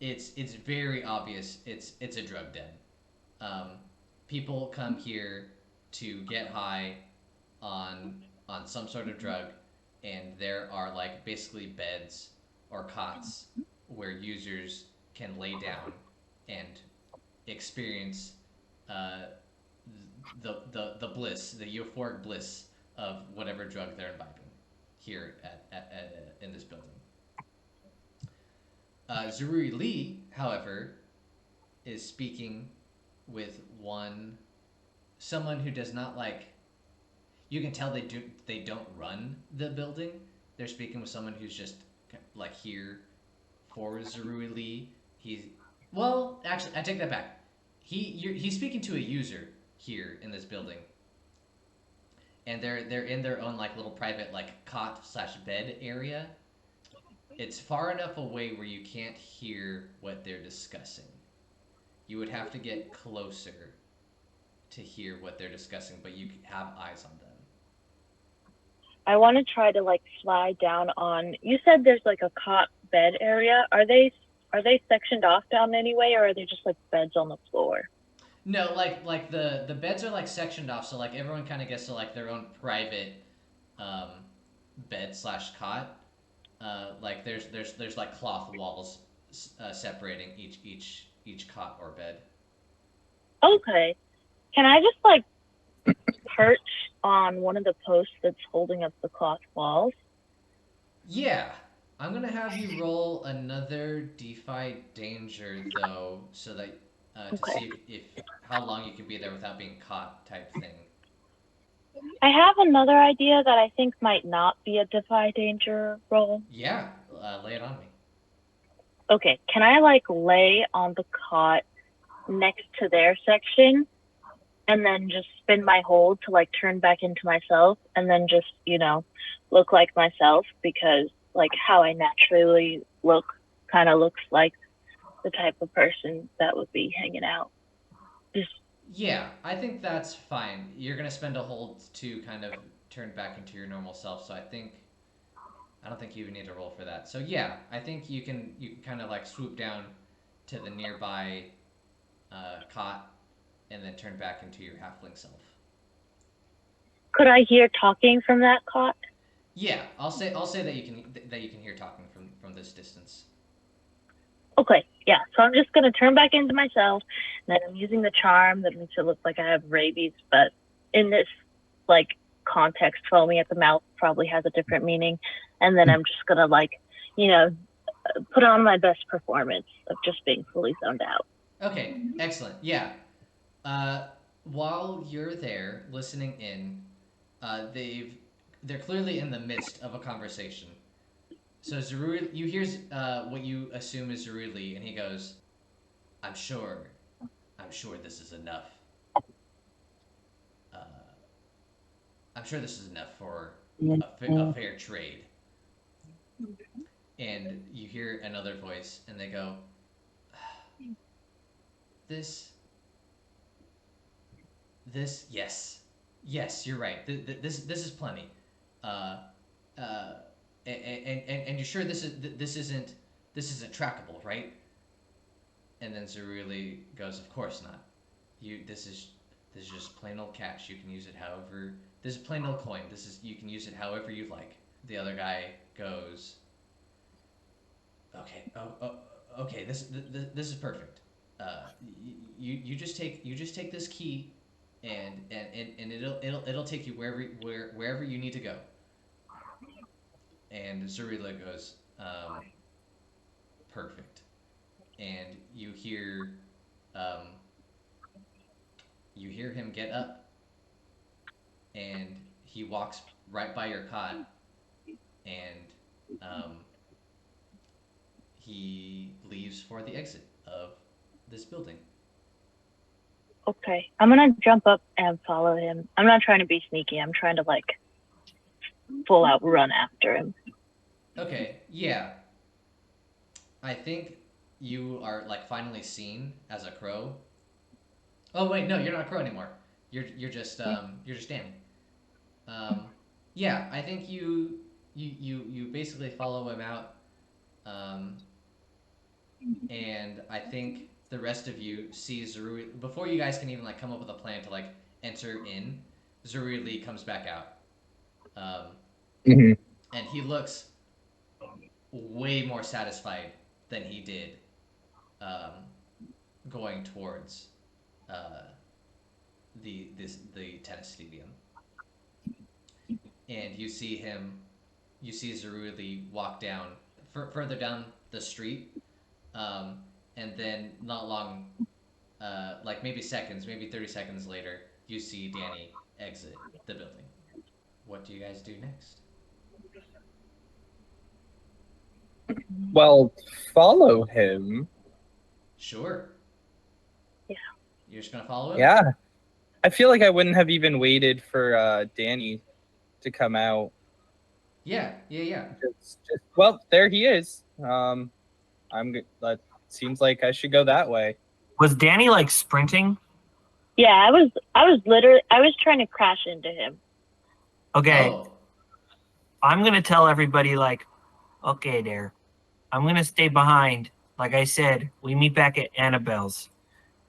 it's very obvious it's a drug den. Um, People come here to get high on some sort of drug, and there are like basically beds or cots where users can lay down and experience uh, the bliss, the euphoric bliss of whatever drug they're imbibing here in this building. Zurui Lee, however, is speaking with someone who does not like. You can tell they don't run the building. They're speaking with someone who's just like here for Zerui Lee. He's well, actually, I take that back. He's speaking to a user here in this building, and they're in their own like little private like cot slash bed area. It's far enough away where you can't hear what they're discussing. You would have to get closer to hear what they're discussing, but you have eyes on them. I want to try to like slide down on. You said there's like a cot bed area. Are they sectioned off down anyway, or are they just like beds on the floor? No, like the beds are like sectioned off, so like everyone kind of gets to like their own private um, bed slash cot. Like there's like cloth walls separating each cot or bed. Okay. Can I just like perch on one of the posts that's holding up the cloth walls? Yeah, I'm gonna have you roll another DeFi danger though, so that to Okay. see if how long you can be there without being caught type thing. I have another idea that I think might not be a defy danger roll. Yeah, lay it on me. Okay, can I like lay on the cot next to their section and then just spin my hold to like turn back into myself and then just, look like myself because like how I naturally look kind of looks like the type of person that would be hanging out. Just Yeah, I think that's fine. You're gonna spend a hold to kind of turn back into your normal self, so I don't think you even need to roll for that. So yeah, I think you can kind of like swoop down to the nearby cot and then turn back into your halfling self. could I hear talking from that cot? Yeah, I'll say that you can hear talking from this distance. Okay, yeah. So I'm just gonna turn back into myself, and then I'm using the charm that makes it look like I have rabies, but in this like context, foaming at the mouth probably has a different meaning. And then I'm just gonna like, you know, put on my best performance of just being fully zoned out. Okay, excellent. Yeah. Uh, while you're there listening in, they're clearly in the midst of a conversation. So Zaruli, you hear what you assume is Zaruli, and he goes, "I'm sure, I'm sure this is enough. Uh, I'm sure this is enough for a fair trade." And you hear another voice, and they go, "This, yes, yes, you're right. This is plenty. Uh, uh, and you're sure this isn't trackable, right?" And then Zaruli goes, "Of course not. This is just plain old cash. You can use it however. This is plain old coin. You can use it however you like. The other guy goes, okay, okay. This is perfect. You just take this key, and it'll take you wherever you need to go. And Zarila goes, perfect. And um, you hear him get up, and he walks right by your cot, and um, he leaves for the exit of this building. Okay, I'm gonna jump up and follow him. I'm not trying to be sneaky. I'm trying to like full out run after him. Okay, yeah. I think you are like finally seen as a crow. Oh wait, no, you're not a crow anymore. You're just Danni. Um, yeah, I think you basically follow him out, um, and I think the rest of you see Zarui before you guys can even like come up with a plan to like enter in. Zarui Lee comes back out, um, Mhm. and he looks way more satisfied than he did um, going towards uh, the tennis stadium. And you see Zaruli walk down further down the street, um, and then not long, like maybe seconds, maybe 30 seconds later, you see Danni exit the building. What do you guys do next? Well, follow him. Sure. Yeah. You're just gonna follow him? Yeah. I feel like I wouldn't have even waited for Danni to come out. Yeah. Well, there he is. That seems like I should go that way. Was Danny like sprinting? Yeah, I was trying to crash into him. Okay, Oh. I'm gonna tell everybody like, okay, there. I'm gonna stay behind. Like I said, we meet back at Annabelle's.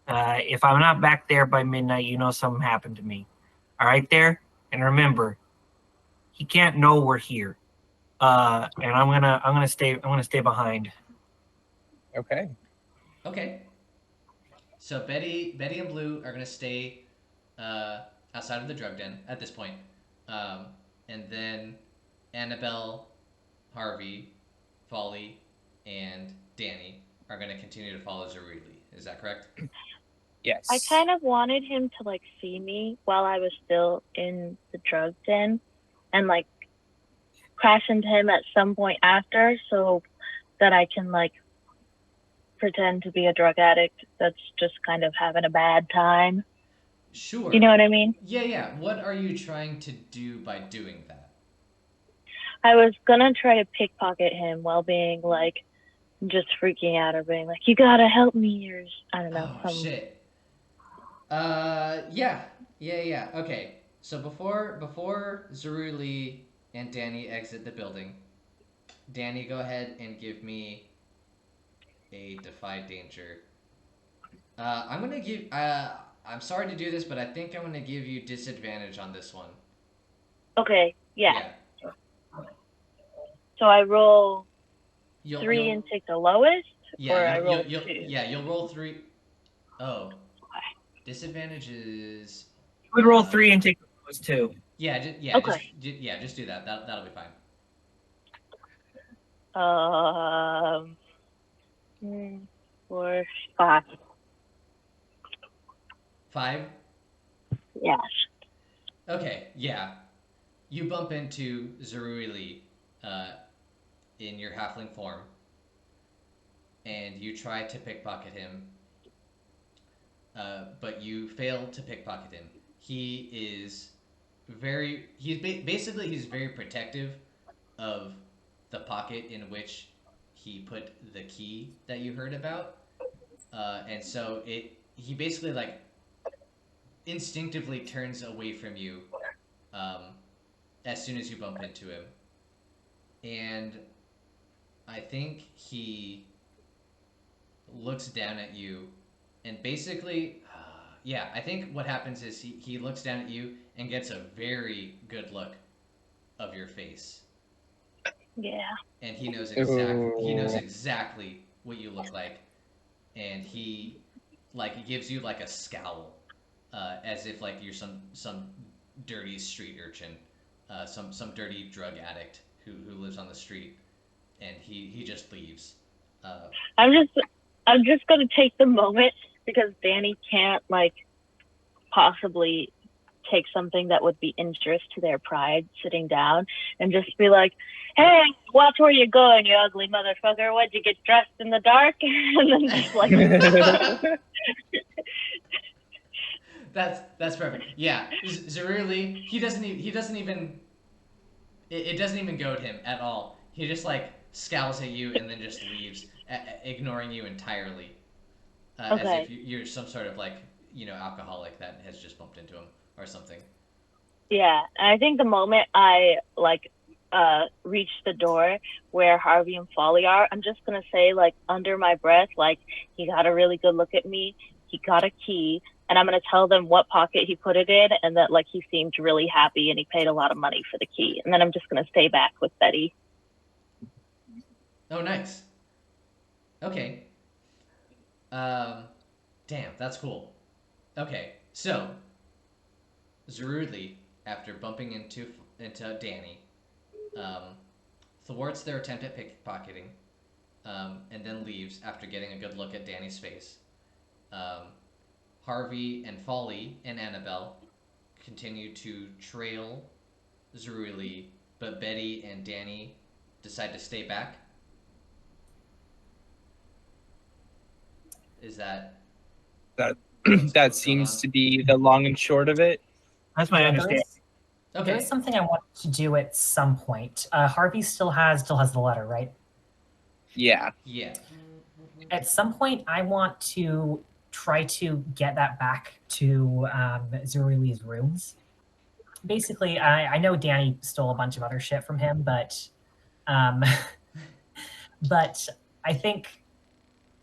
If I'm not back there by midnight, you know something happened to me. All right, there. And remember, he can't know we're here. And I'm gonna stay behind. Okay. Okay. So Betty and Blue are gonna stay uh, outside of the drug den at this point, um, and then Annabelle, Harvey, Folly, and Danni are gonna continue to follow Zaruli. Is that correct? Yes. I kind of wanted him to like see me while I was still in the drug den and like crash into him at some point after so that I can like pretend to be a drug addict that's just kind of having a bad time. Sure. You know what I mean? Yeah. What are you trying to do by doing that? I was gonna try to pickpocket him while being like just freaking out or being like, "You gotta help me," or I don't know. Oh shit. Yeah. Okay. So before Zaruli and Danni exit the building, Danni, go ahead and give me a defy danger. I'm gonna give. I'm sorry to do this, but I think I'm gonna give you disadvantage on this one. Okay, yeah. Yeah. So I roll You'll 3 and take the lowest, yeah or I you'll, roll you'll 2. yeah you'll roll 3. Oh, disadvantage is. You would roll 3 and take those 2. Yeah, Okay. just do that. That'll be fine. 4, 5. 5. Yes. Okay, yeah. You bump into Zeruili in your halfling form, and you try to pickpocket him, but you fail to pickpocket him. He is basically he's very protective of the pocket in which he put the key that you heard about, and so he basically like instinctively turns away from you um, as soon as you bump into him. And I think he looks down at you and basically, yeah. I think what happens is he looks down at you and gets a very good look of your face, Yeah. and he knows Ooh. exactly what you look like, and he like gives you like a scowl, as if like you're some dirty street urchin, some dirty drug addict who lives on the street, and he just leaves. Uh, I'm just gonna take the moment because Danny can't like possibly take something that would be injurious to their pride sitting down and just be like, hey, watch where you're going, you ugly motherfucker. What'd you get dressed in the dark? And then just like that's perfect. Yeah, Zaruli, he doesn't even it doesn't even goad him at all. He just like scowls at you and then just leaves, ignoring you entirely, as if okay. you're some sort of like alcoholic that has just bumped into him or something. Yeah. And I think the moment I like reach the door where Harvey and Folly are, I'm just gonna say like under my breath, like he got a really good look at me, he got a key, and I'm gonna tell them what pocket he put it in and that like he seemed really happy and he paid a lot of money for the key. And then I'm just gonna stay back with Betty. Oh, nice. Okay. Um, damn, that's cool. Okay, so Zarudli, after bumping into Danny, um, thwarts their attempt at pickpocketing, and then leaves after getting a good look at Danny's face. Um, Harvey and Folly and Annabelle continue to trail Zaruli, but Betty and Danny decide to stay back. Is that That what's that going seems on? to be the long and short of it. That's my Yeah, understanding. there is Okay. something I want to do at some point. Harvey still has the letter, right? Yeah. Yeah. At some point, I want to try to get that back to Zuruli's rooms. Basically, I know Danny stole a bunch of other shit from him, but um, but I think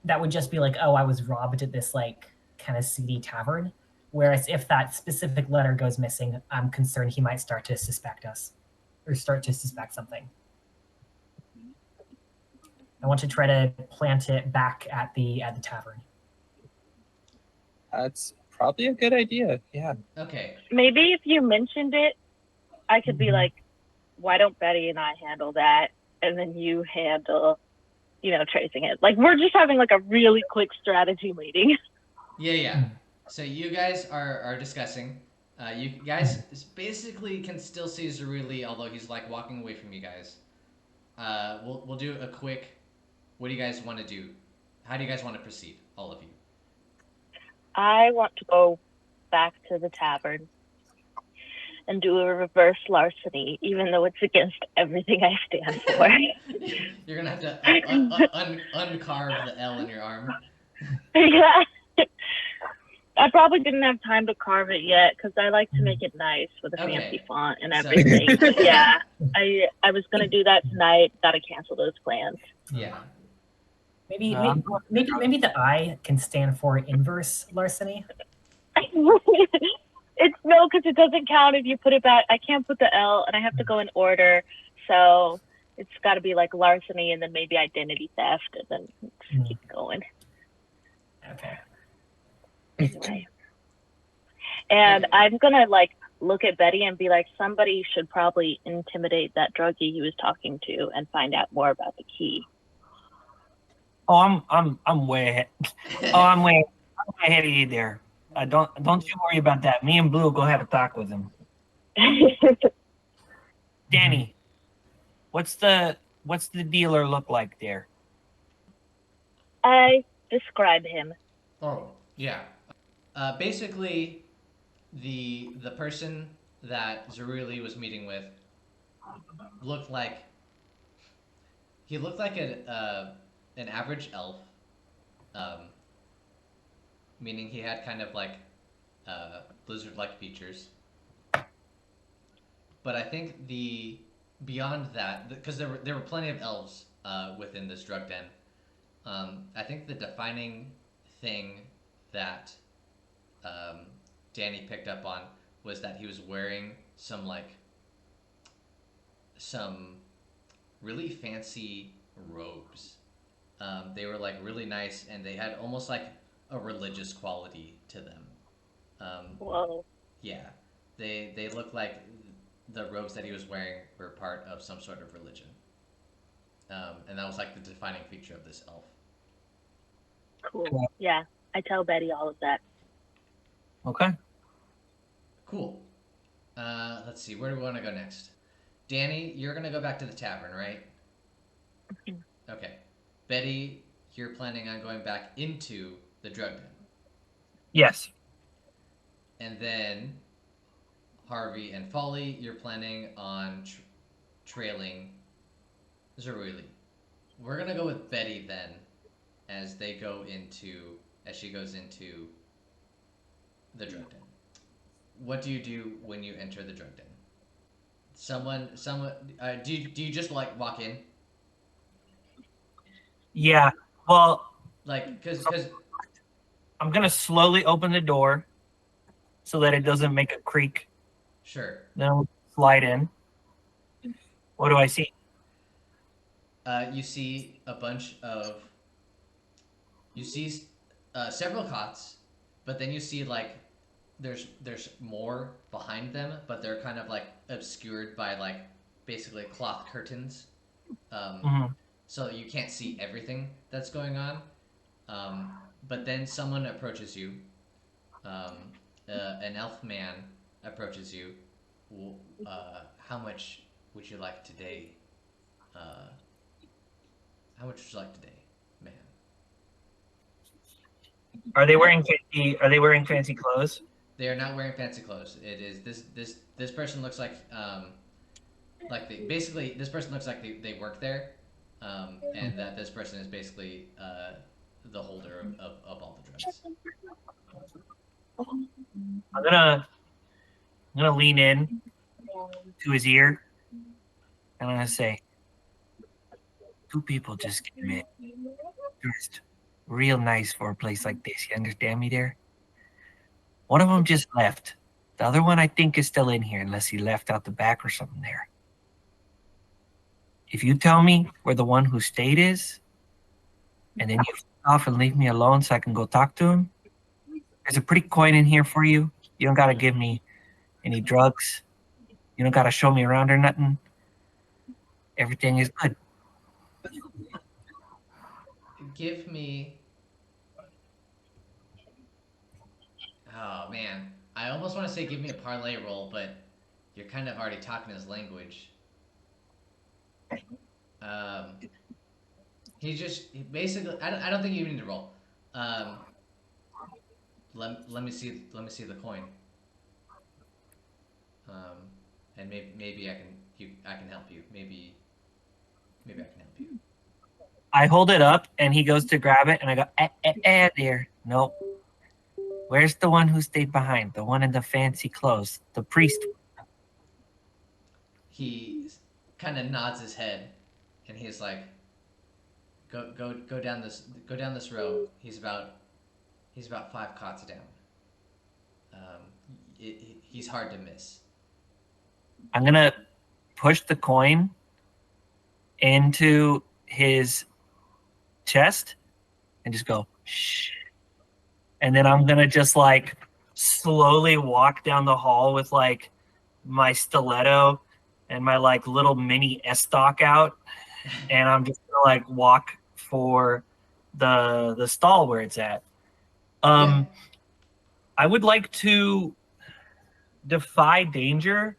that would just be like, oh, I was robbed at this like kind of seedy tavern. Whereas if that specific letter goes missing, I'm concerned he might start to suspect us or start to suspect something. I want to try to plant it back at the tavern. That's probably a good idea. Yeah. Okay. Maybe if you mentioned it, I could be like, why don't Betty and I handle that? And then you handle, tracing it. Like, we're just having like a really quick strategy meeting. Yeah. So you guys are discussing. You guys basically can still see Zaruli, although he's like walking away from you guys. We'll do a quick. What do you guys want to do? How do you guys want to proceed, all of you? I want to go back to the tavern and do a reverse larceny, even though it's against everything I stand for. You're gonna have to uncarve the L in your arm. Yeah. I probably didn't have time to carve it yet because I like to make it nice with a fancy font and So- everything. But yeah, I was gonna do that tonight. Gotta cancel those plans. Yeah. Maybe the I can stand for inverse larceny. It's no, because it doesn't count if you put it back. I can't put the L, and I have to go in order. So it's got to be like larceny, and then maybe identity theft, and then keep going. Okay. Anyway. And I'm gonna like look at Betty and be like, somebody should probably intimidate that druggie he was talking to and find out more about the key. Oh, I'm way ahead. Oh, I'm way ahead of you there. Don't you worry about that. Me and Bleu go have a talk with him. Danny, what's the dealer look like there? I describe him. Oh, yeah. Basically, the person that Zaruli was meeting with looked like an average elf, um, meaning he had kind of like lizard-like features. But I think beyond that, because there were plenty of elves within this drug den. I think the defining thing that Danni picked up on was that he was wearing some really fancy robes. They were like really nice, and they had almost like a religious quality to them. Whoa. Yeah, they looked like the robes that he was wearing were part of some sort of religion, and that was like the defining feature of this elf. Cool. Yeah, I tell Betty all of that. Okay. Cool. Let's see. Where do we want to go next? Danni, you're gonna go back to the tavern, right? Okay. Betty, you're planning on going back into the drug den. Yes. And then Harvey and Folly, you're planning on trailing Zeruli. We're gonna go with Betty then, as she goes into the drug den. What do you do when you enter the drug den? Do you just like walk in? Yeah. Well, Like, cause I'm gonna slowly open the door so that it doesn't make a creak. sure. Then I'll slide in. What do I see? You see several cots, but then you see like there's more behind them, but they're kind of like obscured by like basically cloth curtains, Mhm. so you can't see everything that's going on. But then someone approaches you. An elf man approaches you. How much would you like today? Uh, how much would you like today, man? Are they wearing fancy clothes? They are not wearing fancy clothes. It is this person looks like this person looks like they work there, and that this person is basically the holder of all the drugs. I'm gonna lean in to his ear and I'm gonna say, two people just came in. Dressed real nice for a place like this. You understand me there? One of them just left. The other one I think is still in here unless he left out the back or something there. If you tell me where the one who stayed is, and then you off and leave me alone so I can go talk to him, there's a pretty coin in here for you. You don't gotta give me any drugs. You don't gotta show me around or nothing. Everything is good. Give me. Oh man, I almost want to say give me a parlay roll, but you're kind of already talking his language. Basically. I don't think you need to roll. Let me see the coin. And maybe I can help you. Maybe I can help you. I hold it up and he goes to grab it and I go, there. Nope. Where's the one who stayed behind? The one in the fancy clothes. The priest. He kind of nods his head, and he's like, "Go down this row. He's about 5 cots down. He's hard to miss." I'm gonna push the coin into his chest and just go, shh. And then I'm gonna just like slowly walk down the hall with like my stiletto and my like little mini S-stock out, and I'm just gonna like walk for the stall where it's at. Yeah. I would like to defy danger,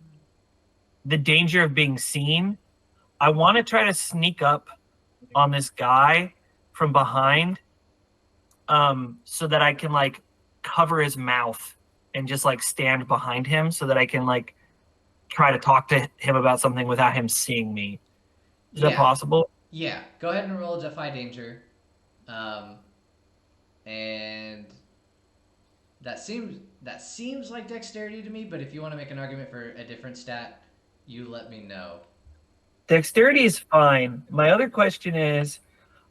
the danger of being seen. I want to try to sneak up on this guy from behind, so that I can like cover his mouth and just like stand behind him so that I can like try to talk to him about something without him seeing me. Is that possible? Yeah. Go ahead and roll defy danger. And that seems like dexterity to me, but if you want to make an argument for a different stat, you let me know. Dexterity is fine. My other question is,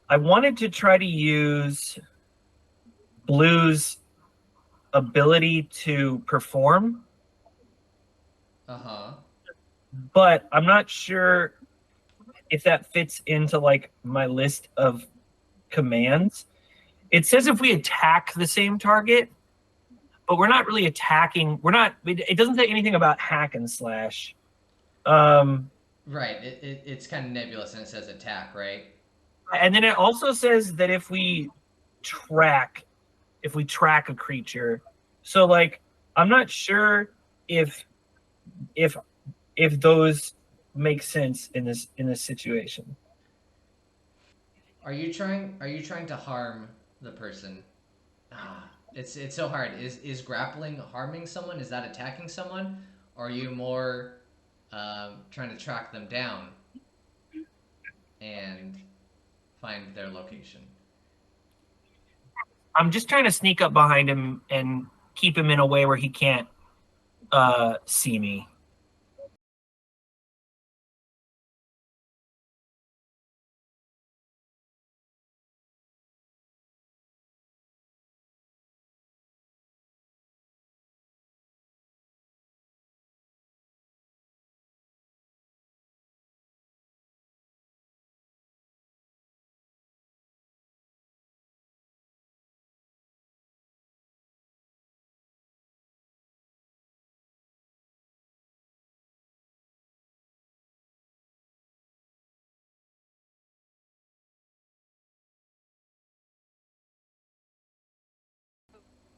I wanted to try to use Bleu's ability to perform, Uh-huh. but I'm not sure if that fits into like my list of commands. It says if we attack the same target, but we're not really attacking. It doesn't say anything about hack and slash. Right. It's kind of nebulous and it says attack, right? And then it also says that if we track a creature, so like I'm not sure if those make sense in this situation. Are you trying to harm the person? Ah, it's so hard. Is grappling harming someone? Is that attacking someone? Or are you more trying to track them down and find their location? I'm just trying to sneak up behind him and keep him in a way where he can't see me.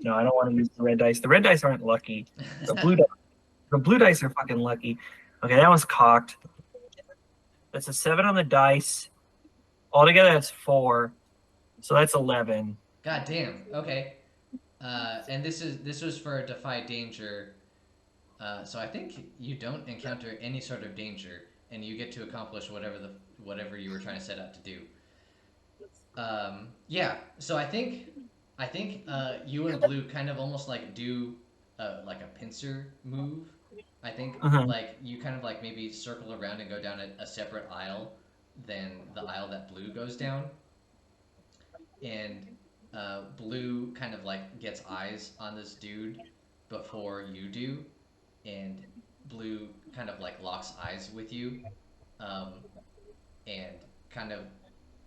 No, I don't want to use the red dice. The red dice aren't lucky. The blue dice are fucking lucky. Okay, that one's cocked. That's a 7 on the dice. Altogether, that's 4. So that's 11. God damn. Okay. And this was for defy danger. So I think you don't encounter any sort of danger, and you get to accomplish whatever you were trying to set out to do. Yeah. So I think you and Blue kind of almost like do like a pincer move. I think like you kind of like maybe circle around and go down a separate aisle than the aisle that Blue goes down, and Blue kind of like gets eyes on this dude before you do, and Blue kind of like locks eyes with you, um, and kind of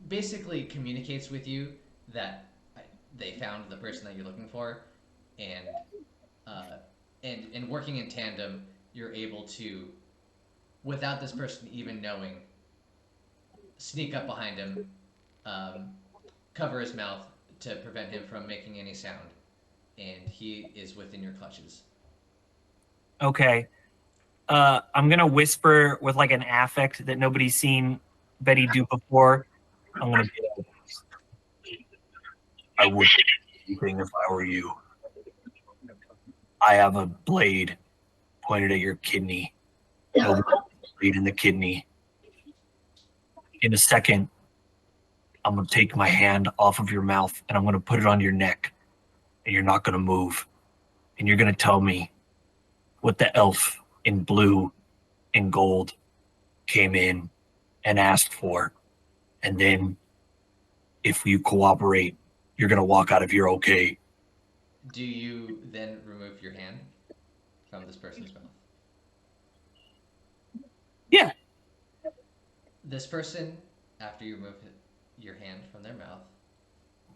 basically communicates with you that they found the person that you're looking for, and uh, and working in tandem, you're able to, without this person even knowing, sneak up behind him, um, cover his mouth to prevent him from making any sound, and he is within your clutches. Okay. I'm gonna whisper with like an affect that nobody's seen Betty do before. I'm gonna be like, I wouldn't do anything if I were you. I have a blade pointed at your kidney. No blade in the kidney. In a second, I'm gonna take my hand off of your mouth and I'm gonna put it on your neck, and you're not gonna move. And you're gonna tell me what the elf in blue and gold came in and asked for. And then if you cooperate, you're gonna walk out of here okay. Do you then remove your hand from this person's mouth? Yeah. This person, after you remove your hand from their mouth,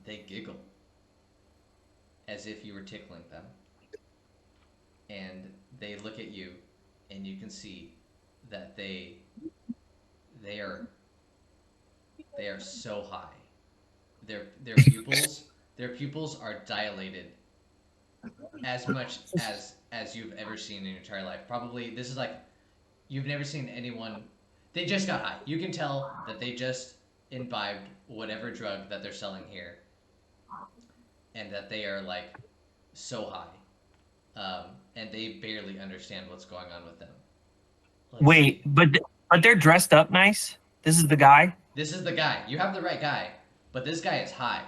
they giggle as if you were tickling them. And they look at you, and you can see that they are so high. Their pupils are dilated as much as you've ever seen in your entire life. Probably this is like you've never seen anyone. They just got high. You can tell that they just imbibed whatever drug that they're selling here, and that they are like so high, and they barely understand what's going on with them. Wait, but they're dressed up nice? This is the guy? This is the guy. You have the right guy, but this guy is high.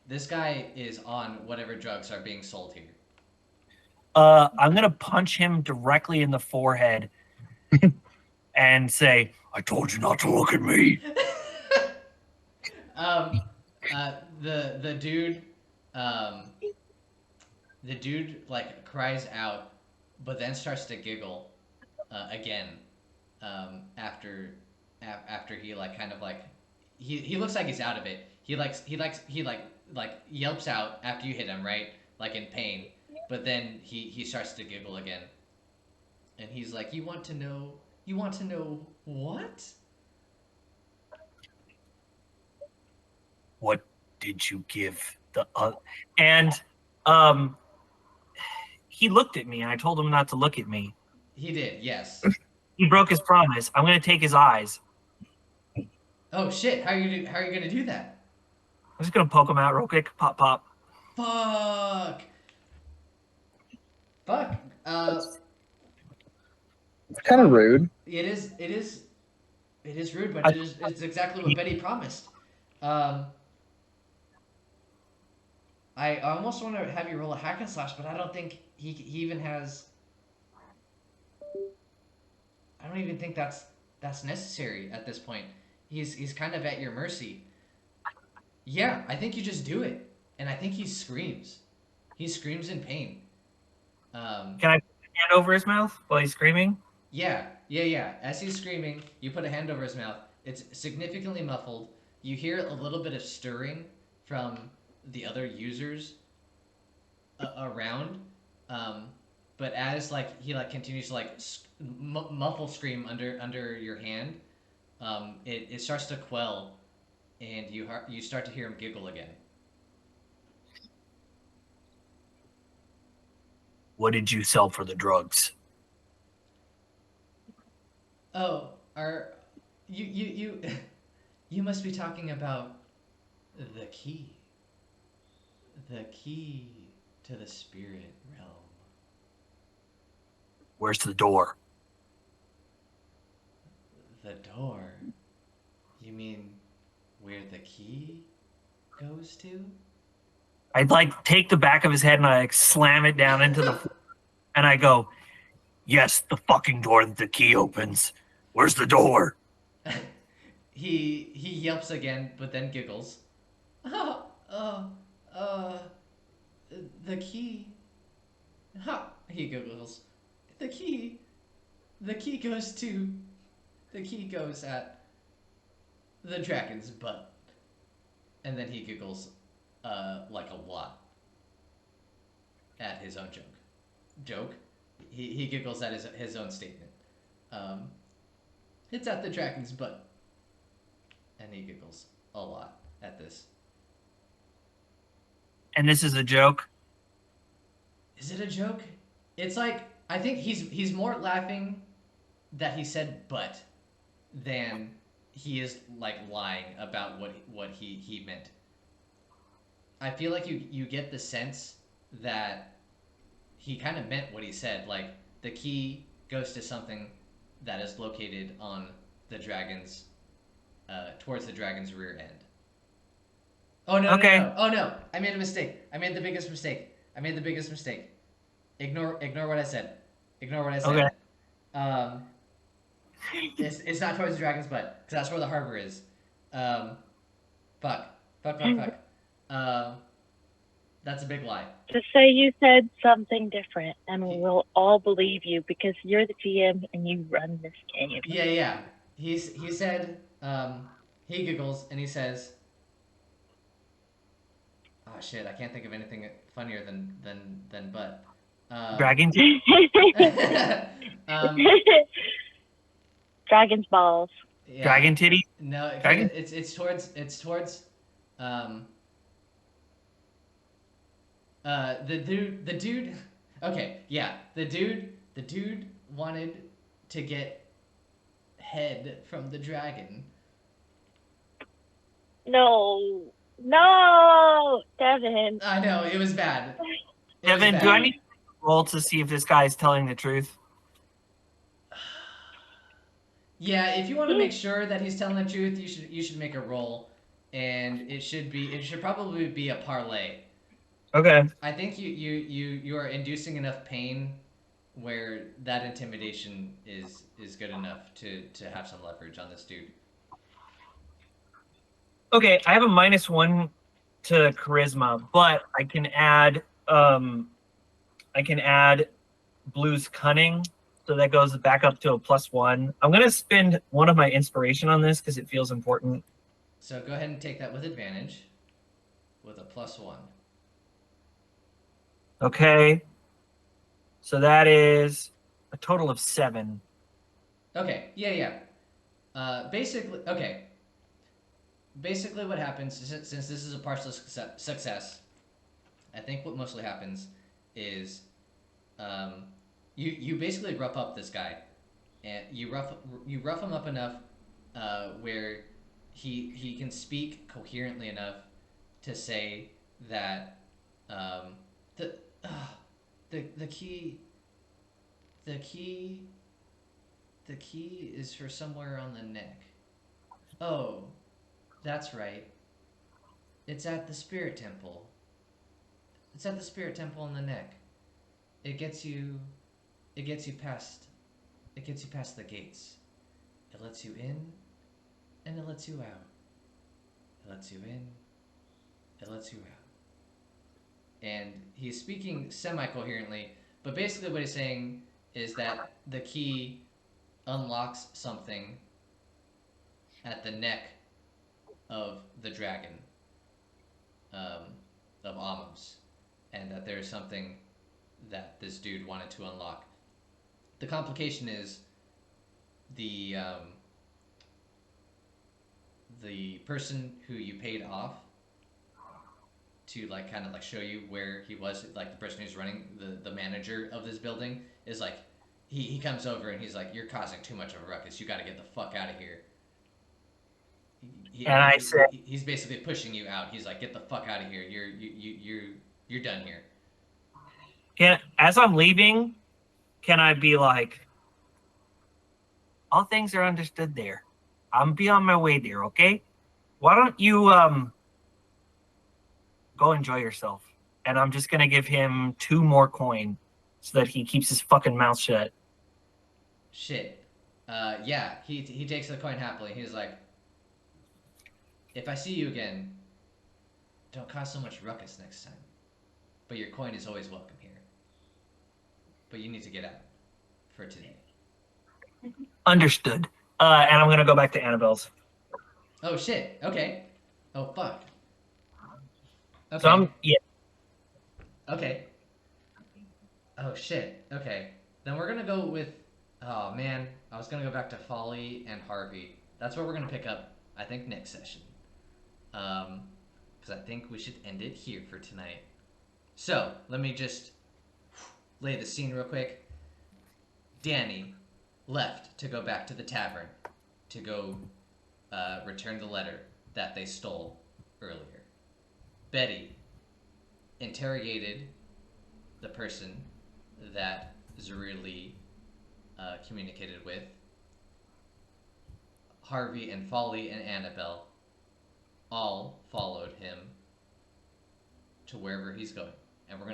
This guy is on whatever drugs are being sold here. I'm gonna punch him directly in the forehead and say, I told you not to look at me. The dude the dude like cries out, but then starts to giggle again after after he like kind of like he looks like he's out of it. He yelps out after you hit him, right? Like in pain. But then he starts to giggle again. And he's like, you want to know what? What did you give the and um he looked at me and I told him not to look at me. He did, yes. He broke his promise. I'm gonna take his eyes. Oh shit, how are you gonna do that? I'm just gonna poke him out real quick. Pop pop. Fuck. Fuck. It's kind of rude. It is rude, but it's exactly what Betty promised. Um, I almost want to have you roll a hack and slash, but I don't think he even has. I don't even think that's necessary at this point. He's kind of at your mercy. Yeah, I think you just do it, and I think he screams. He screams in pain. Can I put my hand over his mouth while he's screaming? Yeah. As he's screaming, you put a hand over his mouth. It's significantly muffled. You hear a little bit of stirring from the other users around. But as like he like continues to like muffle scream under your hand, it starts to quell, and you start to hear him giggle again. What did you sell for the drugs? Oh, you you must be talking about the key. The key to the spirit realm. Where's the door? The door? You mean where the key goes to? I'd like take the back of his head and I like slam it down into the floor and I go, yes, the fucking door that the key opens. Where's the door? He yelps again, but then giggles. The key. Ha! He giggles. The key. The key goes to. The key goes at the dragon's butt. And then he giggles, like a lot at his own joke. He giggles at his own statement. It's at the dragon's butt. And he giggles a lot at this. And this is a joke? Is it a joke? It's like, I think he's more laughing that he said "but" than he is like lying about what he meant. I feel like you get the sense that he kind of meant what he said. Like the key goes to something that is located on the dragon's towards the dragon's rear end. Oh no, Okay. no. Oh no, I made a mistake. I made the biggest mistake. Ignore what I said. Okay. It's not towards the dragon's butt, because that's where the harbor is. Fuck. That's a big lie. Just say you said something different, and we'll all believe you because you're the GM and you run this game. Yeah. He said, he giggles and he says, oh shit, I can't think of anything funnier than butt. Dragon? Dragon's balls. Yeah. Dragon titty? No, Dragon? it's towards the dude. Okay, yeah, the dude wanted to get head from the dragon. No, Devon. I know, it was bad. Devon, do I need to roll to see if this guy's telling the truth? Yeah, if you want to make sure that he's telling the truth, you should make a roll, and it should probably be a parlay. Okay. I think you are inducing enough pain where that intimidation is good enough to have some leverage on this dude. Okay, I have a -1 to charisma, but I can add I can add Blue's cunning, so that goes back up to a +1. I'm gonna spend one of my inspiration on this because it feels important. So go ahead and take that with advantage, with a +1. Okay. So that is a total of 7. Okay, yeah. Basically, okay. Basically, what happens since this is a partial success, I think what mostly happens is, you basically rough up this guy, and you rough him up enough, where he can speak coherently enough to say that, the the key the key the key is for somewhere on the neck. Oh, that's right. It's at the spirit temple. It's at the spirit temple on the neck. It gets you it gets you past the gates. It lets you in and it lets you out. It lets you in. It lets you out. And he's speaking semi-coherently, but basically what he's saying is that the key unlocks something at the neck of the dragon, of Amos, and that there's something that this dude wanted to unlock. The complication is the person who you paid off to like kind of like show you where he was, like the person who's running the manager of this building is like, he comes over and he's like, you're causing too much of a ruckus, you got to get the fuck out of here. And I said, he's basically pushing you out. He's like, get the fuck out of here, you're done here. as I'm leaving, can I be like, all things are understood there. I'm be on my way there, okay? Why don't you go enjoy yourself? And I'm just gonna give him 2 more coin so that he keeps his fucking mouth shut. Shit. Yeah, he takes the coin happily. He's like, if I see you again, don't cause so much ruckus next time. But your coin is always welcome here. But you need to get out for today. Understood. And I'm gonna go back to Annabelle's. Oh shit. Okay. Oh fuck. Okay. So Okay. Oh shit. Okay. Then we're gonna go with. Oh man, I was gonna go back to Folly and Harvey. That's what we're gonna pick up, I think, next session. Because I think we should end it here for tonight. So let me just lay the scene real quick. Danni left to go back to the tavern to go return the letter that they stole earlier. Betty interrogated the person that Zeruli communicated with. Harvey and Folly and Annabelle all followed him to wherever he's going, and we're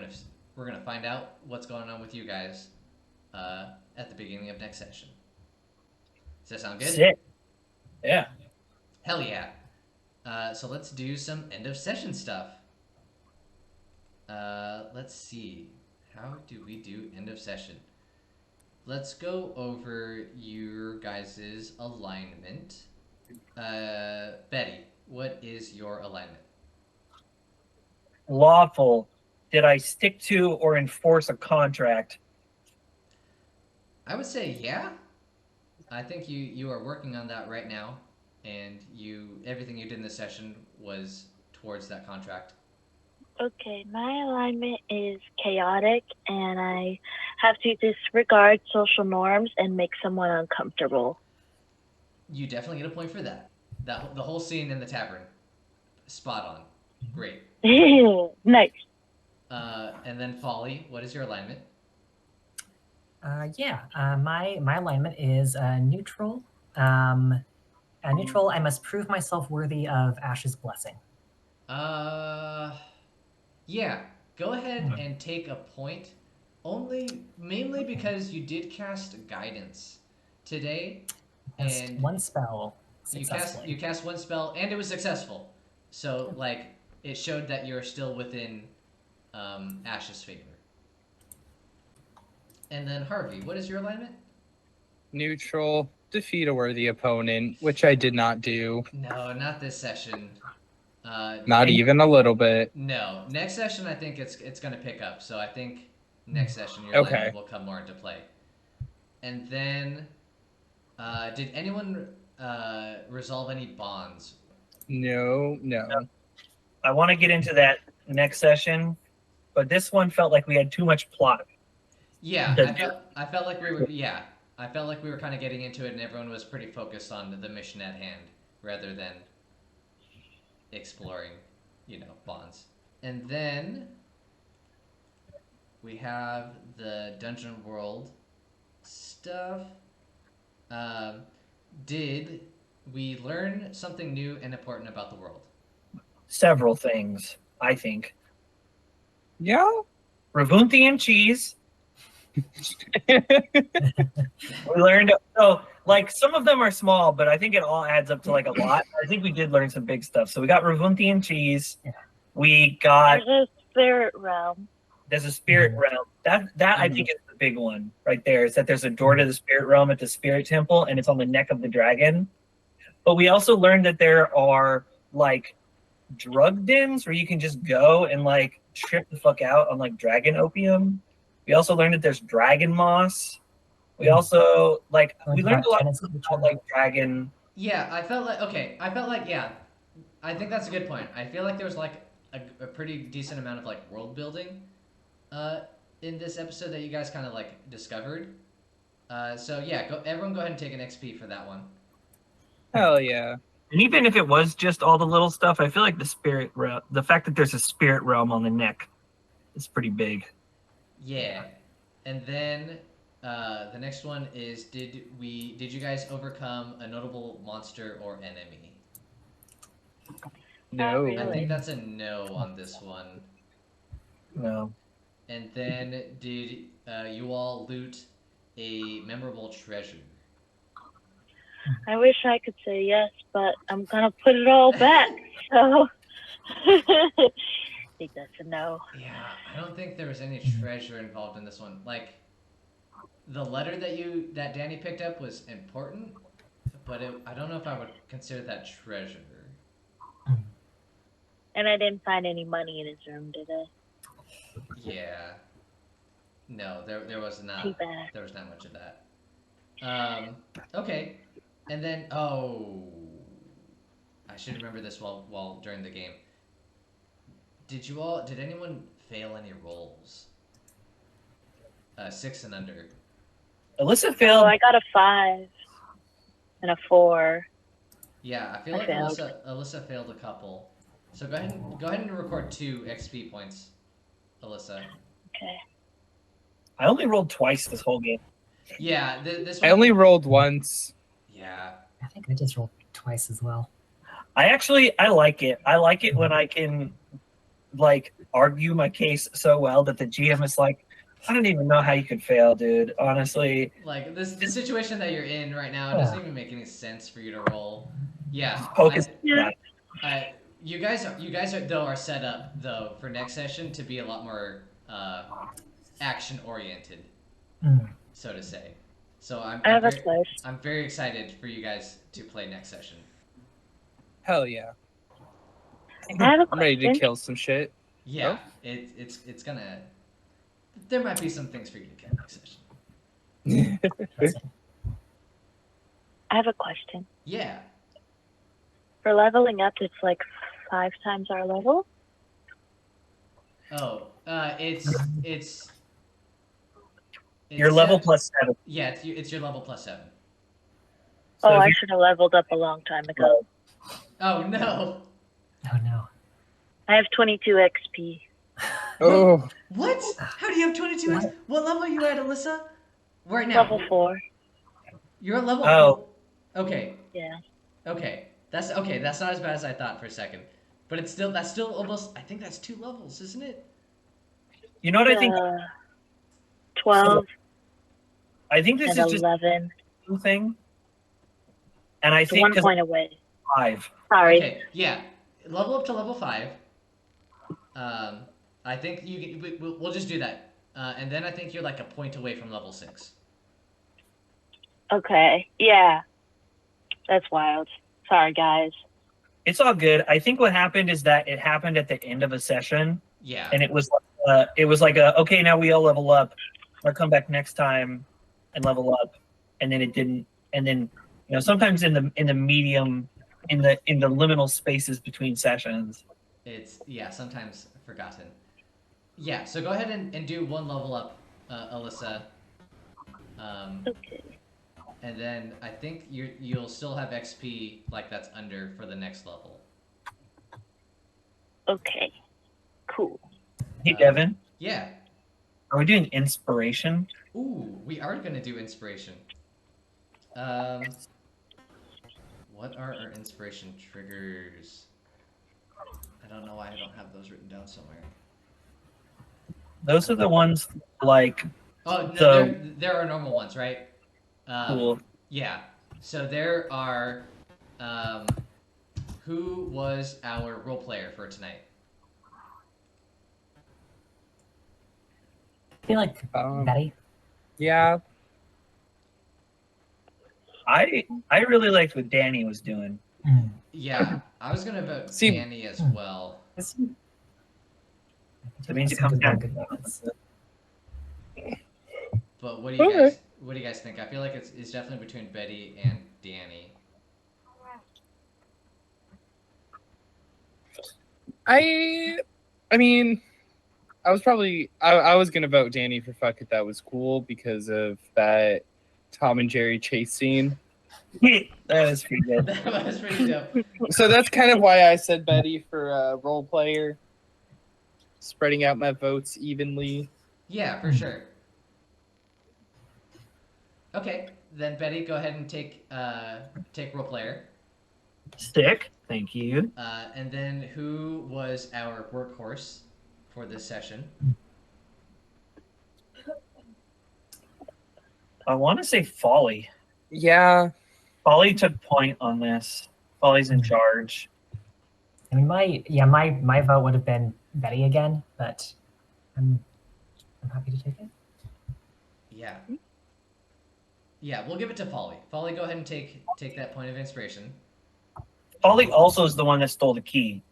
gonna find out what's going on with you guys at the beginning of next session. Does that sound good? Sick. Yeah. Hell yeah. So let's do some end of session stuff. Let's see. How do we do end of session? Let's go over your guys' alignment. Betty, what is your alignment? Lawful. Did I stick to or enforce a contract? I would say yeah. I think you are working on that right now, and everything you did in this session was towards that contract. Okay, my alignment is chaotic, and I have to disregard social norms and make someone uncomfortable. You definitely get a point for that. The whole scene in the tavern, spot on, great. Nice. And then Folly, what is your alignment? My alignment is neutral. Neutral. I must prove myself worthy of Ash's blessing. Yeah. Go ahead and take a point. Mainly because you did cast guidance today, and one spell successfully. You cast one spell and it was successful. So like it showed that you're still within Ash's favor. And then Harvey, what is your alignment? Neutral, defeat a worthy opponent, which I did not do. No, not this session. Not even a little bit. No, next session I think it's going to pick up. So I think next session your Okay. alignment will come more into play. And then, did anyone resolve any bonds? No. I want to get into that next session, but this one felt like we had too much plot. Yeah, Does- I felt like we were I felt like we were kind of getting into it, and everyone was pretty focused on the mission at hand rather than exploring, bonds. And then we have the dungeon world stuff. Did we learn something new and important about the world? Several things, I think. Yeah. Ravuntian cheese. We learned like some of them are small, but I think it all adds up to like a lot. I think we did learn some big stuff. So we got Ravuntian cheese. We got There's a spirit realm. there's a spirit realm. That I think is the big one right there. Is that there's a door to the spirit realm at the spirit temple, and it's on the neck of the dragon. But we also learned that there are like drug dens where you can just go and like trip the fuck out on like dragon opium. We also learned that there's dragon moss. We also we learned a lot about like dragon. Yeah, I felt like yeah. I think that's a good point. I feel like there was like a pretty decent amount of like world building in this episode that you guys kind of like discovered. So yeah, everyone go ahead and take an XP for that one. Hell yeah. And even if it was just all the little stuff, I feel like the spirit realm, the fact that there's a spirit realm on the neck is pretty big. Yeah. And then the next one is did you guys overcome a notable monster or enemy? Not No. really. I think that's a no on this one. No. And then did you all loot a memorable treasure? I wish I could say yes, but I'm gonna put it all back. So I think that's a no. Yeah, I don't think there was any treasure involved in this one. Like, the letter that Danni picked up was important, but I don't know if I would consider that treasure. And I didn't find any money in his room, did I? Yeah. No, there was not. Too bad. There was not much of that. Okay, and then I should remember this while during the game. Did anyone fail any rolls? 6 and under. Alyssa Oh, failed. I got a 5 and a 4. Yeah, I feel I like failed. Alyssa failed a couple. So go ahead and record 2 XP points, Alyssa. Okay. I only rolled twice this whole game. Yeah, this I one. only rolled once. Yeah. I think I just rolled twice as well. I like it. I like it when I can like argue my case so well that the GM is like, I don't even know how you could fail, dude. Honestly. Like the situation that you're in right now, it doesn't even make any sense for you to roll. Yeah. Focus. Yeah. You guys are set up though for next session to be a lot more action oriented, so to say. So I'm very excited for you guys to play next session. Hell yeah. I have a I'm ready to question. kill some shit. Yeah, it's gonna. There might be some things for you to kill next session. I have a question. Yeah. For leveling up, it's like 5 times our level. Oh, it's Your level 7. plus 7. Yeah, it's your level plus 7. So Oh, if I you- should have leveled up a long time ago. Oh no! Oh no. I have 22 XP. Oh. What? How do you have 22 X? What level are you at, Alyssa? Right now. Level 4. You're at level. Oh. Okay. Yeah. Okay. That's okay. That's not as bad as I thought for a second, but that's still almost. I think that's 2 levels, isn't it? You know what I think? 12 I think this and is just 11. a thing. And I It's think 1 because point away. 5. Sorry. Okay. Yeah. Level up to level 5. I think we'll just do that. and then I think you're like a point away from level 6. Okay. Yeah. That's wild. Sorry, guys. It's all good. I think what happened is that it happened at the end of a session, Yeah. and it was like okay, now we all level up. I'll come back next time and level up, and then it didn't. And then sometimes in the medium in the liminal spaces between sessions. It's sometimes forgotten. Yeah, so go ahead and do 1 level up, Alyssa. Okay. And then I think you'll still have XP like that's under for the next level. Okay. Cool. Hey, Devon, Yeah. are we doing inspiration? Ooh, we are gonna do inspiration. What are our inspiration triggers? I don't know why I don't have those written down somewhere. Those are the ones like Oh, no, there are normal ones, right? cool. Yeah. So there are. Who was our role player for tonight? I feel like Betty. Yeah. I really liked what Danny was doing. Yeah, I was gonna vote See- Danny as well. That means it comes down. But what do you guys think? I feel like it's definitely between Betty and Danny. I mean, I was probably I was gonna vote Danny for fuck it. That was cool because of that Tom and Jerry chase scene. That was pretty good. That was pretty dope. So that's kind of why I said Betty for role player. Spreading out my votes evenly. Yeah, for sure. Okay, then Betty, go ahead and take role player. Sick. Thank you. And then who was our workhorse for this session? I want to say Folly. Yeah. Folly took point on this. Folly's in charge. I mean, my vote would have been Betty again, but I'm happy to take it. Yeah. Yeah, we'll give it to Folly. Folly, go ahead and take that point of inspiration. Folly also is the one that stole the key.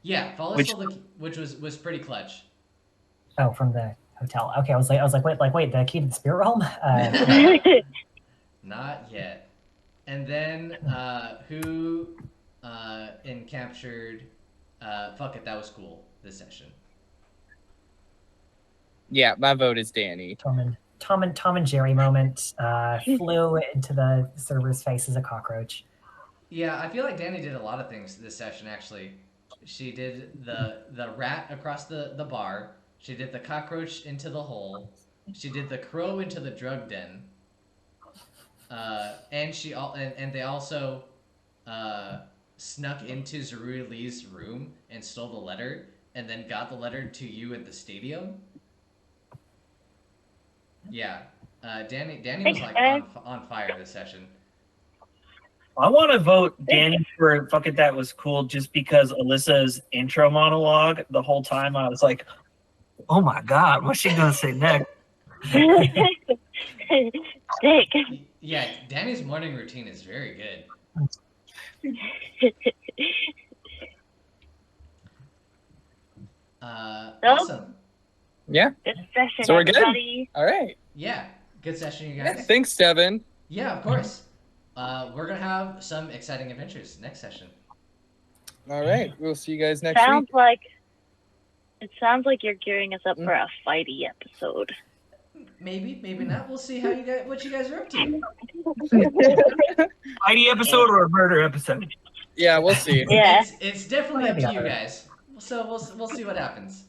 Yeah, Folly stole the key, which was pretty clutch. Oh, from the hotel. Okay, I was like, wait, the key to the spirit realm? Not yet. And then who captured fuck it, that was cool this session. Yeah, my vote is Danny. Tom and Jerry moment. Flew into the server's face as a cockroach. Yeah, I feel like Danny did a lot of things this session, actually. She did the rat across the bar. She did the cockroach into the hole. She did the crow into the drug den. And they also snuck into Zaruri Lee's room and stole the letter, and then got the letter to you at the stadium. Yeah, Danny was like on fire this session. I want to vote Danny for fuck it, that was cool, just because Alyssa's intro monologue the whole time I was like, oh my god, what's she gonna say next? Sick. Yeah, Danny's morning routine is very good. Awesome. Yeah. Good session, So we're good? everybody. All right. Yeah, good session, you Yeah, guys. thanks, Devon. Yeah, of course. We're gonna have some exciting adventures next session. All right. We'll see you guys next week. It sounds like you're gearing us up for a fighty episode. Maybe, maybe not. We'll see what you guys are up to. Mighty episode or a murder episode? Yeah, we'll see. Yeah. It's definitely up to you guys. So we'll see what happens.